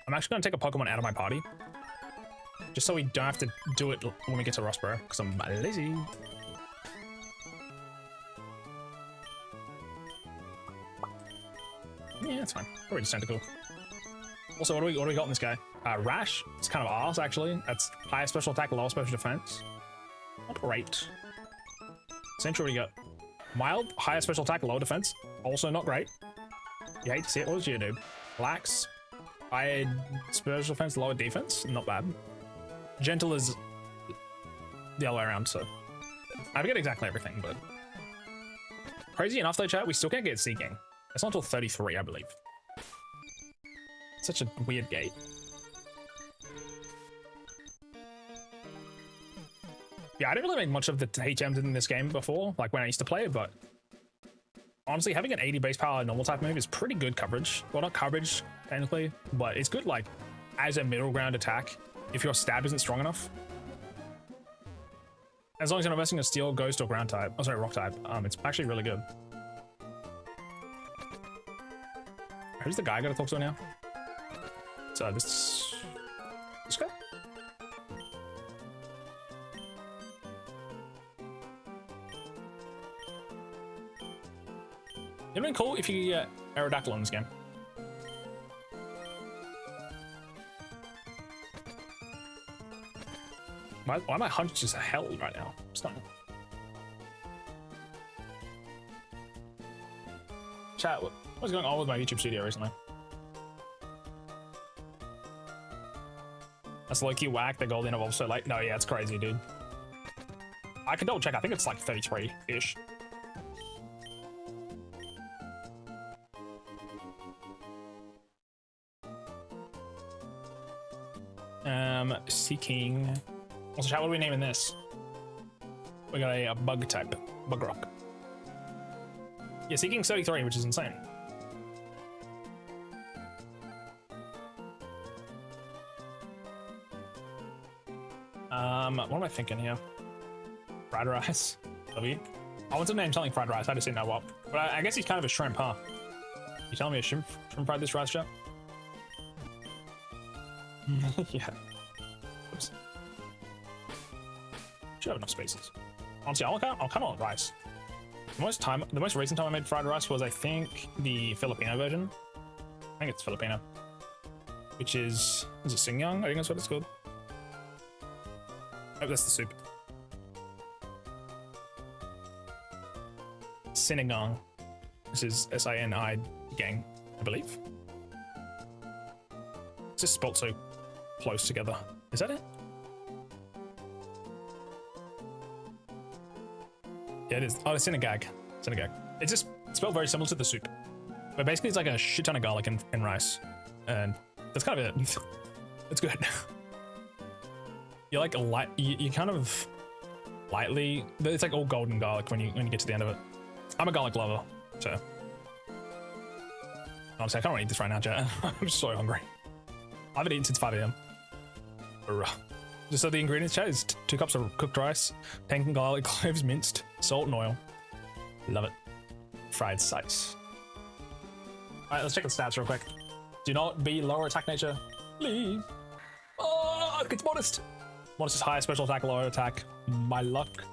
I'm actually going to take a Pokemon out of my party. Just so we don't have to do it when we get to Rustboro, because I'm lazy. Yeah, it's fine. Probably just tentacle. Also, what do we got in this guy? Rash. It's kind of arse, actually. That's higher special attack, lower special defense. Not great. Sentry, what do you got? Mild, higher special attack, lower defense. Also not great. You hate to see it. What was your dude? Lax, higher special defense, lower defense. Not bad. Gentle is the other way around, so I forget exactly everything, but crazy enough though, chat, we still can't get Seeking. It's not until 33, I believe. Such a weird gate. Yeah, I didn't really make much of the HMs in this game before, like when I used to play it, but honestly, having an 80 base power normal type move is pretty good coverage. Well, not coverage, technically, but it's good, like, as a middle ground attack if your stab isn't strong enough. As long as you're not investing a steel, ghost, or ground type, oh sorry, rock type, it's actually really good. Who's the guy I gotta talk to now? So this guy? It'd been cool if you could get Aerodactyl in this game. Why am I hunched as hell right now? Stunning. Chat, what's going on with my YouTube studio recently? That's low-key whack, the golden evolved so late. No, yeah, it's crazy, dude. I can double check, I think it's like 33-ish. Seeking. Also, chat, what are we naming this? We got a bug type, bug rock. Yeah, Seeking 33, which is insane. What am I thinking here? Fried rice. W. I want to name something fried rice. I just didn't know what. But I guess he's kind of a shrimp, huh? You telling me a shrimp fried this rice, chat? Yeah. Oops. Should have enough spaces. Honestly, I'll come on rice. The most recent time I made fried rice was, I think, the Filipino version. I think it's Filipino. Which is it Singyang? I think that's what it's called. Oh, that's the soup. Sinigang. This is S-I-N-I gang, I believe. It's just spelled so close together. Is that it? Yeah, it is. Oh, it's Sinagag. Sinagag. It's just spelled very similar to the soup. But basically it's like a shit ton of garlic and rice. And that's kind of it. It's good. You like you kind of lightly, it's like all golden garlic when you get to the end of it. I'm a garlic lover, so honestly I can't eat this right now, chat. I'm so hungry. I haven't eaten since 5 AM. Just so the ingredients, chat, is 2 cups of cooked rice, 10 garlic cloves minced, salt and oil. Love it. Fried slice. Alright, let's check the stats real quick. Do not be lower attack nature. Leave. Oh, it's modest. Modest is higher special attack, lower attack. My luck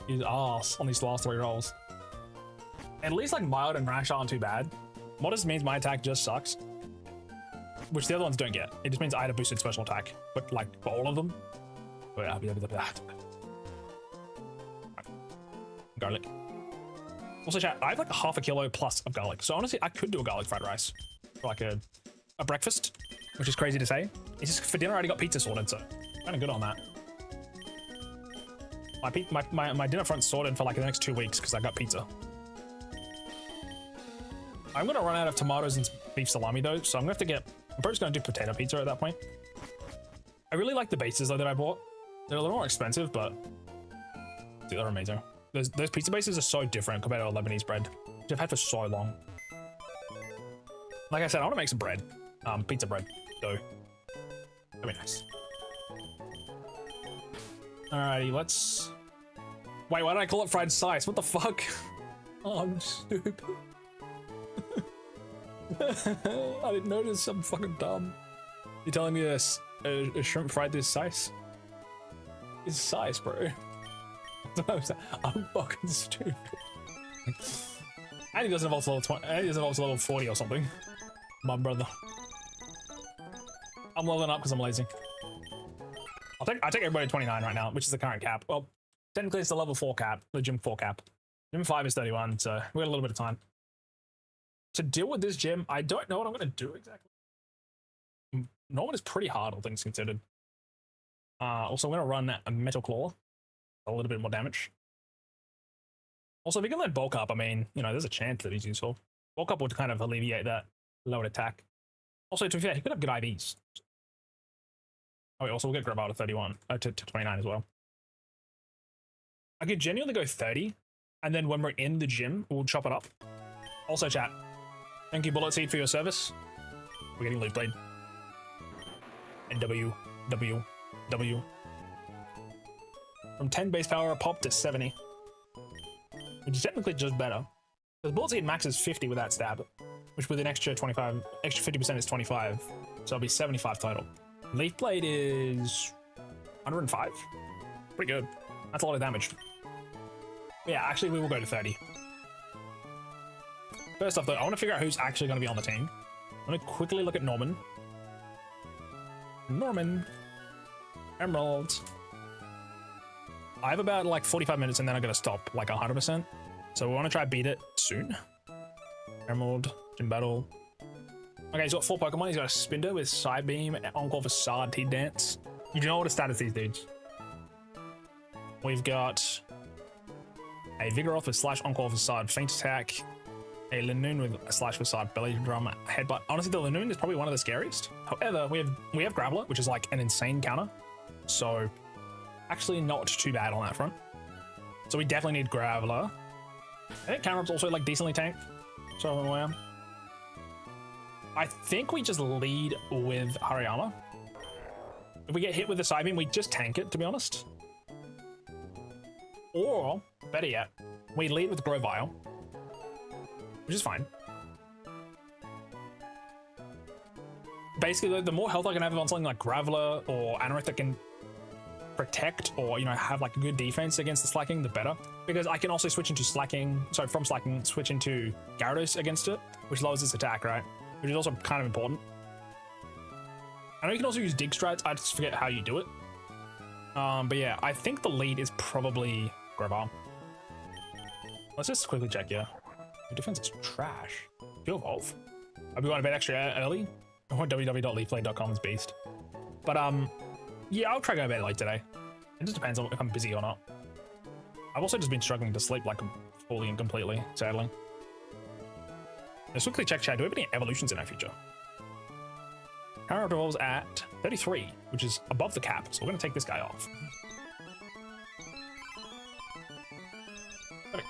is arse on these last 3 rolls. At least like mild and rash aren't too bad. Modest means my attack just sucks, which the other ones don't get. It just means I had a boosted special attack, but like for all of them. Garlic. Also, chat, I have like a half a kilo plus of garlic, so honestly, I could do a garlic fried rice for like a breakfast, which is crazy to say. It's just for dinner, I already got pizza sorted, so kind of good on that. My dinner front's sorted for like the next 2 weeks because I got pizza. I'm gonna run out of tomatoes and beef salami though, so I'm gonna have to get. I'm probably just gonna do potato pizza at that point. I really like the bases though that I bought. They're a little more expensive, but dude, they're amazing. Those pizza bases are so different compared to Lebanese bread, which I've had for so long. Like I said, I want to make some bread, pizza bread dough. That'd be nice. Alrighty, let's... Wait, why did I call it fried slice? What the fuck? Oh, I'm stupid. I didn't notice. I'm fucking dumb. You're telling me a shrimp fried this size? It's size, bro. I'm fucking stupid. And he doesn't evolve to level 20. And he doesn't evolve to level 40 or something. My brother. I'm leveling up because I'm lazy. I take everybody to 29 right now, which is the current cap. Well, technically it's the level 4 cap, the gym 4 cap. Gym 5 is 31, so we got a little bit of time. To deal with this gym, I don't know what I'm going to do exactly. Norman is pretty hard, all things considered. Also, I'm going to run a Metal Claw. A little bit more damage. Also, if you can let bulk up, I mean, you know, there's a chance that he's useful. Bulk up would kind of alleviate that lowered attack. Also, to be fair, he could have good IVs. Oh, wait, also we'll get grab out to 31, to 29 as well. I could genuinely go 30, and then when we're in the gym, we'll chop it up. Also, chat, thank you, Bullet Seed, for your service. We're getting Loot Blade. And W. From 10 base power a pop to 70. Which is technically just better. Because Bullet Seed maxes 50 with that stab, which with an extra 25, extra 50% is 25. So it'll be 75 total. Leaf Blade is 105. Pretty good. That's a lot of damage. But yeah, actually we will go to 30. First off though, I want to figure out who's actually going to be on the team. I'm going to quickly look at Norman. Emerald. I have about like 45 minutes and then I'm going to stop like 100%. So we want to try beat it soon. Emerald, Gym Battle. Okay, he's got 4 Pokemon. He's got a Spinder with Side Beam, Encore Facade, T-Dance. You do know what a status these dudes. We've got a Vigoroth with Slash, Encore Facade, Feint Attack, a Linoon with a Slash Facade, Belly Drum, Headbutt. Honestly, the Linoon is probably one of the scariest. However, we have Graveler, which is like an insane counter. So actually not too bad on that front. So we definitely need Graveler. I think Cameron's also like decently tanked. So I think we just lead with Hariyama. If we get hit with the Side Beam, we just tank it, to be honest. Or, better yet, we lead with Grovyle, which is fine. Basically, the more health I can have on something like Graveler or Anorith that can protect or, you know, have like good defense against the Slacking, the better. Because I can also switch into Slacking, sorry, from Slacking, switch into Gyarados against it, which lowers its attack, right? Which is also kind of important. I know you can also use Dig Strats, I just forget how you do it. But yeah, I think the lead is probably Gravyle. Let's just quickly check, yeah. Your defense is trash. You evolve. I'll be going to bed extra early. www.leafblade.com is beast. But yeah, I'll try going to bed late today. It just depends on if I'm busy or not. I've also just been struggling to sleep like fully and completely, sadly. Let's quickly check chat. Do we have any evolutions in our future? Power evolves at 33, which is above the cap, so we're going to take this guy off. Okay.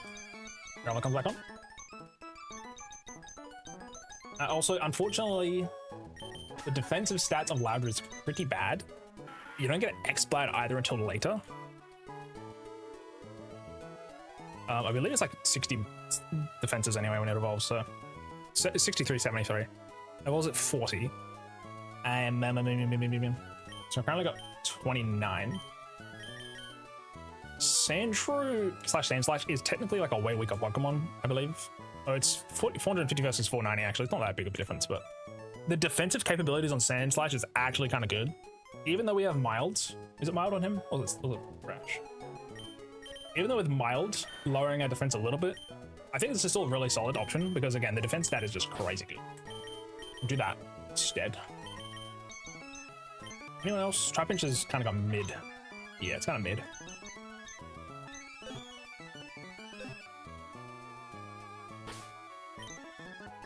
Growler comes back on. Also, unfortunately, the defensive stats of Loudred is pretty bad. You don't get an X-Blade either until later. I believe it's like 60 defenses anyway when it evolves, so 63, 73. It evolves at 40. And so I currently got 29. Sandshrew / Sandslash is technically like a way weaker Pokemon, I believe. Oh, it's 450 versus 490 actually. It's not that big of a difference, but the defensive capabilities on Sandslash is actually kind of good. Even though we have Mild. Is it Mild on him? Or is it Crash? Even though with Mild, lowering our defense a little bit, I think this is still a really solid option because again, the defense stat is just crazy good. Do that instead. Anyone else? Trapinch has kind of got mid. Yeah, it's kind of mid.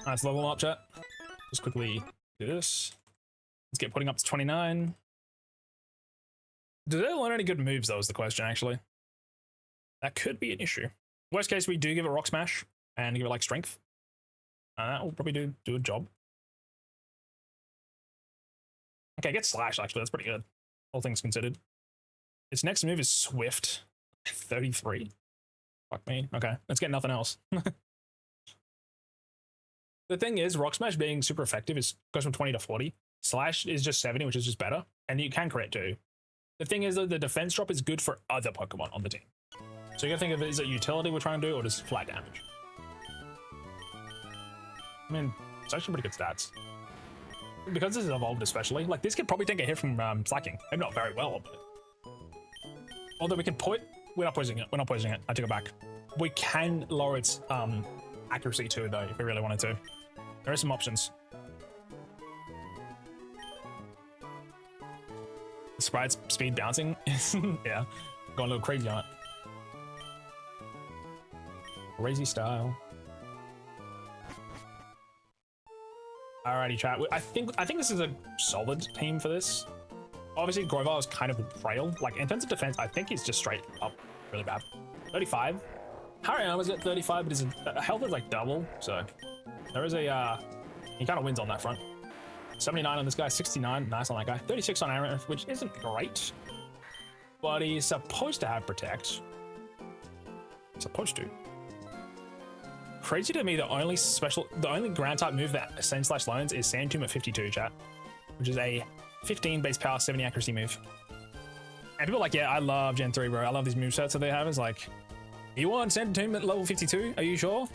Nice level up, chat. Just quickly do this. Let's get putting up to 29. Do they learn any good moves, though, is the question, actually. That could be an issue. Worst case, we do give it Rock Smash and give it, like, Strength. That will probably do a job. Okay, get Slash, actually. That's pretty good. All things considered. Its next move is Swift. 33. Fuck me. Okay, let's get nothing else. The thing is, Rock Smash being super effective goes from 20 to 40. Slash is just 70, which is just better. And you can crit too. The thing is that the defense drop is good for other Pokemon on the team. So you gotta think of it as a utility we're trying to do or just flat damage. I mean, it's actually pretty good stats. Because this is evolved especially, like this could probably take a hit from slacking. Maybe not very well, but... Although we can we're not poisoning it, I take it back. We can lower its accuracy too though, if we really wanted to. There are some options. Sprite's speed bouncing. Yeah, going a little crazy on it. Crazy style. Alrighty, chat. I think this is a solid team for this. Obviously, Grovar is kind of frail. Like in terms of defense, I think he's just straight up really bad. 35. Hariyama's at 35, but his health is like double. So there is a he kind of wins on that front. 79 on this guy, 69, nice on that guy. 36 on Aaron, which isn't great, but he's supposed to have Protect. Supposed to. Crazy to me, the only ground type move that Sand Slash loans is Sand Tomb at 52, chat, which is a 15 base power, 70 accuracy move. And people are like, yeah, I love Gen 3, bro. I love these movesets that they have. It's like, you want Sand Tomb at level 52? Are you sure?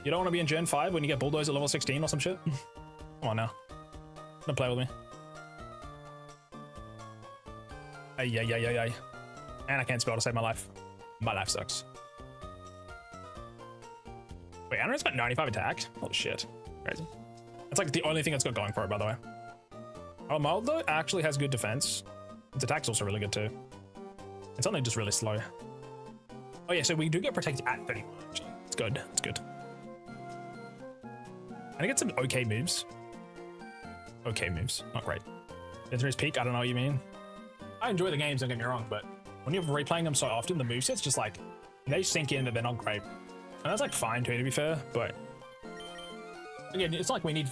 You don't want to be in Gen 5 when you get Bulldoze at level 16 or some shit? Come on now. Don't play with me. Ay. And I can't spell to save my life. My life sucks. Wait, Anaran's got 95 attack? Holy shit. Crazy. That's like the only thing that's got going for it, by the way. Oh, Mold though actually has good defense. Its attack's also really good too. It's only just really slow. Oh yeah, so we do get protected at 31 actually. It's good. It's good. And I get some okay moves. Okay moves, not great. Injury's peak, I don't know what you mean. I enjoy the games, don't get me wrong, but when you're replaying them so often, the movesets just like, they sink in that they're not great. And that's like fine too, to be fair, but again, it's like we need,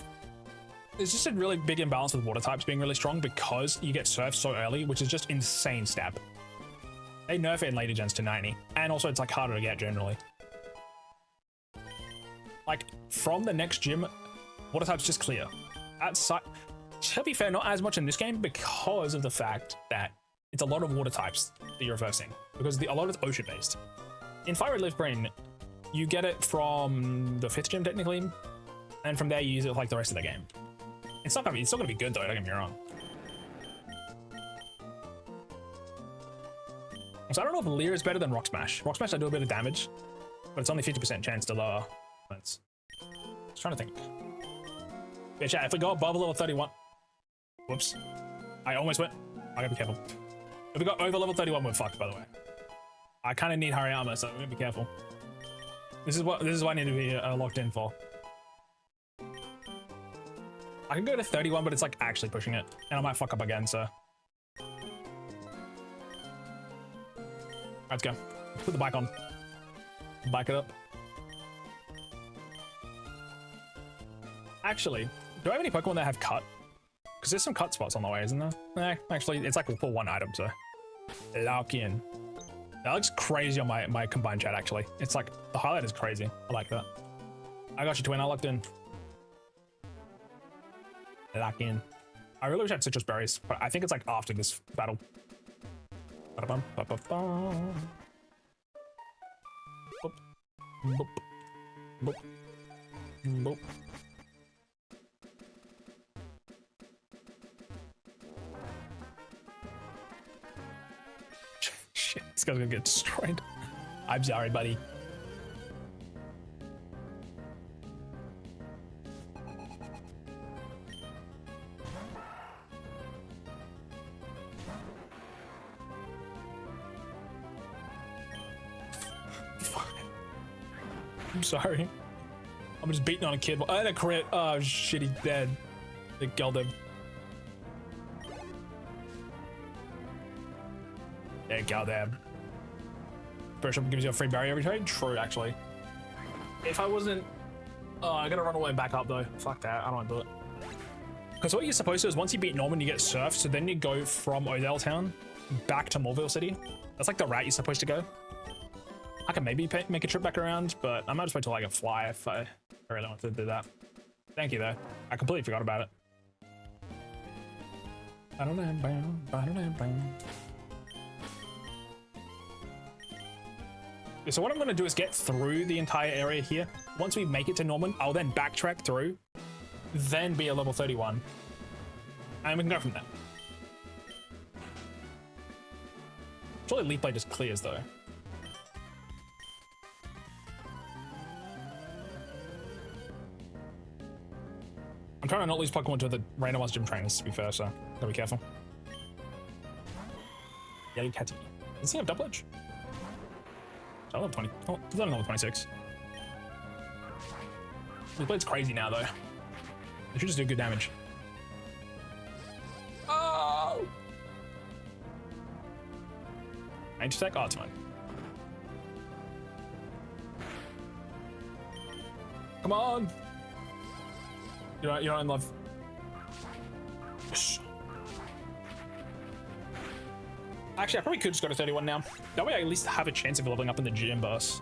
there's just a really big imbalance with water types being really strong because you get Surf so early, which is just insane stab. They nerf it in later gens to 90, and also it's like harder to get generally. Like from the next gym, water types just clear. To be fair, not as much in this game because of the fact that it's a lot of water types that you're reversing, because a lot of it's ocean based. In Fire Red Leaf Green, you get it from the 5th gym technically, and from there you use it like the rest of the game. It's still gonna be good though, don't get me wrong. So I don't know if Leer is better than Rock Smash. Rock Smash I do a bit of damage, but it's only 50% chance to lower. I was trying to think. Yeah, chat, if we go above level 31... Whoops. I almost went. I gotta be careful. If we go over level 31, we're fucked, by the way. I kind of need Hariyama, so I'm gonna be careful. This is what I need to be locked in for. I can go to 31, but it's like actually pushing it. And I might fuck up again, so... Let's go. Let's put the bike on. Bike it up. Actually, do I have any Pokemon that have cut? Because there's some cut spots on the way, isn't there? Actually, it's like for one item, so. Lock in. That looks crazy on my combined chat, actually. It's like, the highlight is crazy. I like that. I got you, twin. I locked in. Lock in. I really wish I had citrus berries, but I think it's like after this battle. Ba-da-bum, ba-ba-bum. Boop. Boop. Boop. Boop. Shit, this guy's gonna get destroyed. I'm sorry, buddy. I'm sorry. I'm just beating on a kid. I had a crit. Oh shit, he's dead. They killed him. Yeah, goddamn. Pressure gives you a free barrier every trade? True, actually. If I wasn't... Oh, I gotta run away and back up though. Fuck that, I don't want to do it. Because what you're supposed to do is once you beat Norman, you get Surf, so then you go from Odell Town back to Morville City. That's like the route you're supposed to go. I can maybe make a trip back around, but I might just wait till I can fly if I really want to do that. Thank you though. I completely forgot about it. So what I'm going to do is get through the entire area here. Once we make it to Norman, I'll then backtrack through, then be a level 31. And we can go from there. Surely Leap Blade just clears though. I'm trying to not lose Pokemon to the randomized gym trainers, to be fair, so gotta be careful. Yeah, you can't. Does he have double edge? I love 20. Oh, he's only level 26. Leap Blade's crazy now, though. It should just do good damage. Oh! Range attack? Oh, it's fine. Come on! You're not in love. Shh. Actually, I probably could just go to 31 now. That way I at least have a chance of leveling up in the gym boss.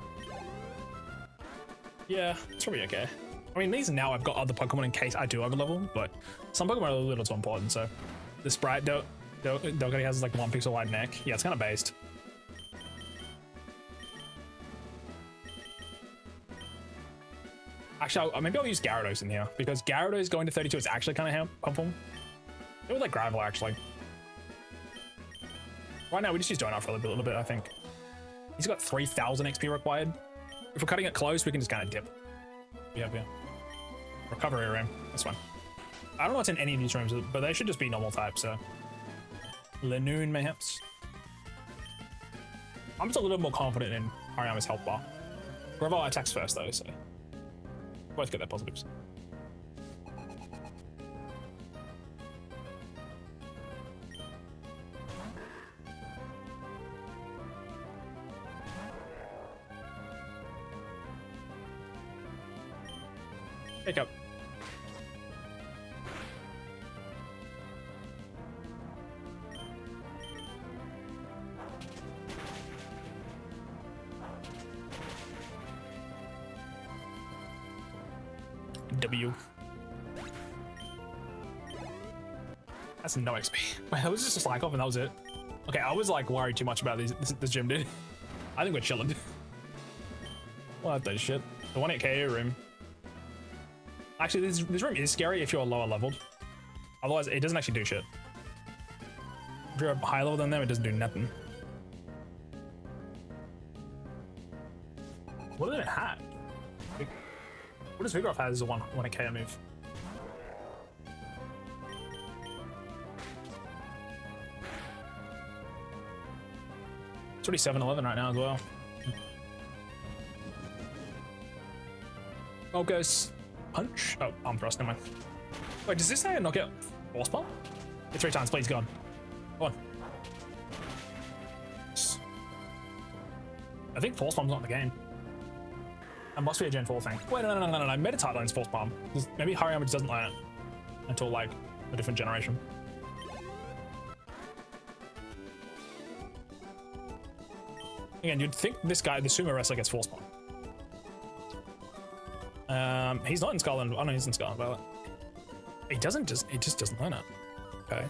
Yeah, it's probably okay. I mean, these now I've got other Pokemon in case I do overlevel, but some Pokemon are a little too important, so. The sprite Dokari has like 1 pixel wide neck. Yeah, it's kind of based. Actually, maybe I'll use Gyarados in here, because Gyarados going to 32 is actually kind of helpful. It was like Gravel, actually. Right now, we just use Donut for a little bit, I think. He's got 3,000 XP required. If we're cutting it close, we can just kind of dip. Yeah. Recovery room. That's fine. I don't know what's in any of these rooms, but they should just be normal type, so. Lanoon, mayhaps. I'm just a little more confident in Hariyama's health bar. Gravel attacks first, though, so. Both get their positives. Pick up. W. That's no XP. Wait, that was just a slack off and that was it. Okay, I was like worried too much about this gym, dude. I think we're chilling. What that shit? The 1-8 KO room. Actually, this room is scary if you're lower leveled. Otherwise, it doesn't actually do shit. If you're higher level than them, it doesn't do nothing. What did it have? What does Vigoroth have as a 1-8 KO move? It's already 7-11 right now as well. Focus. Punch. Oh, arm thrust, never mind. Wait, does this say a knockout force bomb? Hit 3 times, please, go on. Go on. I think force bomb's not in the game. That must be a Gen 4 thing. Wait, no. Meditite learns force bomb. Maybe Hariyama just doesn't learn it until like a different generation. Again, you'd think this guy, the sumo wrestler, gets force bomb. He's not in Scarlet. Oh no, he's in Scarlet Violet. He just doesn't learn it. Okay.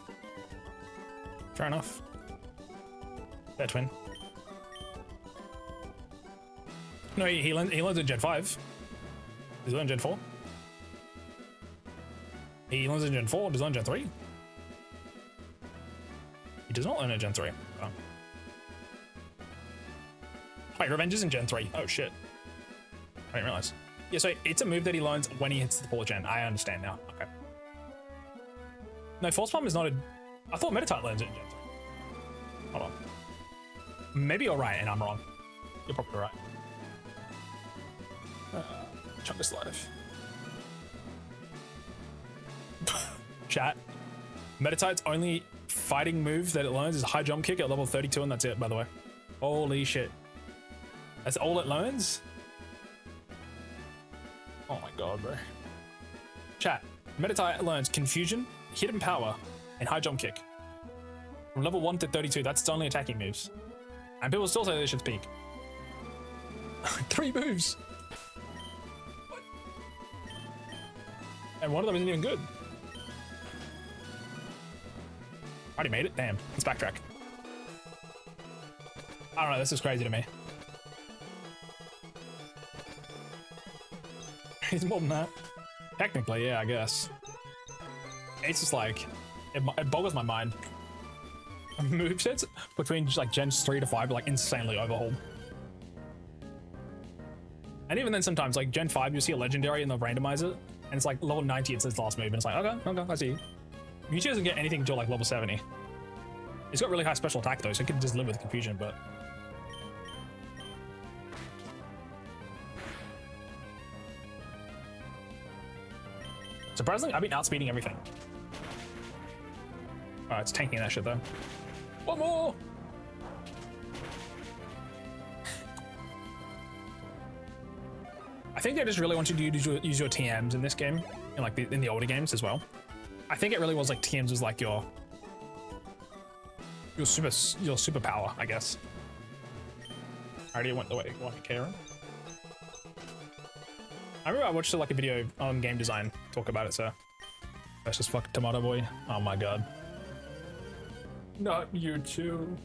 Fair enough. Fair twin. No, he learns in Gen 5. Does he learn Gen 4? He learns in Gen 4. Does he learn Gen 3? He does not learn in Gen 3. Oh. Wait, Revenge is in Gen 3. Oh shit. I didn't realize. Yeah, so it's a move that he learns when he hits the 4th gen. I understand now. Okay. No, Force Bomb is not a... I thought Meditite learns it in Gen 3. Hold on. Maybe you're right and I'm wrong. You're probably right. Chungus life. Chat. Meditite's only fighting move that it learns is high jump kick at level 32 and that's it, by the way. Holy shit. That's all it learns? Oh my god, bro. Chat. Meditite learns Confusion, Hidden Power, and High Jump Kick. From level 1 to 32, that's its only attacking moves. And people still say they should peak. 3 moves! What? And one of them isn't even good. Already made it? Damn. Let's backtrack. I don't know, this is crazy to me. He's more than that. Technically, yeah, I guess. It's just like, it boggles my mind. Movesets between like gens 3 to 5 are like insanely overhauled. And even then sometimes like gen 5 you see a legendary and they'll randomize it and it's like level 90 it's its last move and it's like okay, I see. Mewtwo doesn't get anything until like level 70. It's got really high special attack though, so it can just live with confusion, but surprisingly, I've been outspeeding everything. Oh, it's tanking that shit though. One more! I think they just really want you to use your TMs in this game, and like in the older games as well. I think it really was like TMs was like your superpower, I guess. I already went the way you want to care. I remember I watched like a video on game design talk about it, so that's just fucking Tomato Boy. Oh my god. Not you too.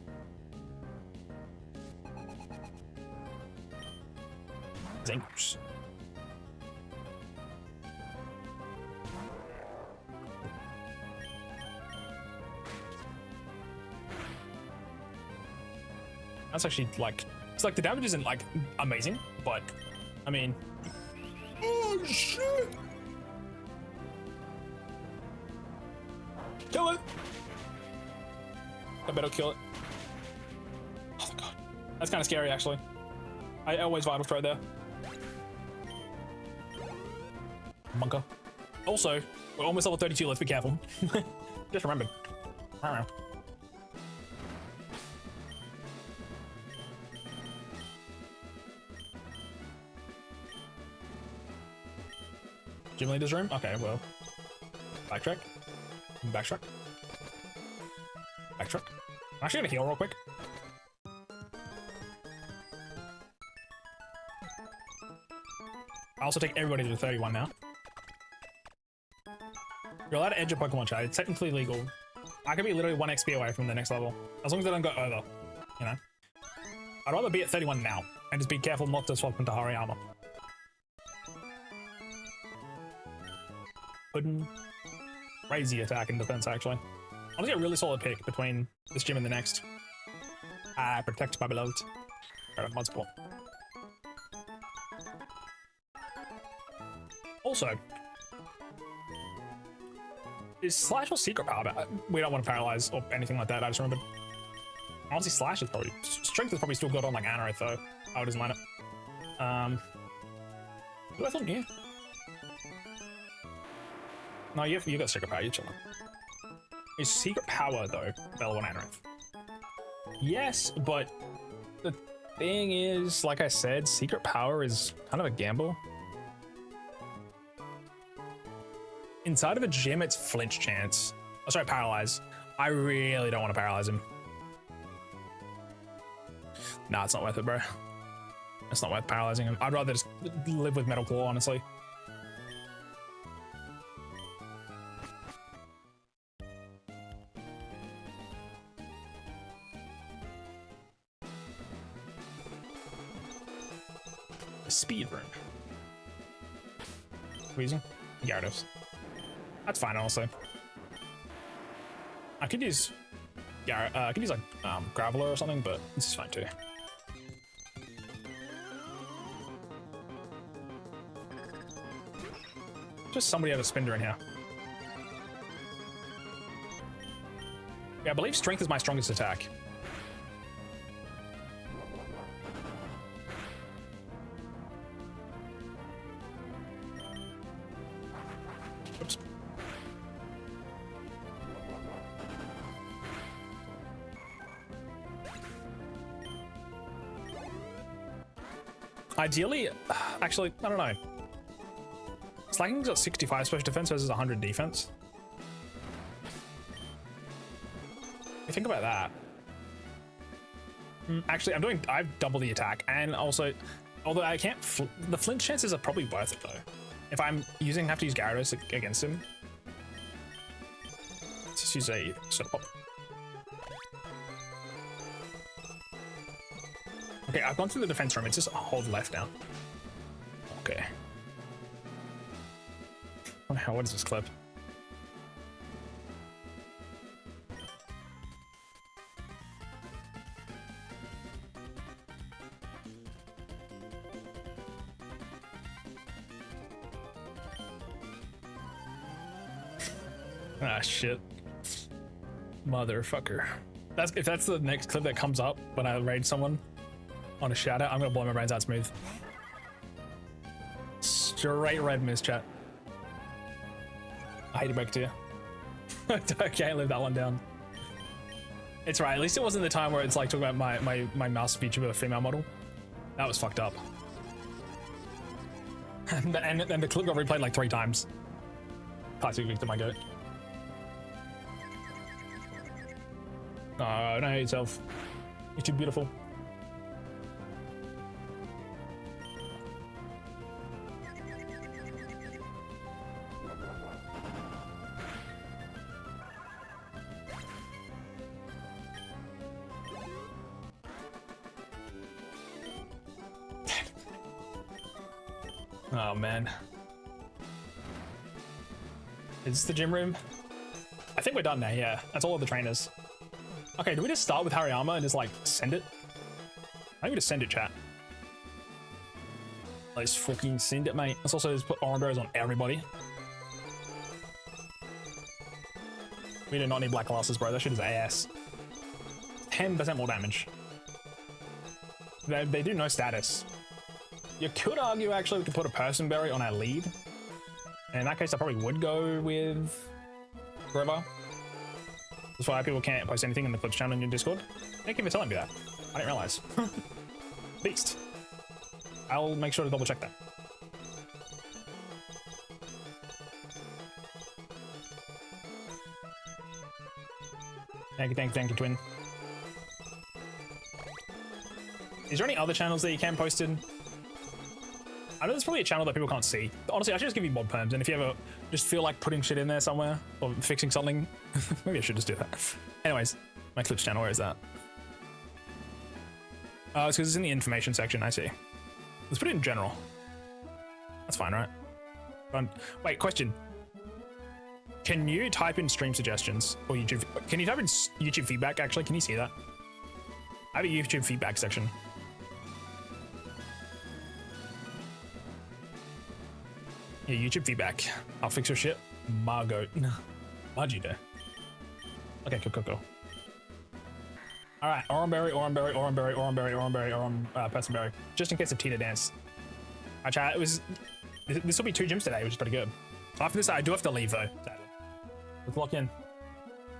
Zingers. That's actually like, it's like the damage isn't like amazing, but I mean, oh shit! Kill it! I better kill it. Oh my god. That's kind of scary actually. I always vital throw there. Monka. Also, we're almost level 32, let's be careful. Just remembered. I don't know. Gym leader's room? Okay, well. Backtrack. Backtrack. Backtrack. I'm actually gonna heal real quick. I also take everybody to 31 now. You're allowed to edge a Pokemon chat. It's technically legal. I could be literally 1 XP away from the next level. As long as they don't go over, you know? I'd rather be at 31 now and just be careful not to swap into Hariyama. Couldn't crazy attack and defense actually. Honestly, a really solid pick between this gym and the next. I protect my beloved. Got a mod support. Also, is Slash or Secret Power? We don't want to paralyze or anything like that. I just remembered. Honestly, Slash is probably Strength is probably still good on like Anorith though. Oh, it doesn't line up. Who I thought knew? No, you got Secret Power. You're chilling. Is Secret Power though better on Anorith? Yes, but the thing is, like I said, Secret Power is kind of a gamble. Inside of a gym, it's flinch chance. Oh, sorry, paralyze. I really don't want to paralyze him. Nah, it's not worth it, bro. It's not worth paralyzing him. I'd rather just live with Metal Claw, honestly. Speed room. Squeezing? Gyarados. That's fine, honestly. I could use I could use like Graveler or something, but this is fine too. Just somebody have a Spinda in here. Yeah, I believe Strength is my strongest attack. Oops. Ideally, actually, I don't know. Slacking's got 65 special defense versus 100 defense. you think about that. Actually, I've double the attack, and also, although I can't, the flinch chances are probably worth it though. If I'm have to use Gyarados against him. Let's just use a Soda Pop. Okay, I've gone through the defense room. It's just hold left now. Okay. What is this clip? Ah, shit. Motherfucker. If that's the next clip that comes up when I raid someone on a shout out, I'm gonna blow my brains out smooth. Straight red miss, chat. I hate to break it to you. I can't live that one down. It's right, at least it wasn't the time where it's like talking about my mouse feature of a female model. That was fucked up. and the clip got replayed like 3 times. Classic victim, I go. Oh, don't hate yourself. You're too beautiful. Oh man. Is this the gym room? I think we're done now, yeah. That's all of the trainers. Okay, do we just start with Hariyama and just like send it? I think we just send it, chat. Let's fucking send it, mate. Let's also just put orange arrows on everybody. We do not need black glasses, bro. That shit is ass. 10% more damage. They do no status. You could argue actually we could put a person berry on our lead. And in that case, I probably would go with Grover. That's why people can't post anything in the Clips channel in your Discord. Thank you for telling me that. I didn't realize. Beast. I'll make sure to double check that. Thank you, twin. Is there any other channels that you can post in? I know there's probably a channel that people can't see. Honestly, I should just give you mod perms, and if you ever just feel like putting shit in there somewhere or fixing something, maybe I should just do that. Anyways, my Clips channel, where is that? Oh, it's because it's in the information section. I see. Let's put it in general. That's fine, right? Wait, question. Can you type in stream suggestions or YouTube? Can you type in YouTube feedback? Actually, can you see that? I have a YouTube feedback section. Yeah, YouTube feedback. I'll fix your shit. Margot. Why'd you do? Okay, cool. All right, Oranberry, Personberry. Just in case of Tina dance. Alright, chat. This will be 2 gyms today, which is pretty good. After this, I do have to leave though. Sadly. Let's lock in.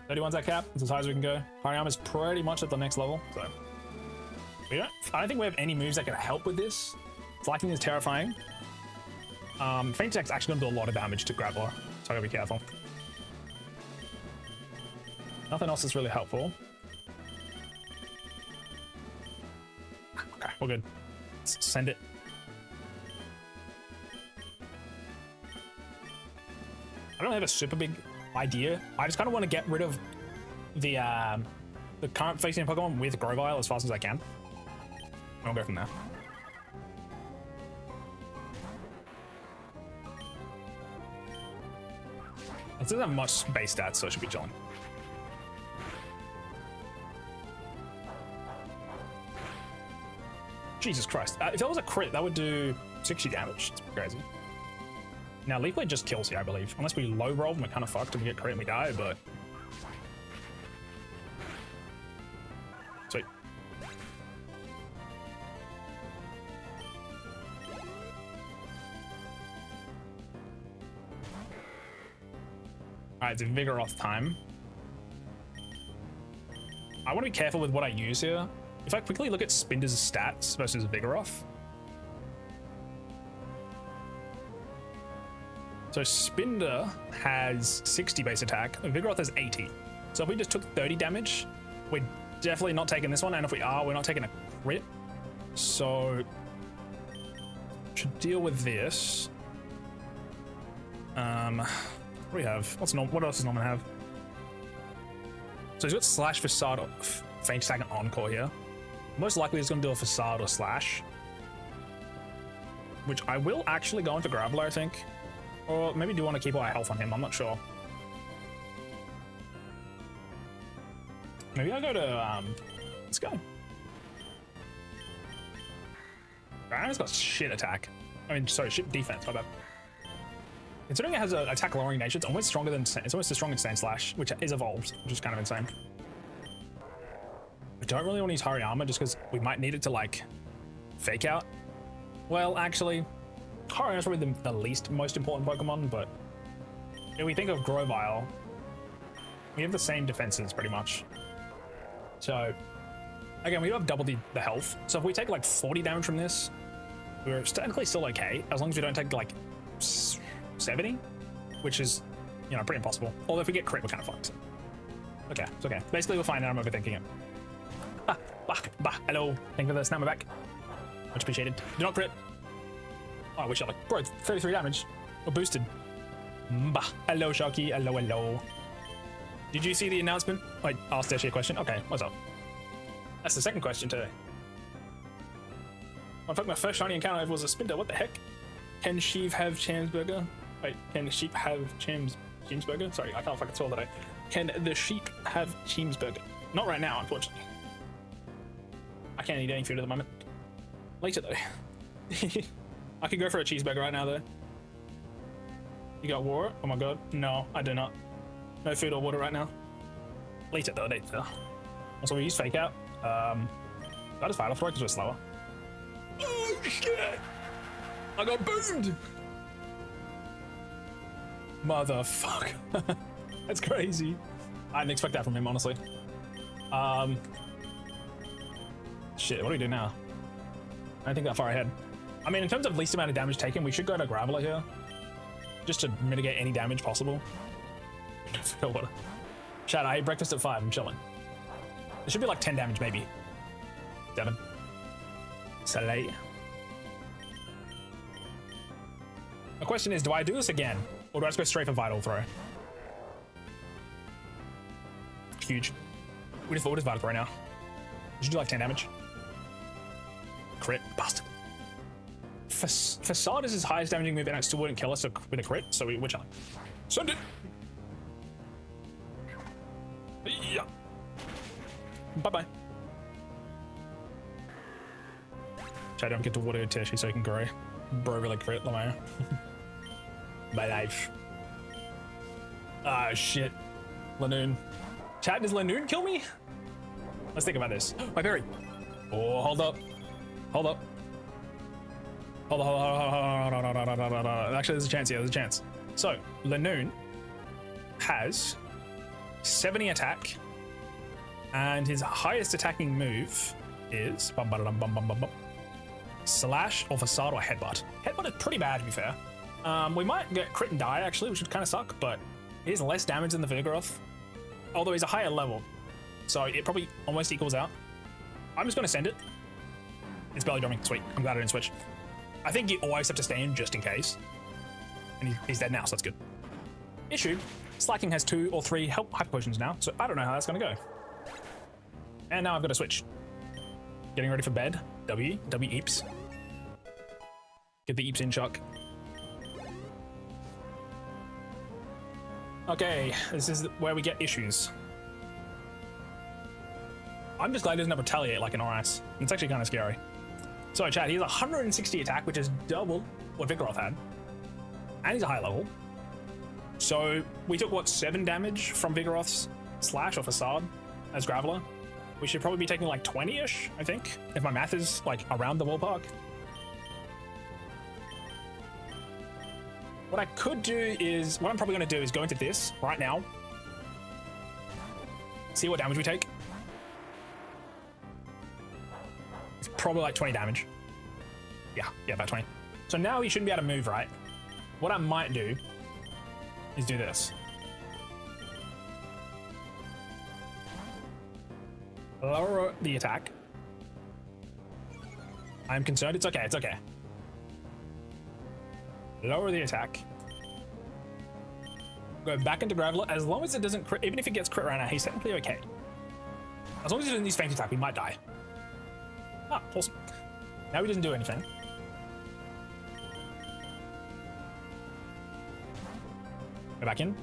31's our cap. It's as high as we can go. Hariyama's pretty much at the next level, so I don't think we have any moves that can help with this. Flanking is terrifying. Faint Attack's actually gonna do a lot of damage to Graveler, so I gotta be careful. Nothing else is really helpful. Okay, we're good. Let's send it. I don't have a super big idea. I just kind of want to get rid of the current facing Pokemon with Grovyle as fast as I can. And I'll go from there. It doesn't have much base stats, so it should be chilling. Jesus Christ. If that was a crit, that would do 60 damage. It's crazy. Now, Leaf Blade just kills here, I believe. Unless we low roll and we're kind of fucked and we get crit and we die, but... Sweet. Alright, it's Vigoroth time. I want to be careful with what I use here. If I quickly look at Spinder's stats versus Vigoroth. So Spinder has 60 base attack, Vigoroth has 80. So if we just took 30 damage, we're definitely not taking this one. And if we are, we're not taking a crit. So should deal with this. What do we have? What else does Norman have? So he's got slash, facade, feint attack, and encore here. Most likely he's going to do a facade or slash, which I will actually go into Graveler, I think. Or maybe do want to keep all our health on him, I'm not sure. Maybe I'll go to, let's go. Ryan's got shit attack. I mean, sorry, shit defense, my bad. Considering it has an attack lowering nature, it's almost stronger than, it's almost as strong as Sand Slash, which is evolved, which is kind of insane. I don't really want to use Hurry Armor just because we might need it to like fake out. Well, actually, Hurry Armor is probably the least most important Pokemon, but if we think of Grovyle, we have the same defenses pretty much. So again, we do have double the health. So if we take like 40 damage from this, we're technically still okay, as long as we don't take like 70, which is, you know, pretty impossible. Although if we get crit, we're kind of fucked. Okay, it's okay. Basically, we'll find out. I'm overthinking it. Hello. Thank you for the snap my back. Much appreciated. Do not crit. Oh, I wish I like, bro, 33 damage. Or boosted. Hello, Sharky. Hello. Did you see the announcement? Wait, asked Deschy a question. Okay, what's up? That's the second question today. Oh, in fact, my first shiny encounter was a Spinter. What the heck? Can Sheev have Chamsburger? Wait, can the sheep have Chamsburger? Sorry, I can't fucking spell today. Can the sheep have Chamsburger? Not right now, unfortunately. I can't eat any food at the moment. Later, though. I could go for a cheeseburger right now, though. You got water? Oh my god. No, I do not. No food or water right now. Later, though. Later. Also, we use Fake Out. I just Vital Throw because we're slower. Oh, shit! I got boomed! Motherfucker. That's crazy. I didn't expect that from him, honestly. Shit, what do we do now? I don't think that far ahead. I mean, in terms of least amount of damage taken, we should go to Graveler here. Just to mitigate any damage possible. Chat, I ate breakfast at 5, I'm chilling. It should be like 10 damage, maybe. 7. So late. The question is, do I do this again? Or do I just go straight for Vital Throw? Huge. We just Vital Throw now. We should do like 10 damage. Crit. Bastard. Facade is his highest damaging move and it still wouldn't kill us with a crit, so we're chilling. Send it! Yeah. Bye-bye. I don't get to water Deschy so he can grow. Bro really crit, Lamar. My life. Ah, shit. Lanoon. Chat, does Lanoon kill me? Let's think about this. My berry. Oh, hold up. Hold up. Hold on. Actually, there's a chance here. There's a chance. So, Lanoon has 70 attack, and his highest attacking move is Slash or Facade or Headbutt. Headbutt is pretty bad, to be fair. We might get crit and die, actually, which would kind of suck, but he has less damage than the Vigoroth, although he's a higher level, so it probably almost equals out. I'm just going to send it. It's belly drumming. Sweet. I'm glad I didn't switch. I think you always have to stay in just in case. And he's dead now, so that's good. Issue. Slacking has 2 or 3 help hyper potions now, so I don't know how that's going to go. And now I've got to switch. Getting ready for bed. W Eeps. Get the Eeps in, Chuck. Okay, this is where we get issues. I'm just glad he doesn't have Retaliate like an Oris. It's actually kind of scary. So, chat, he has 160 attack, which is double what Vigoroth had. And he's a high level. So, we took, what, 7 damage from Vigoroth's Slash or Facade as Graveler? We should probably be taking like 20-ish, I think, if my math is like around the ballpark. What I could do is, what I'm probably going to do is go into this right now. See what damage we take. It's probably like 20 damage. Yeah, about 20. So now he shouldn't be able to move, right? What I might do is do this. Lower the attack. I'm concerned. It's okay. It's okay. Lower the attack. Go back into Graveler. As long as it doesn't crit, even if it gets crit right now, he's technically okay. As long as he doesn't use Faint Attack, we might die. Ah, awesome. Now he doesn't do anything. Go back in.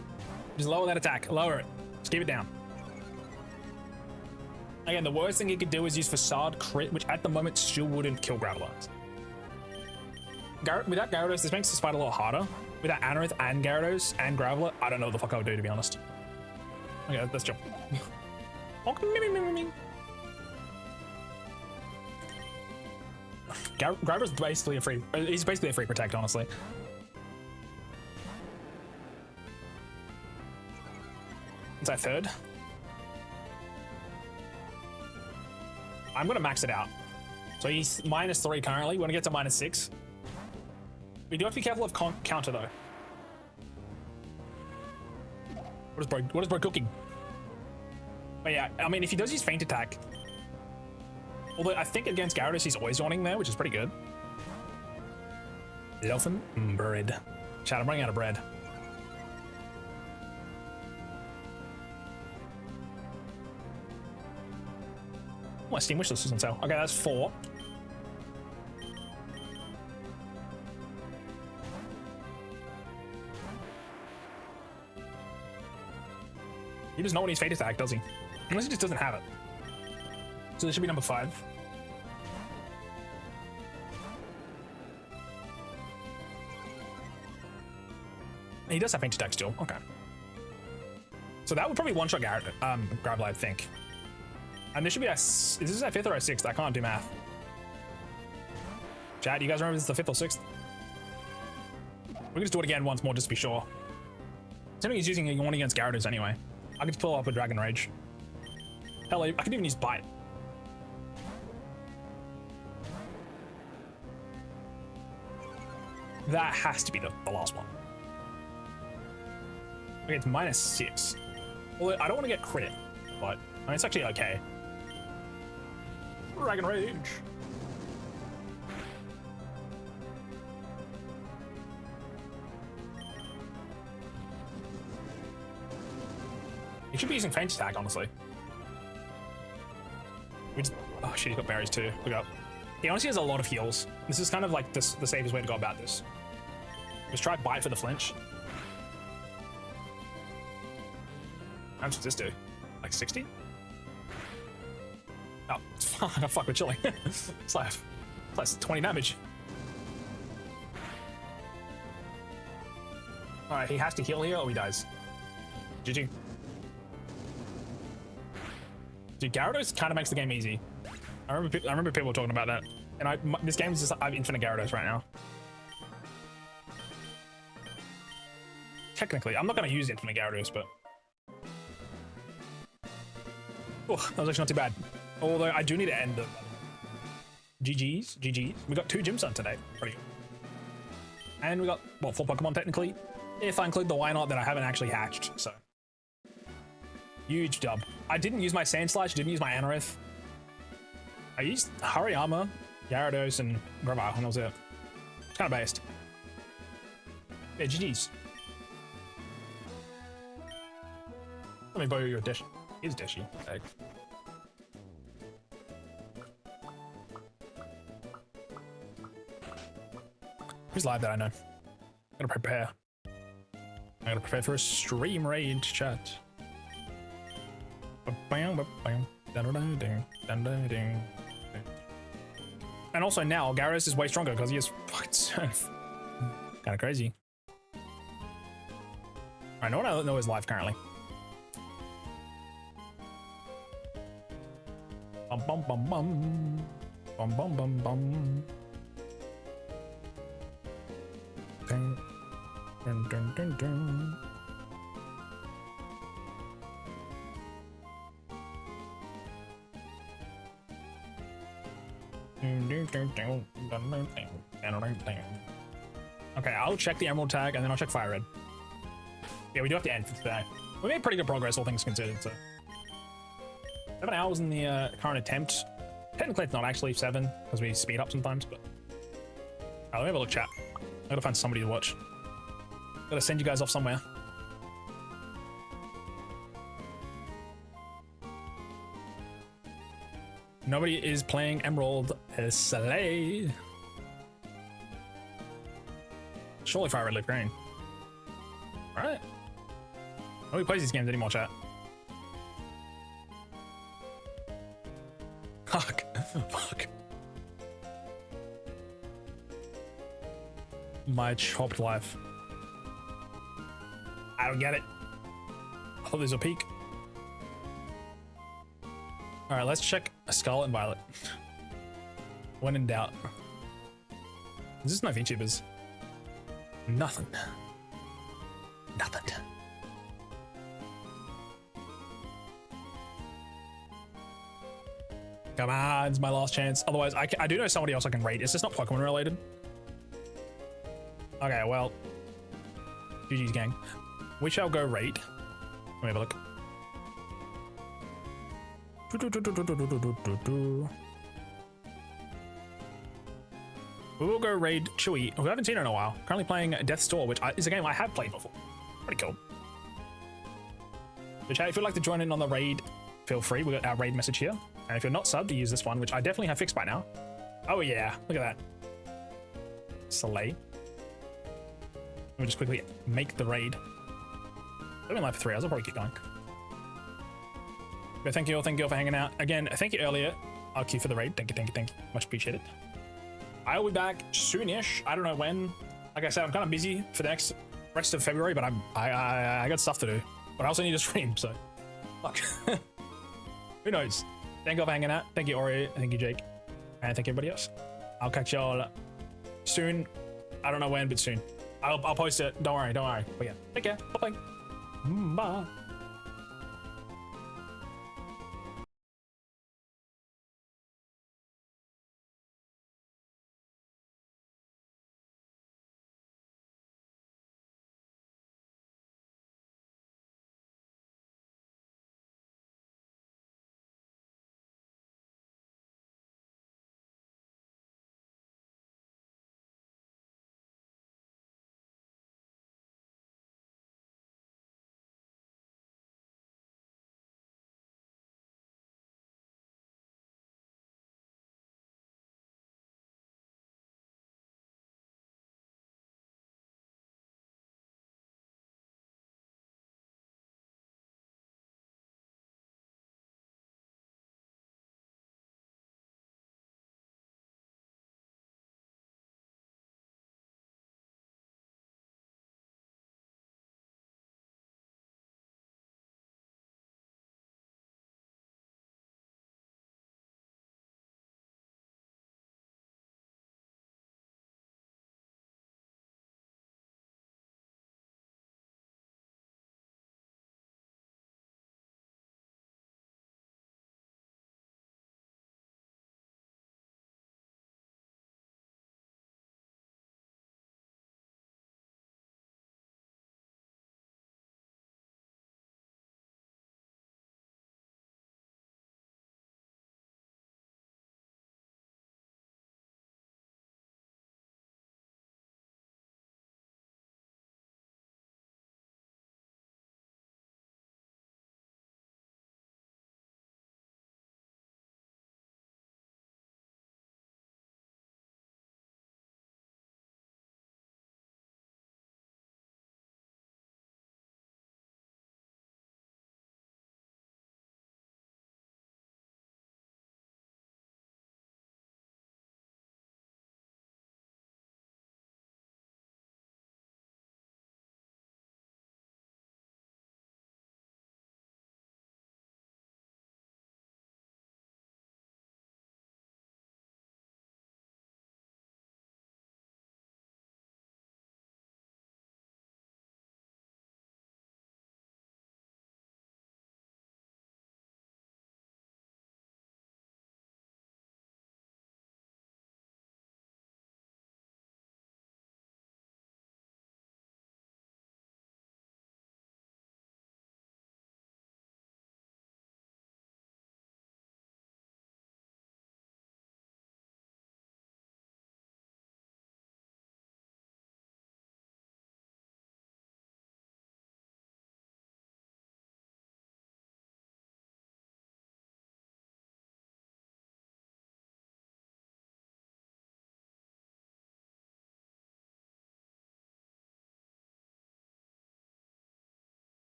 Just lower that attack. Lower it. Just keep it down. Again, the worst thing he could do is use Facade crit, which at the moment still wouldn't kill Graveler. Without Gyarados, this makes this fight a lot harder. Without Anorith and Gyarados and Graveler, I don't know what the fuck I would do, to be honest. Okay, let's jump. Graveler's basically a free. He's basically a free protect, honestly. Is that third? I'm gonna max it out. So he's -3 currently. We want to get to -6. We do have to be careful of counter though. What is bro cooking? But yeah, I mean, if he does use Faint Attack, although I think against Gyarados he's always yawning there, which is pretty good. Loafing bread. Chat, I'm running out of bread. Oh, my Steam wishlist is on sale. Okay, that's 4. He does not want his Fate Attack, does he? Unless he just doesn't have it. So this should be number 5. He does have Faint Attack still. Okay. So that would probably one-shot Graveler, I think. And this should be is this our 5th or our 6th? I can't do math. Chat, you guys remember this is the 5th or 6th? We can just do it again once more just to be sure. Assuming he's using one against Gyarados anyway. I could just pull up a Dragon Rage. Hell, I could even use Bite. That has to be the last one. Okay, it's -6. Well, I don't want to get crit, but I mean, it's actually okay. Dragon Rage. He should be using Faint Attack, honestly. Oh shit, he's got berries too. Look up. He honestly has a lot of heals. This is kind of like the safest way to go about this. Just try Bite for the flinch. How much does this do? Like 60? Oh, it's fine. Oh, fuck, we're chilling. It's like 20 damage. Alright, he has to heal here or he dies. GG. Dude, Gyarados kind of makes the game easy. I remember people talking about that. And this game is just, I have infinite Gyarados right now. Technically, I'm not going to use infinite Gyarados, but... Oh, that was actually not too bad. Although I do need to end them. GG's. We got 2 gyms done today. Pretty good. And we got, what, 4 Pokemon technically? If I include the Wynot that I haven't actually hatched, so. Huge dub. I didn't use my Sand Slash, didn't use my Anorith. I used Hariyama, Gyarados, and Gravile, and that was it. It's kind of based. Yeah, GG's. Let me borrow your Deschy. Here's Deschy. Okay. Who's live that I know? Gotta prepare. I gotta prepare for a stream raid chat. And also now, Gyarados is way stronger because he has fucking Surf. Kind of crazy. Alright, no one I don't know is live currently. Bum bum bum bum. Bum bum bum bum. Dun dun dun dun dun. Okay, I'll check the Emerald tag and then I'll check Fire Red. Yeah, we do have to end for today. We made pretty good progress, all things considered, so. 7 hours in the current attempt. Technically, it's not actually 7 because we speed up sometimes, but let me have a look, chat. I gotta find somebody to watch. Gotta send you guys off somewhere. Nobody is playing Emerald Slay. Surely Fire Red Leaf Green. Alright. Nobody plays these games anymore, chat. Fuck. Fuck. My chopped life. I don't get it. I thought there's a peak. Alright, let's check Scarlet and Violet. When in doubt. Is this no VTubers? Nothing. Nothing. Come on, it's my last chance. Otherwise, I do know somebody else I can raid. It's just not Pokemon related. Okay, well. GG's gang. We shall go raid. Let me have a look. We will go raid Chewy, who I haven't seen her in a while. Currently playing Death's Door, which is a game I have played before. Pretty cool. So chat, if you'd like to join in on the raid, feel free. We got our raid message here. And if you're not subbed, use this one, which I definitely have fixed by now. Oh yeah, look at that. Slay. Let me just quickly make the raid. I've been live for 3 hours, I'll probably keep going. But thank you all for hanging out. Again, thank you earlier. I'll queue for the raid. Thank you. Much appreciated. I will be back soonish. I don't know when. Like I said, I'm kind of busy for the rest of February, but I got stuff to do. But I also need to stream, so fuck. Who knows? Thank you all for hanging out. Thank you, Ori. Thank you, Jake. And thank you, everybody else. I'll catch y'all soon. I don't know when, but soon. I'll post it. Don't worry. But yeah, take care. Bye. Bye.